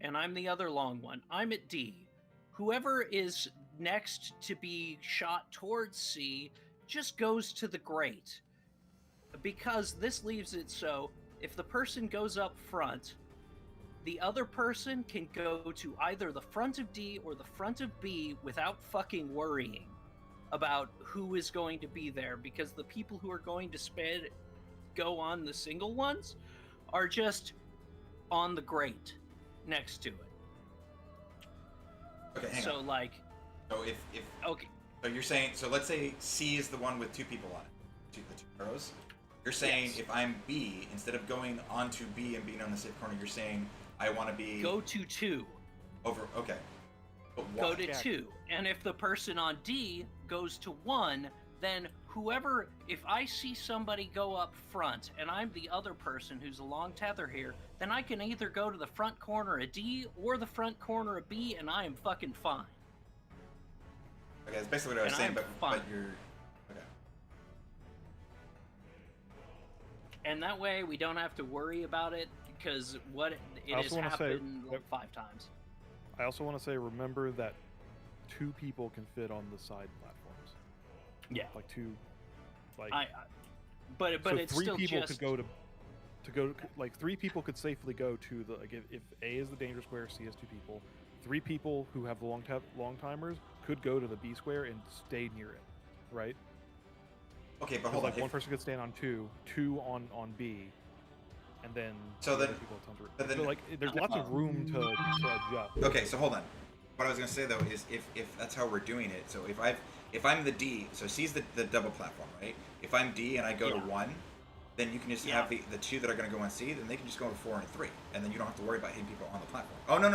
and I'm the other long one. I'm at D. Whoever is next to be shot towards C just goes to the grate. Because this leaves it so if the person goes up front, the other person can go to either the front of D or the front of B without fucking worrying about who is going to be there, because the people who are going to go on the single ones are just on the grate next to it. Okay, hang So on. like, So if okay, so, you're saying let's say C is the one with two people on it, the two arrows. You're saying Yes. if I'm B, instead of going onto B and being on the safe corner, you're saying I want to be go to 2. over. Okay. But why? Go to 2. And if the person on D goes to 1, then whoever, if I see somebody go up front and I'm the other person who's a long tether here, then I can either go to the front corner of D or the front corner of B, and I am fucking fine. Okay, that's basically what I was And saying, I'm but fine. you're okay. And that way we don't have to worry about it, because it I has also wanna say happened that- 5 times. I also want to say, remember that 2 people can fit on the side platforms. Yeah. Like 2, like. But so it's 3 still people just could go like 3 people could safely go to the like if A is the danger square, C is 2 people. 3 people who have the long timers could go to the B square and stay near it, right? Okay, but Because hold like on. one person could stand on 2, 2 on B, and then So the then- other people at times. but then- So like there's lots of room to adjust. Okay, so hold on. What I was gonna say though is if that's how we're doing it, so if I'm the D, so C's the double platform, right? If I'm D and I go to Yeah. 1, then you can just Yeah. have the 2 that are gonna go on C, then they can just go to 4 and 3, and then you don't have to worry about hitting people on the platform. Oh no.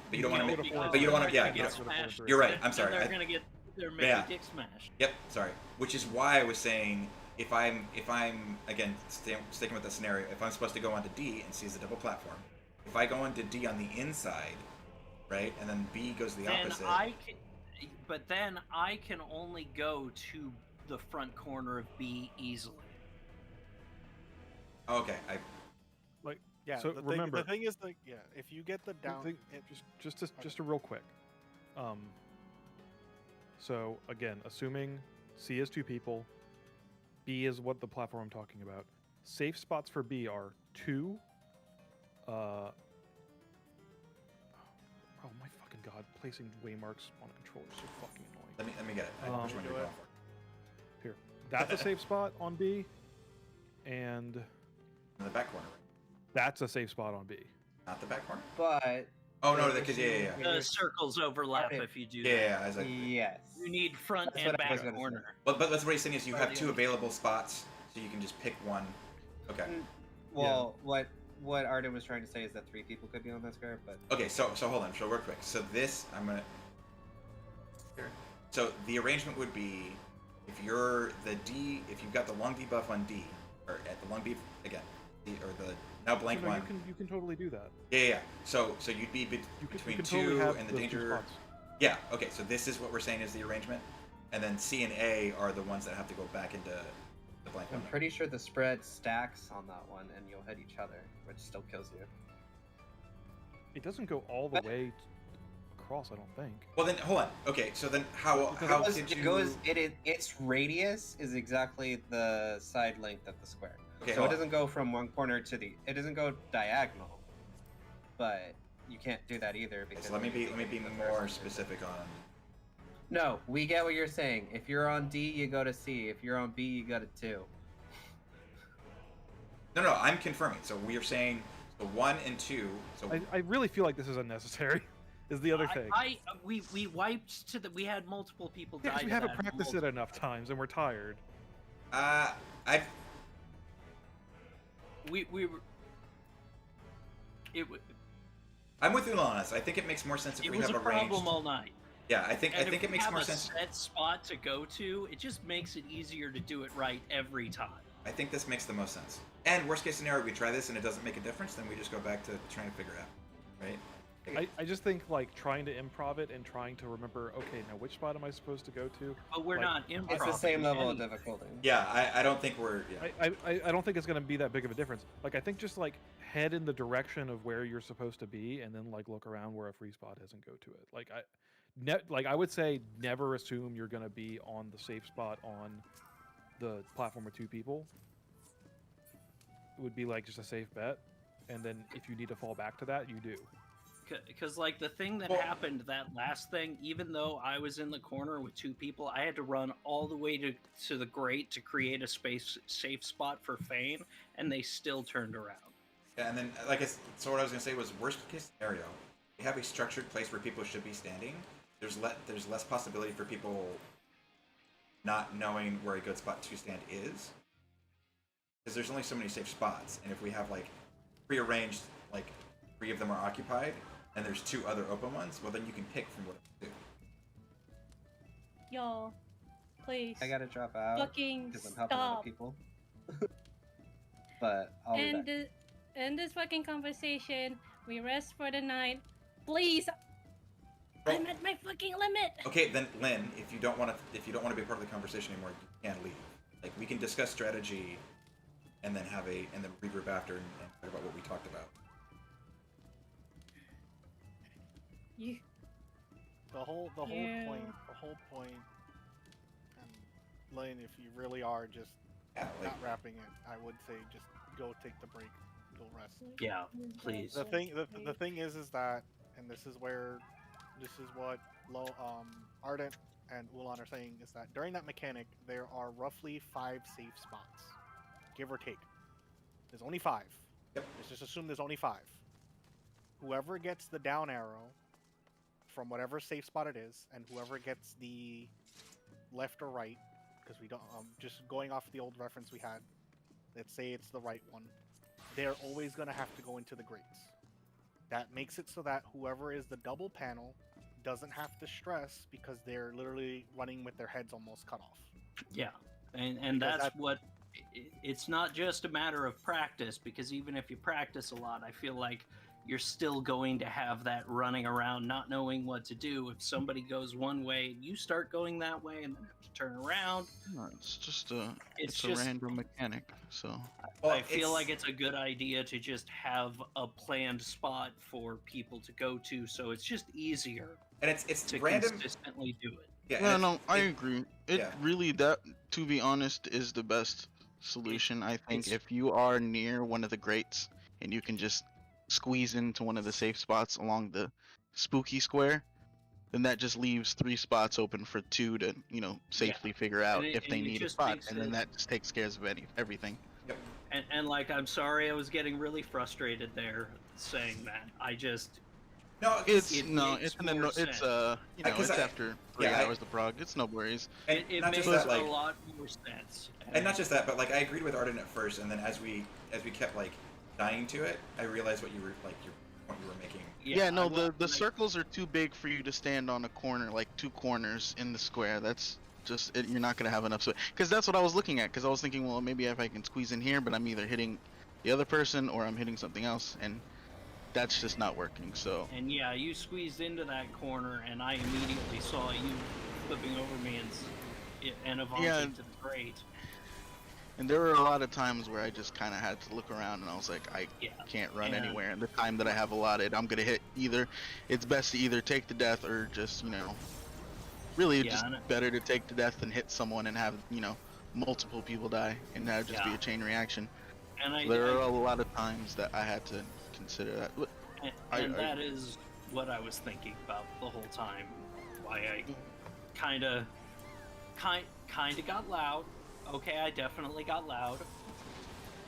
But you don't want to go make. to 4 and But you don't 3. want to. Yeah, They're you gonna don't. get smashed. You're right. I'm And sorry. They're gonna get their Yeah. dick smashed. Yep. Sorry. Which is why I was saying if I'm again sticking with the scenario, if I'm supposed to go onto D and C is the double platform, if I go onto D on the inside, right, and then B goes the Then opposite. then I can only go to the front corner of B easily. Okay. Yeah. So remember, the thing is like, yeah, if you get the down, just a real quick. So again, assuming C is 2 people, B is what the platform I'm talking about. Safe spots for B are 2. Oh my fucking god! Placing waymarks on a controller is so fucking annoying. Let me get it. Which one are you going for? Here, that's a safe spot on B, and In the back corner. that's a safe spot on B. Not the back corner? But Oh, no, because, yeah. The circles overlap if you do Yeah, that. yeah, I was like, yes. You need front That's and what I was back gonna say. corner. but that's what he's saying is you have 2 available spots, so you can just pick one. Okay. Well, what Arden was trying to say is that 3 people could be on that square, but Okay, so hold on, so real quick. So this, I'm gonna. Here. So the arrangement would be, if you're the D, if you've got the long debuff on D, or at the long D again, or the now blank No, one. you can totally do that. Yeah. So you'd be between you can 2 totally have and the those 2 danger. spots. Yeah. Okay. So this is what we're saying is the arrangement, and then C and A are the ones that have to go back into the blank I'm one. pretty sure the spread stacks on that one, and you'll hit each other, which still kills you. It doesn't go all the way across, I don't think. Well then, hold on. Okay. So then how Its radius is exactly the side length of the square. Okay, So hold it on. doesn't go from one corner to the. It doesn't go diagonal, but you can't do that either because. So let me be the more person- specific on. No, we get what you're saying. If you're on D, you go to C. If you're on B, you go to 2. No, I'm confirming. So we are saying the 1 and 2. So I really feel like this is unnecessary. Is the other thing. We wiped to the. We had multiple people Yeah, die. 'cause we to haven't that practiced it enough times and we're tired. I've We were. I'm with Ulan on this. I think it makes more sense if It we was have a arranged. problem all night. Yeah, I think And if it we makes have more a sense. set spot to go to, it just makes it easier to do it right every time. I think this makes the most sense. And worst case scenario, we try this and it doesn't make a difference, then we just go back to trying to figure it out, right? I just think like trying to improv it and trying to remember, okay, now which spot am I supposed to go to? But we're Like, not improv. It's the same level of difficulty. Yeah, I don't think we're. Yeah. I don't think it's going to be that big of a difference. Like I think just like head in the direction of where you're supposed to be, and then like look around where a free spot is and go to it. Like I would say never assume you're going to be on the safe spot on the platform with 2 people. It would be like just a safe bet, and then if you need to fall back to that, you do. Because like the thing that Well- happened, that last thing, even though I was in the corner with 2 people, I had to run all the way to the grate to create a safe spot for Fane, and they still turned around. Yeah, and then so what I was gonna say was worst case scenario, you have a structured place where people should be standing. There's less possibility for people not knowing where a good spot to stand is, because there's only so many safe spots, and if we have like prearranged, like 3 of them are occupied, and there's 2 other open ones, well then you can pick from what to do. Y'all, please. I gotta drop out Fucking because I'm helping other stop. people. But I'll be back. End this fucking conversation. We rest for the night. Please. Well- I'm at my fucking limit. Okay, then Lynn, if you don't want to be part of the conversation anymore, you can't leave. Like we can discuss strategy, and then regroup after and talk about what we talked about. You. The whole Yeah. point. Lane, if you really are just Yeah, like not wrapping it, I would say just go take the break, go rest. Yeah, please. The thing is that, and this is what Ardent and Ulan are saying, is that during that mechanic there are roughly 5 safe spots, give or take. There's only 5. Yep. Let's just assume there's only 5. Whoever gets the down arrow from whatever safe spot it is, and whoever gets the left or right, because we don't just going off the old reference we had, let's say it's the right one, they're always going to have to go into the grates. That makes it so that whoever is the double panel doesn't have to stress because they're literally running with their heads almost cut off. Yeah, and Because that's what. It's not just a matter of practice, because even if you practice a lot, I feel like you're still going to have that running around, not knowing what to do. If somebody goes one way, you start going that way, and then have to turn around. No, it's just a It's it's a just- random mechanic. So Well, I feel like it's a good idea to just have a planned spot for people to go to, so it's just easier and it's to random. consistently do it. Yeah, and yeah, it's- no, I it- agree. It yeah. really that to be honest is the best solution. I think it's- if you are near one of the grates and you can just squeeze into one of the safe spots along the spooky square, then that just leaves 3 spots open for 2 to, safely figure out it- if they and it need a just spot, makes and then it- that just takes care of everything. And like, I'm sorry, I was getting really frustrated there saying that. I just No, It's It no, makes it's more it's sense. Because it's I- after 3 yeah, I- hours of Prog. It's no worries. and it not makes just that, like, a lot more sense. and not just that, but like I agreed with Arden at first, and then as we kept like dying to it, I realized what you were like your point you were making. Yeah, no, I the want, like, circles are too big for you to stand on a corner, like 2 corners in the square. That's just you're not gonna have enough space. Because that's what I was looking at. Because I was thinking, well, maybe if I can squeeze in here, but I'm either hitting the other person or I'm hitting something else, and that's just not working. So And yeah, you squeezed into that corner, and I immediately saw you flipping over me and evolving Yeah. to the grate. and there were a lot of times where I just kind of had to look around, and I was like, I Yeah. can't run And- anywhere. And the time that I have allotted, I'm gonna hit either. It's best to either take the death or just really it's Yeah, just and it- better to take the death than hit someone and have multiple people die, and that would just be Yeah. a chain reaction. And I, There I are a lot of times that I had to consider that. and I- that is what I was thinking about the whole time. Why I kind of got loud. Okay, I definitely got loud.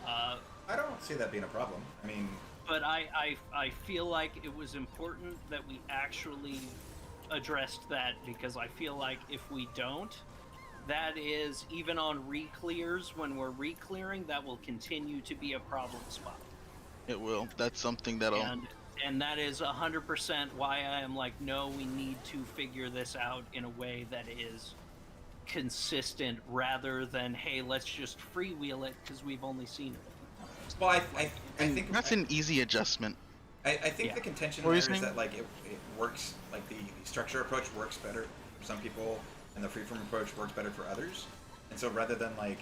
I don't see that being a problem. I mean, But I feel like it was important that we actually addressed that, because I feel like if we don't, that is, even on re-clears, when we're re-clearing, that will continue to be a problem spot. It will. That's something that'll. And that is 100% why I am like, no, we need to figure this out in a way that is consistent, rather than, hey, let's just freewheel it because we've only seen it a few times. well, I think That's an easy adjustment. I think Yeah. the contention What were there you is saying? that like it works, like the structure approach works better for some people, and the freeform approach works better for others. And so rather than like,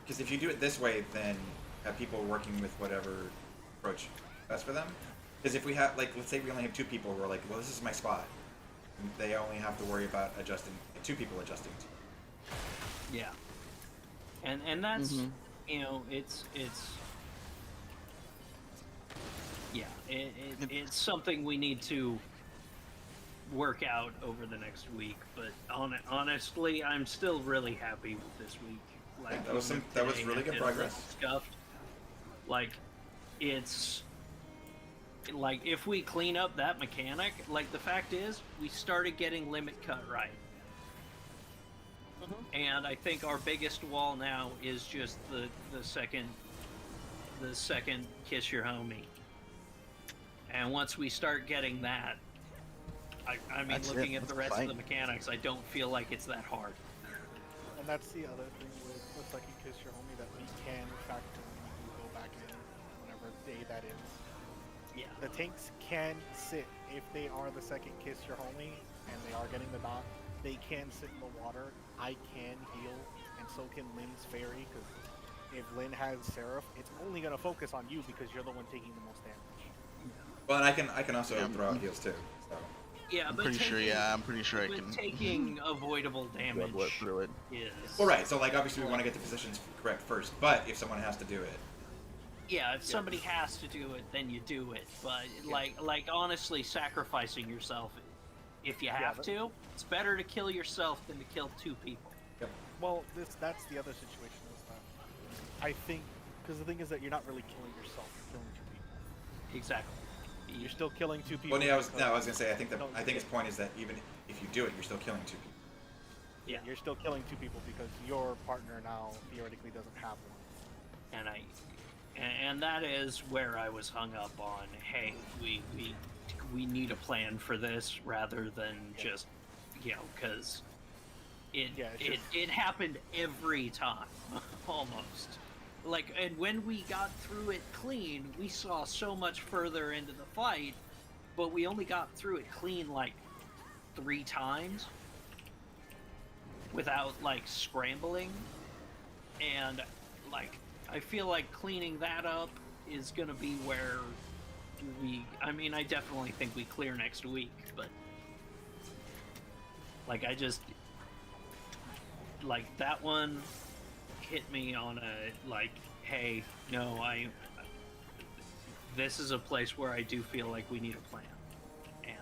because if you do it this way, then have people working with whatever approach best for them. Because if we have, like, let's say we only have 2 people who are like, well, this is my spot, they only have to worry about adjusting, 2 people adjusting. Yeah. And that's Mhm. it's yeah, it's something we need to work out over the next week, but honestly, I'm still really happy with this week. Like, that was even that was today, really good I did a progress. little Scuffed. Like, it's like, if we clean up that mechanic, like, the fact is we started getting limit cut right. And I think our biggest wall now is just the second kiss your homie. And once we start getting that, I mean, That's it. looking at the That's rest of the fine. mechanics, I don't feel like it's that hard. And that's the other thing with Second Kiss Your Homie, that we can factor when you go back in whatever day that is. Yeah. The tanks can sit, if they are the second Kiss Your Homie and they are getting the dot, they can sit in the water. I can heal, and so can Lynn's Fairy, because if Lynn has Seraph, it's only going to focus on you because you're the one taking the most damage. Well, and I can also Yeah. throw out heals too. So Yeah, I'm but pretty sure. taking- Yeah, I'm pretty sure I but can. taking avoidable damage Blood through it. is... well, right. So like obviously we want to get the positions correct first, but if someone has to do it, Yeah, if somebody has to do it, then you do it. But like honestly, sacrificing yourself, if you have to, it's better to kill yourself than to kill 2 people. Well, that's the other situation, is that I think, because the thing is that you're not really killing yourself, you're killing 2 people. Exactly. You're still killing 2 people. well, yeah, I was because- gonna say I think No, his point is that even if you do it, you're still killing 2 people. Yeah. You're still killing 2 people because your partner now theoretically doesn't have one. And that is where I was hung up on. Hey, we need a plan for this rather than just, because it Yeah, it's just- it happened every time, almost. like, and when we got through it clean, we saw so much further into the fight, but we only got through it clean like 3 times without like scrambling, and like I feel like cleaning that up is gonna be where I mean, I definitely think we clear next week, but like I just like that one hit me on a like, hey, no, this is a place where I do feel like we need a plan, and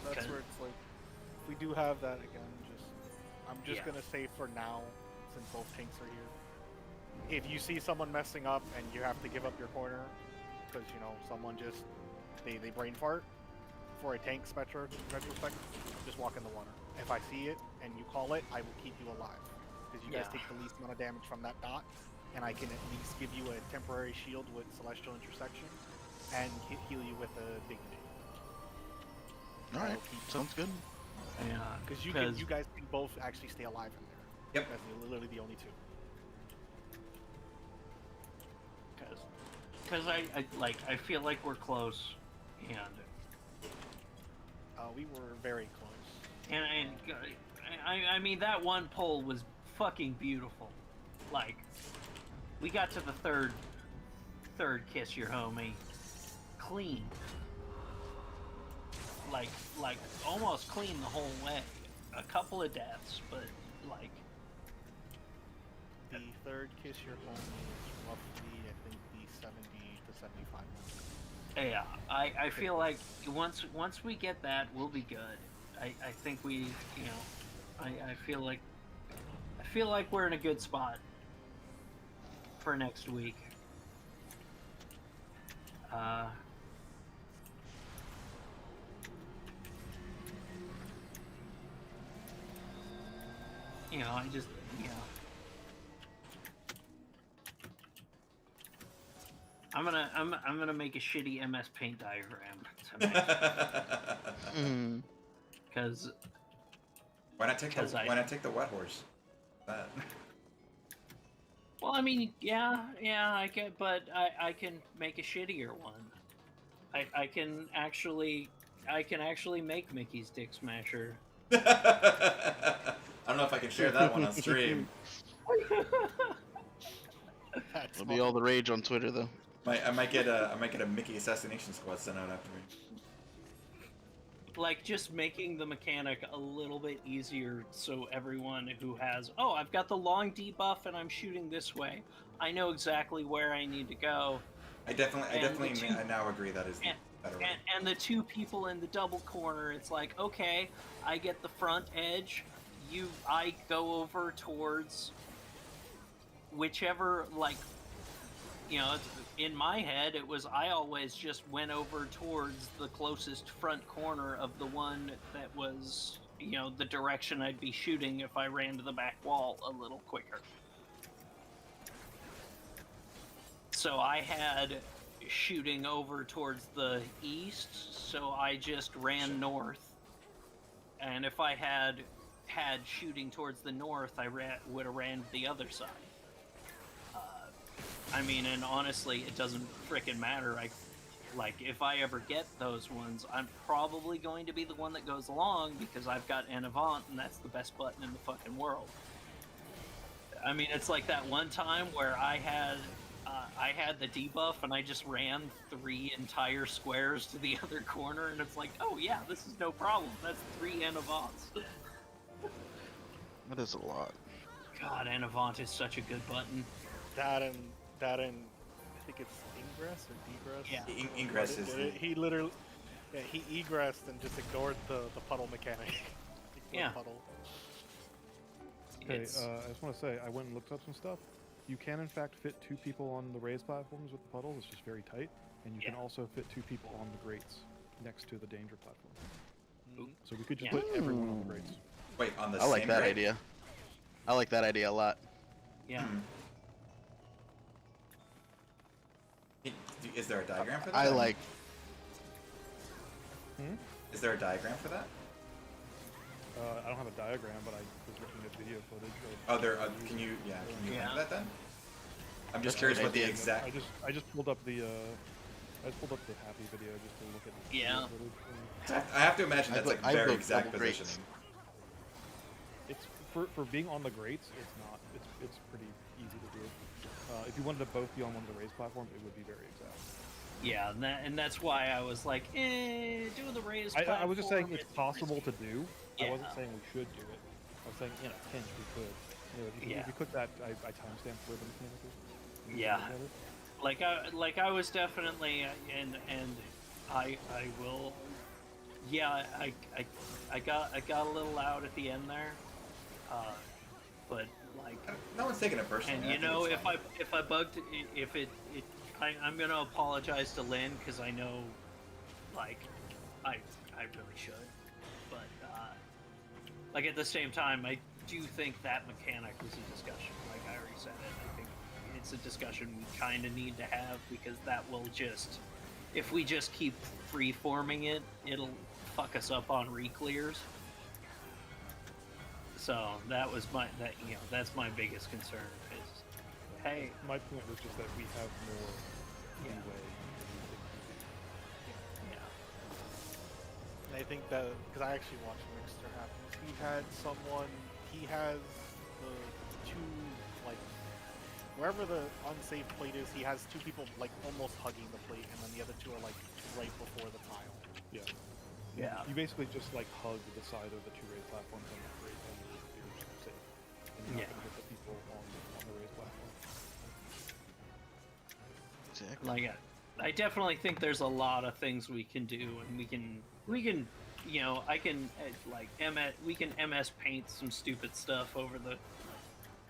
That's where it's like, if we do have that again, I'm just gonna say for now, since both tanks are here, if you see someone messing up and you have to give up your corner, because someone just they brain fart for a tank retrospect, just walk in the water. If I see it and you call it, I will keep you alive, because you guys take the least amount of damage from that dot, and I can at least give you a temporary shield with Celestial Intersection and heal you with a Dignity. Alright, sounds good. yeah, Because you guys can both actually stay alive in there. Yep. That's literally the only two. because I feel like we're close, and We were very close. and I mean that one pull was fucking beautiful. Like, we got to the third kiss your homie clean. Like almost clean the whole way. A couple of deaths, but like The third kiss your home is roughly, I think, the 70 to 75 mark. yeah, I feel like once we get that, we'll be good. I think we, I feel like we're in a good spot for next week. I just, I'm gonna make a shitty MS Paint diagram tonight. Because Why not take the wet horse? well, I mean, yeah, I can, but I can make a shittier one. I can actually make Mickey's Dick Smasher. I don't know if I can share that one on stream. It'll be all the rage on Twitter though. I might get a Mickey assassination squad sent out after me. Like, just making the mechanic a little bit easier, so everyone who has, oh, I've got the long debuff and I'm shooting this way, I know exactly where I need to go. I now agree that is the better way. And the two people in the double corner, it's like, okay, I get the front edge, I go over towards whichever, like, in my head, it was I always just went over towards the closest front corner of the one that was, the direction I'd be shooting if I ran to the back wall a little quicker. So I had shooting over towards the east, so I just ran north. And if I had shooting towards the north, I would have ran the other side. I mean, and honestly, it doesn't frickin' matter. If I ever get those ones, I'm probably going to be the one that goes along because I've got an Avant, and that's the best button in the fucking world. I mean, it's like that one time where I had the debuff and I just ran 3 entire squares to the other corner, and it's like, oh yeah, this is no problem. That's 3 Anavants. That is a lot. God, Anavant is such a good button. That and I think it's Ingress or Degress. Yeah. Ingress is. He literally, he egressed and just ignored the puddle mechanic. Yeah. Puddle. Okay, I just want to say, I went and looked up some stuff. You can, in fact, fit 2 people on the raised platforms with the puddles. It's just very tight. And you can also fit 2 people on the grates next to the danger platform. Mm-hmm. So we could just put everyone on the grates. Wait, on the I like same that grade? idea. I like that idea a lot. Yeah. Is there a diagram for that? I like. Is there a diagram for that? I don't have a diagram, but I was looking at video footage. Oh, there. Can you link that then? I'm just curious what the exact. I just pulled up the happy video just to look at the video footage. I have to imagine that's like very exact double positioning. It's for being on the grates. It's not. It's pretty easy to do. If you wanted to both be on one of the raised platforms, it would be very exact. Yeah, and that's why I was like, do the raised platform. I was just saying it's possible to do. Yeah. I wasn't saying we should do it. I was saying in a pinch we could. If you click that, I timestamp where the mechanic is. Yeah. Like I was definitely and I will. Yeah, I got a little loud at the end there, but like. No one's taking it personally. And you know, if I bugged, I'm gonna apologize to Lynn because I know, like, I really should, but like at the same time, I do think that mechanic was a discussion. Like I already said it, I think it's a discussion we kind of need to have because that will just, if we just keep free-forming it, it'll fuck us up on re-clears. So that's my biggest concern is, hey. My point was just that we have more leeway. And I think that, because I actually watched Mixter happen, he has the two, like, wherever the unsafe plate is, he has two people, like, almost hugging the plate, and then the other two are, like, right before the tile. Yeah. Yeah. You basically just, like, hug the side of the two raised platforms on the grate, and you're safe. And you're not going to hit the people on the raised platform. Exactly. Like, I definitely think there's a lot of things we can do, and we can, you know, I can we can MS paint some stupid stuff over the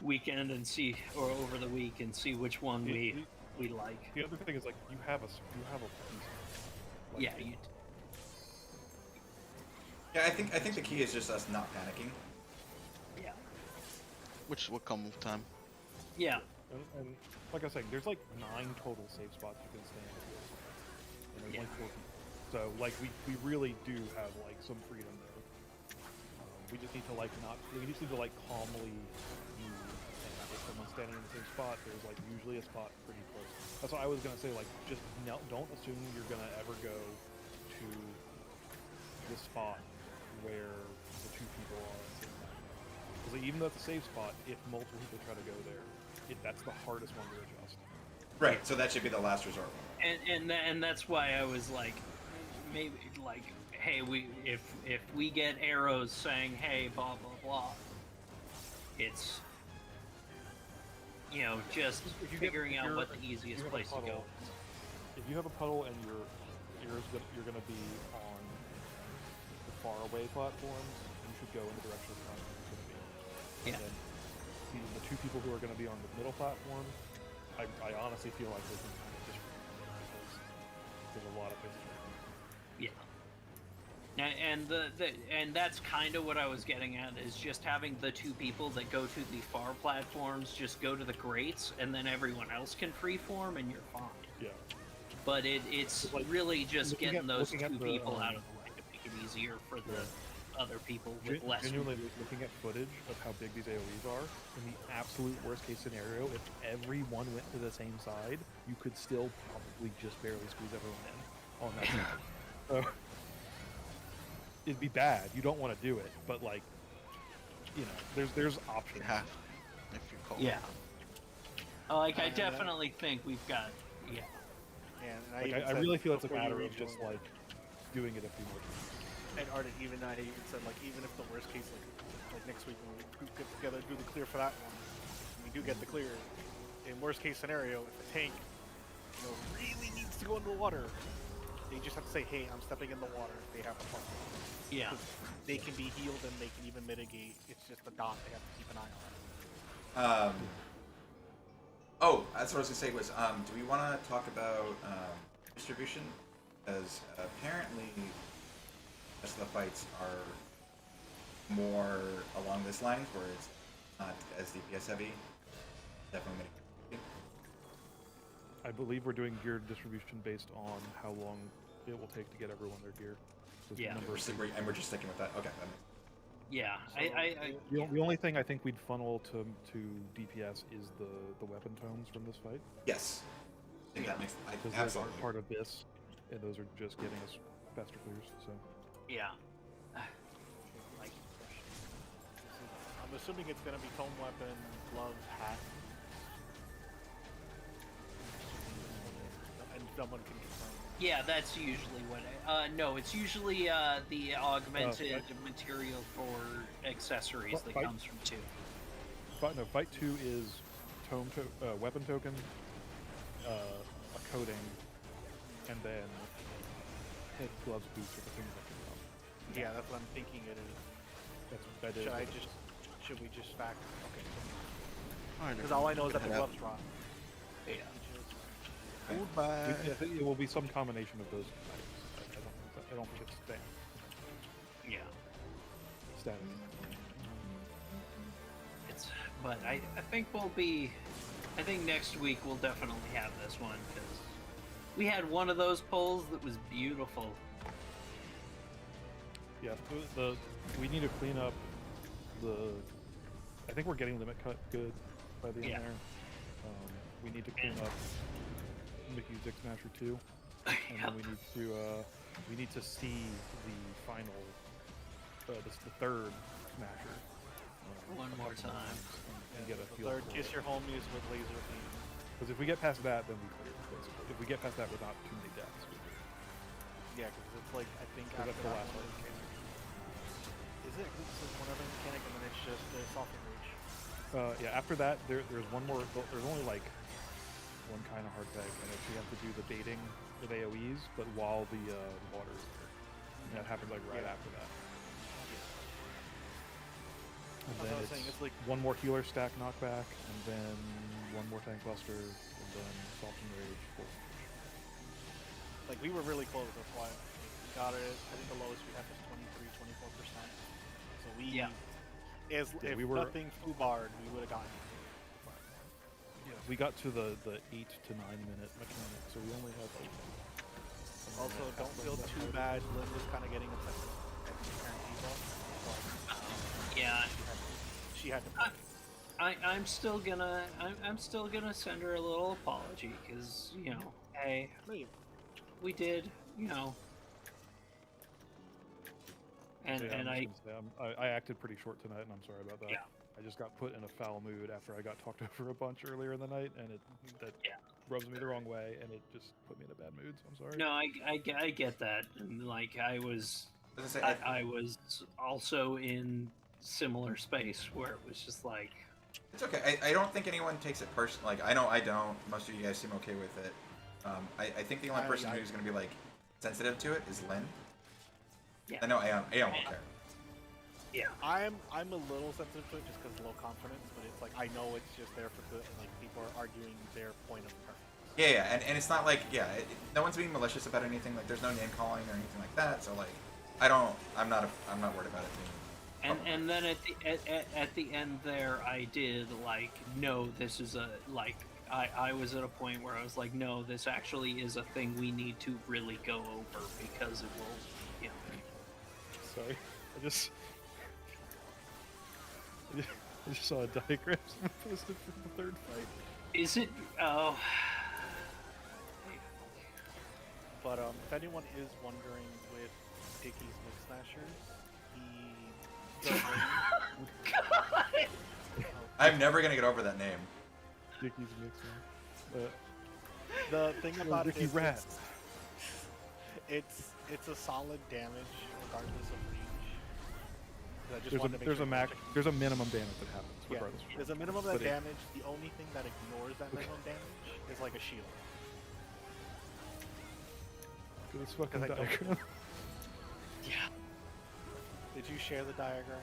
weekend and see, or over the week and see which one we like. The other thing is like you have a piece. Like, Yeah, you. Yeah, I think the key is just us not panicking. Yeah. Which will come with time. Yeah. And like I was saying, there's like 9 total safe spots you can stand at. And there's like 4 people. So like we really do have like some freedom there. We just need to like we just need to like calmly move. And if someone's standing in the same spot, there's like usually a spot pretty close. That's what I was gonna say. Like just don't assume you're gonna ever go to the spot where the 2 people are at the same time. Because like, even though it's a safe spot, if multiple people try to go there, that's the hardest one to adjust. Right. So that should be the last resort. And that's why I was like, maybe like, hey, if we get arrows saying, hey, blah blah blah, it's, you know, just figuring out what the easiest place to go is. If you have a puddle and you're going to be on the far away platforms, you should go in the direction of the platform you're going to be. Yeah. And then the 2 people who are going to be on the middle platform, I honestly feel like they can kind of just because there's a lot of places. Yeah. And that's kind of what I was getting at, is just having the 2 people that go to the far platforms just go to the grates, and then everyone else can freeform, and you're fine. Yeah. But it's like, really just getting those 2 the, people out of the way to make it easier for the other people with less. Genuinely looking at footage of how big these AoEs are, in the absolute worst case scenario, if everyone went to the same side, you could still probably just barely squeeze everyone in on that side. So it'd be bad. You don't want to do it, but like, you know, there's options. You have, if you're cold. Yeah. Like I definitely think we've got. Yeah. And I really feel it's a matter of just like doing it a few more times. And Arden, I even said, like, even if the worst case, like next week when we get together, do the clear for that one, we do get the clear. In worst case scenario, if the tank, you know, really needs to go into the water, they just have to say, hey, I'm stepping in the water. They have a problem. Yeah. They can be healed and they can even mitigate. It's just the dot they have to keep an eye on. Oh, that's what I was gonna say was, do we want to talk about distribution? Because apparently, the rest of the fights are more along this line, where it's not as DPS heavy. Definitely. I believe we're doing gear distribution based on how long it will take to get everyone their gear. So Yeah. And we're just sticking with that. Okay. Yeah, So The only thing I think we'd funnel to DPS is the weapon tomes from this fight. Yes. I think that makes Because those absolutely. aren't part of this, and those are just getting us faster clears. So yeah. I'm assuming it's gonna be tome weapon, gloves, hat. And someone can confirm. Yeah, that's usually what. No, it's usually the augmented material for accessories that Fight- comes from 2. Fight 2 is weapon token, a coating, and then head gloves, boots, or the things that come out. Yeah, that's what I'm thinking it is. That's Should we just fact? Okay. Alright, Because all I know is that the head out. gloves drop. Yeah. Goodbye. I think it will be some combination of those items. I don't think it's Yeah. static. But I think I think next week we'll definitely have this one because we had one of those polls that was beautiful. Yeah, we need to clean up I think we're getting limit cut good by the end there. We need to clean up Mickey's Dick Smasher 2, and then we need to see the final, the third Smasher. One more time. And get a feel Third, for kiss it. your homies with laser beam. Because if we get past that, then we clear. Basically. If we get past that without too many deaths, we clear. Yeah, because it's like I think Because after that's the that last one, one mechanic. is it? This is one other mechanic, and then it's just the soften reach. Yeah, after that, there's one more. There's only like one kind of hard tag, and it's you have to do the baiting with AoEs, but while the water is there. And that happens like right after that. And That's then what I was saying, it's like one more healer stack knockback, and then one more tank buster, and then salt and rage. we were really close. That's why we got it. I think the lowest we had was 23, 24%. So if we were- nothing foobarred, we would have gotten it. Yeah, we got to the 8 to 9 minute mechanic, so we only had like. Also, don't feel too bad. Lynn was kind of getting upset at the parent debuff, but Yeah. she had to play. I'm still gonna send her a little apology because hey, Leave. we did and Yeah, and I'm I just gonna say, I acted pretty short tonight, and I'm sorry about that. Yeah. I just got put in a foul mood after I got talked over a bunch earlier in the night, and that Yeah. rubs me the wrong way, and it just put me in a bad mood. So I'm sorry. no I get that, and like I was As I say, I was also in similar space where it was just like it's okay. I don't think anyone takes it personally. Like, I know I don't. Most of you guys seem okay with it. I think the only person who's going to be, like, sensitive to it is Lynn. Yeah. I know Aeon won't care. yeah. I'm a little sensitive to it just because low confidence, but it's like I know it's just there for good, and like people are arguing their point of preference. Yeah, and it's not like, no one's being malicious about anything. Like, there's no name calling or anything like that. So, like, I'm not worried about it being. And then at the end there, I did like, no, this is a like I was at a point where I was like, no, this actually is a thing we need to really go over because it will, Sorry. I just saw a diagram posted for the third fight. Is it? Oh. But if anyone is wondering with Dickie's Mix Smashers, God. I'm never going to get over that name. Dickie's mixing. the thing about Ricky it Rat. is it's a solid damage regardless of reach. I just wanted to make There's sure a max. There's a minimum damage that happens Yeah, regardless. there's a minimum But of it- damage. The only thing that ignores that minimum damage is like a shield. Look at this fucking 'Cause I don't- diagram. Yeah. Did you share the diagram?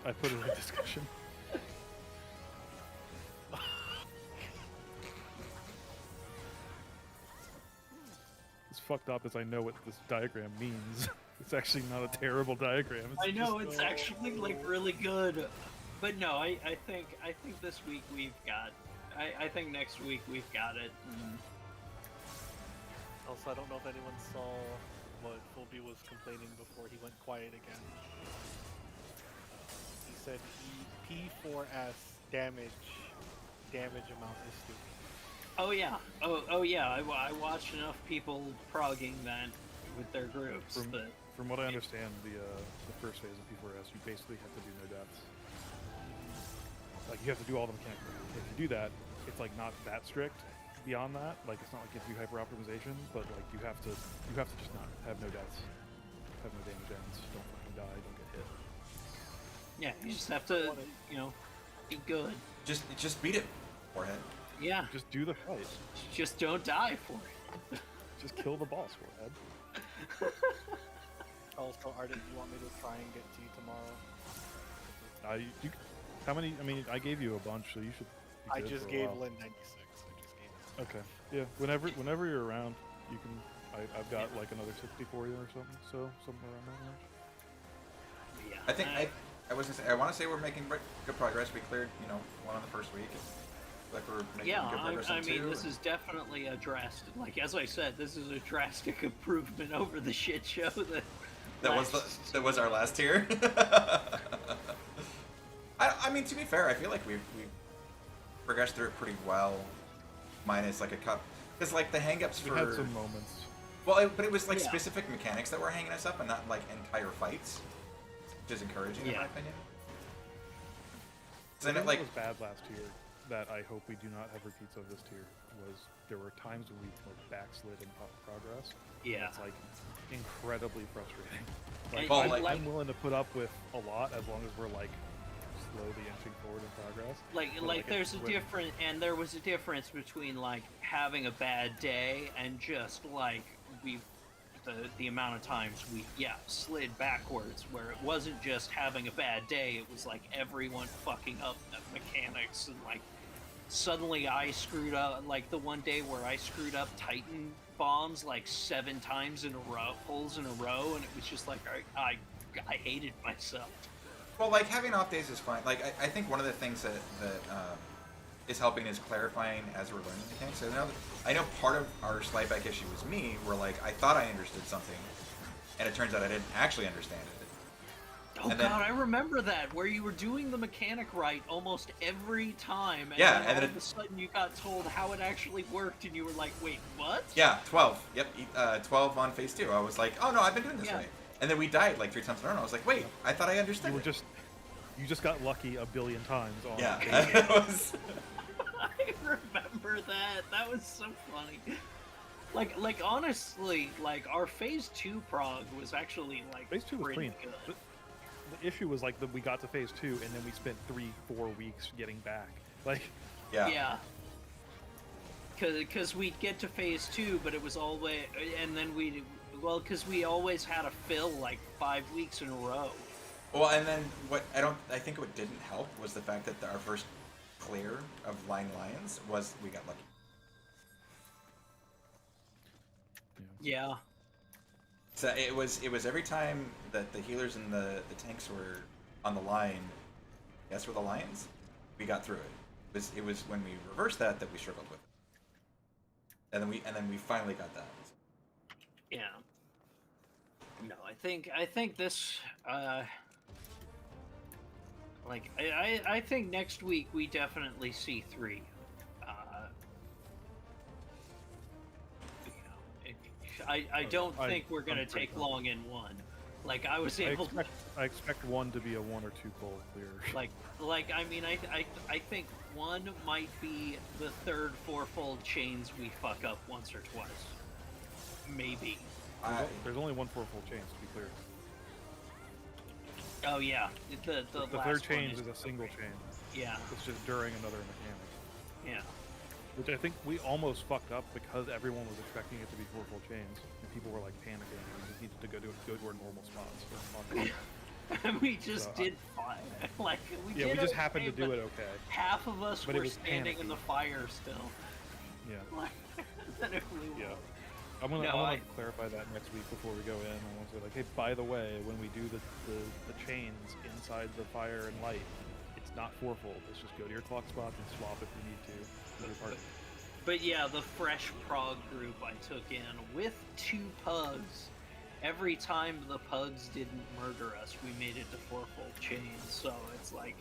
I put it in the discussion. It's fucked up as I know what this diagram means. It's actually not a terrible diagram. It's I know just, it's actually like really good, but no, I think this week we've got. I think next week we've got it. Also, I don't know if anyone saw what Fulby was complaining before he went quiet again. said P4S damage amount is stupid. Oh yeah, oh yeah. I watched enough people progging that with their groups. From what I understand, the first phase of P4S, you basically have to do no deaths. Like you have to do all the mechanics. If you do that, it's like not that strict. Beyond that, like it's not like you have to do hyper optimization, but like you have to just not have no deaths, have no damage ends, don't fucking die, don't get hit. Yeah, you just have to, you know, be good. Just beat it, forehead. Yeah, Just do the fight. just don't die for it. Just kill the boss, forehead. Also, Arden, you want me to try and get to you tomorrow? How many? I mean, I gave you a bunch, so you should. I just gave Lynn 96. Okay. Yeah. Whenever you're around, you can. I've got like another 60 for you or something. So something around that range. Yeah, I think I was gonna say, I want to say we're making good progress. We cleared, one on the first week. Like we're making good progress on I mean, two. this is definitely a drastic. Like as I said, this is a drastic improvement over the shit show that was our last tier. I mean, to be fair, I feel like we progressed through it pretty well, minus like a cup, because like the hangups for. We had some moments. Well, but it was like specific mechanics that were hanging us up, and not like entire fights, which is encouraging in my opinion. The thing that was bad last year that I hope we do not have repeats of this tier was there were times when we like backslid in progress. Yeah. It's like incredibly frustrating. I'm willing to put up with a lot as long as we're like slowly inching forward in progress. Like there's a difference, and there was a difference between like having a bad day and just like the amount of times we slid backwards, where it wasn't just having a bad day, it was like everyone fucking up the mechanics, and like suddenly I screwed up, like the one day where I screwed up Titan bombs like 7 times in a row, pulls in a row, and it was just like I hated myself. Well, like having off days is fine. Like I think one of the things that is helping is clarifying as we're learning mechanics. So I know part of our slide back issue was me, where like I thought I understood something, and it turns out I didn't actually understand it. Oh God, I remember that, where you were doing the mechanic right almost every time, and then all of a sudden you got told how it actually worked, and you were like, wait, what? Yeah, 12. Yep, 12 on phase 2. I was like, oh no, I've been doing this right. And then we died like 3 times in a row. I was like, wait, I thought I understood. You just got lucky a billion times on. Yeah, it was. I remember that. That was so funny. Like honestly, like our phase 2 prog was actually like phase 2 was clean. Good. The issue was like that we got to phase 2 and then we spent 3-4 weeks getting back. Like. Yeah. Because we'd get to phase 2, but it was always, and then because we always had to fill like 5 weeks in a row. Well, and then I think what didn't help was the fact that our first clear of Line Lions was we got lucky. Yeah. So it was every time that the healers and the tanks were on the line, yes, were the Lions, we got through it. It was when we reversed that we struggled with it. And then we finally got that. Yeah. No, I think this I think next week we definitely see 3. I don't think we're gonna take long in 1. Like I was able. I expect 1 to be a 1 or 2 pull clear. Like I mean I think 1 might be the 3rd 4-fold chains we fuck up once or twice. Maybe. There's only 1 4-fold chain to be clear. Oh yeah, the 3rd chain is a single chain. Yeah. It's just during another mechanic. Yeah. Which I think we almost fucked up because everyone was expecting it to be 4-fold chains, and people were like panicking and we needed to go to our normal spots. And we just did fine. Like we just happened to do it okay. Half of us were standing in the fire still. Yeah. Like, then it flew yeah. I'm gonna clarify that next week before we go in. I want to say like, hey, by the way, when we do the chains inside the fire and light, it's not 4-fold. It's just go to your clock spot and swap if you need to. But yeah, the fresh prog group I took in with 2 pugs every time the pugs didn't murder us, we made it to fourfold chains. So it's like,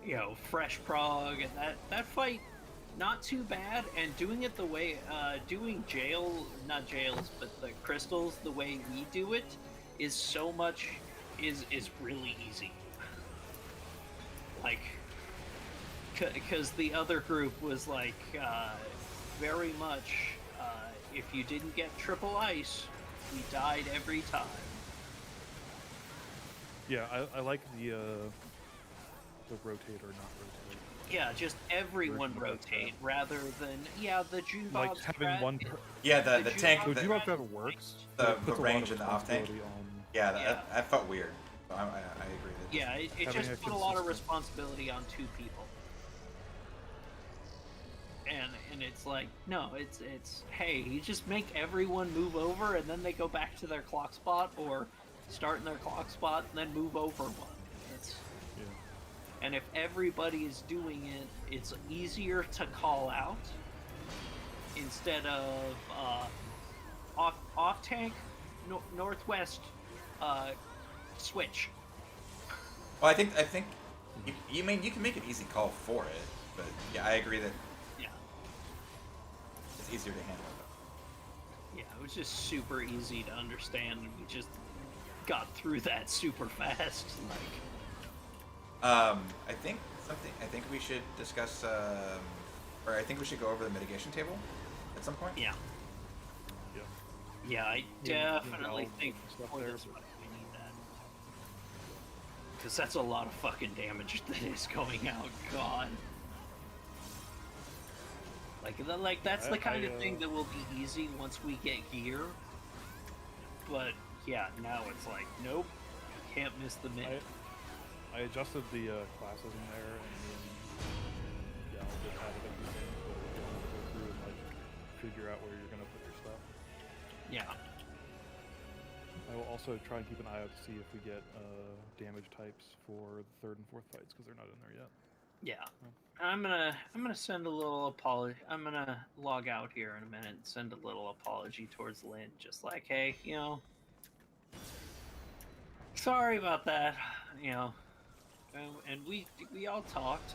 you know, fresh prog, and that fight, not too bad. And doing it the way, doing not jails, but the crystals, the way we do it, is so much, is really easy. Like, because the other group was like, very much, if you didn't get triple ice, we died every time. Yeah, I like the rotate or not rotate. Yeah, just everyone rotate rather than the June Like Bob's having strat, one. Yeah, the June tank. Bob's So The, Jubok strat strat works. the, but it the puts a lot range of and the off tank. responsibility on. Yeah, Yeah. that felt weird. So I agree. That Yeah, it having just a put a lot of consistent- responsibility on two people. And it's like, no, it's hey, you just make everyone move over and then they go back to their clock spot, or start in their clock spot and then move over one. It's Yeah. And if everybody is doing it, it's easier to call out instead of off tank, northwest, switch. Well, I think you mean you can make an easy call for it, but yeah, I agree that Yeah, it's easier to handle. yeah, it was just super easy to understand, and we just got through that super fast. Like, I think we should discuss, or I think we should go over the mitigation table at some point. yeah, Yeah. yeah, I Yeah, definitely valve think stuff for there, this but- fight we need that. Because that's a lot of fucking damage that is going out. God. Like that's the kind of thing that will be easy once we get gear. But yeah, now it's like, nope, you can't miss the mid. I adjusted the classes in there, and then I'll just added a few things, but if you want to go through and like figure out where you're gonna put your stuff. Yeah. I will also try and keep an eye out to see if we get damage types for the third and fourth fights, because they're not in there yet. Yeah. I'm gonna send a little apology. I'm gonna log out here in a minute and send a little apology towards Lynn, just like, hey, you know, sorry about that, you know. And we all talked.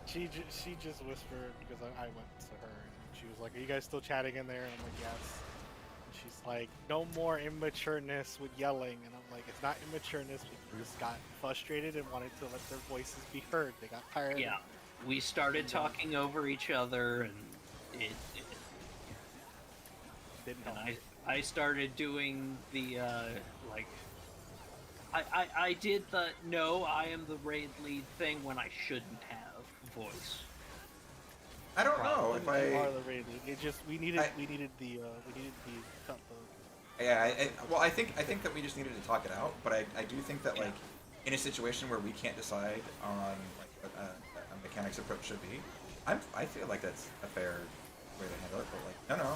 She just whispered because I went to her and she was like, "Are you guys still chatting in there?" And I'm like, "Yes." And she's like, "No more immatureness with yelling." And I'm like, "It's not immatureness. People just got frustrated and wanted to let their voices be heard. They got tired." Yeah, we started talking over each other, and it Didn't and help. I started doing the like. I did the no, I am the raid lead thing when I shouldn't have voice. I don't know if You I. are the raid lead. It just we needed the Yeah, well, I think that we just needed to talk it out, but I do think that like in a situation where we can't decide on like what a mechanics approach should be, I feel like that's a fair way to handle it. But like, no,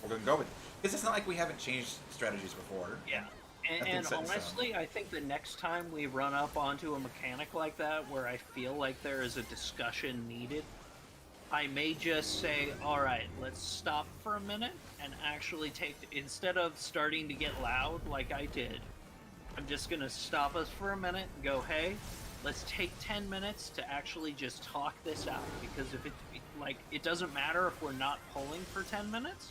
we're gonna go with it because it's not like we haven't changed strategies before. Yeah. And Nothing's set in stone. honestly, I think the next time we run up onto a mechanic like that where I feel like there is a discussion needed, I may just say, all right, let's stop for a minute and actually instead of starting to get loud like I did, I'm just going to stop us for a minute and go, hey, let's take 10 minutes to actually just talk this out. Because if it doesn't matter if we're not pulling for 10 minutes.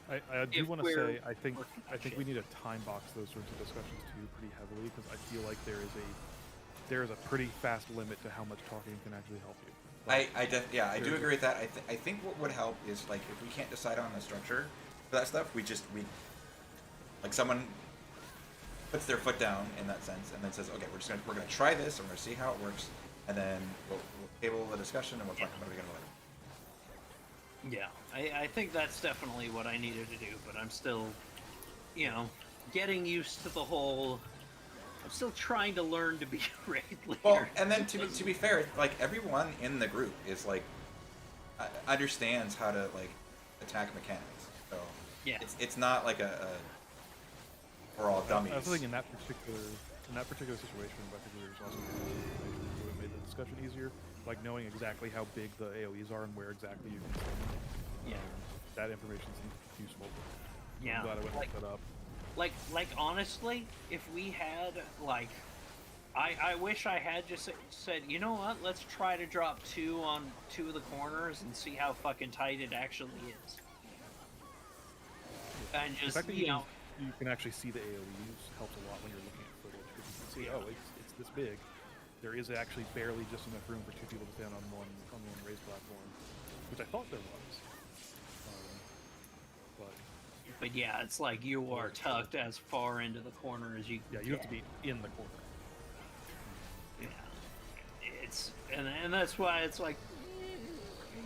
I do If want to we're say I think shit. we need to time box those sorts of discussions too pretty heavily, because I feel like there is a pretty fast limit to how much talking can actually help you. I do agree with that. I think what would help is like if we can't decide on the structure for that stuff, we like someone puts their foot down in that sense and then says, okay, we're gonna try this and we're gonna see how it works, and then we'll table the discussion and we'll talk about it again later. Yeah, I think that's definitely what I needed to do, but I'm still, you know, getting used to the whole. I'm still trying to learn to be a raid leader. Well, and then to be fair, like everyone in the group is like understands how to like attack mechanics, so Yeah. it's not like we're all dummies. I was thinking in that particular situation, I think there's also information that made the discussion easier, like knowing exactly how big the AoEs are and where exactly you can send them. Yeah. That information is useful. So Yeah, I'm glad I went and like, looked that up. like honestly, if we had like, I wish I had just said, you know what, let's try to drop 2 on 2 of the corners and see how fucking tight it actually is. And The just, fact that you know, you can actually see the AoEs helps a lot when you're looking at footage, because you can see, oh, it's this big. There is actually barely just enough room for 2 people to stand on one raised platform, which I thought there was. But yeah, it's like you are tucked as far into the corner as you can yeah, you have to be in the corner. Yeah, it's and that's why it's like,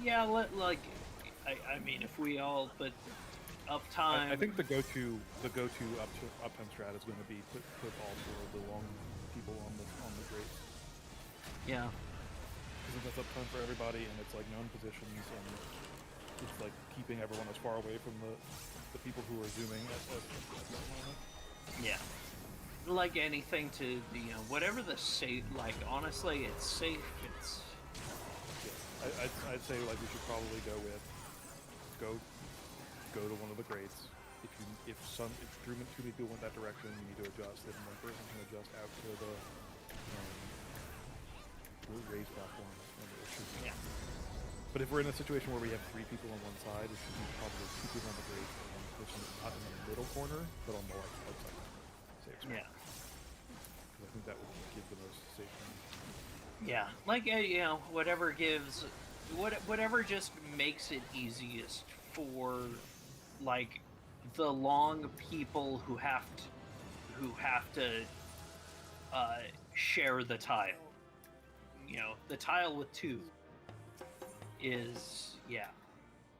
yeah, I mean, if we all put uptime, I think the go-to uptime strat is going to be put all 4 of the long people on the grates. yeah, Because that's uptime for everybody, and it's like known positions, and it's like keeping everyone as far away from the people who are zooming at that moment. yeah, like anything to, you know, whatever the safe, like honestly, it's safe. It's Yeah, I'd say like we should probably go to one of the grates. If too many people went that direction, you need to adjust. Then one person can adjust out to the raised platform. yeah, But if we're in a situation where we have 3 people on one side, it should be probably 2 people on the grate and one person not in the middle corner, but on the outside safe spot. yeah, Because I think that would give the most safe thing. yeah. Like you know, whatever gives, whatever just makes it easiest for like the long people who have to share the tile. You know, the tile with 2 is, yeah.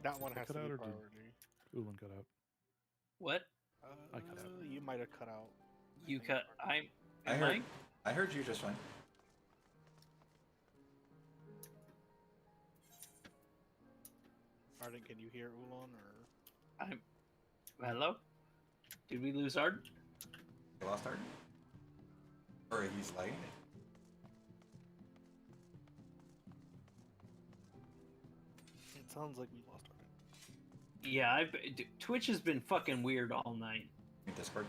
That one has to Cut be out or priority. Ulan cut out. What? I cut out. You might have cut out. You cut? I am heard. I heard you just fine. Arden, can you hear Ulan or? I'm. Hello? Did we lose Arden? You lost Arden? Or he's lagging? It sounds like we lost Arden. Yeah, Twitch has been fucking weird all night. In Discord?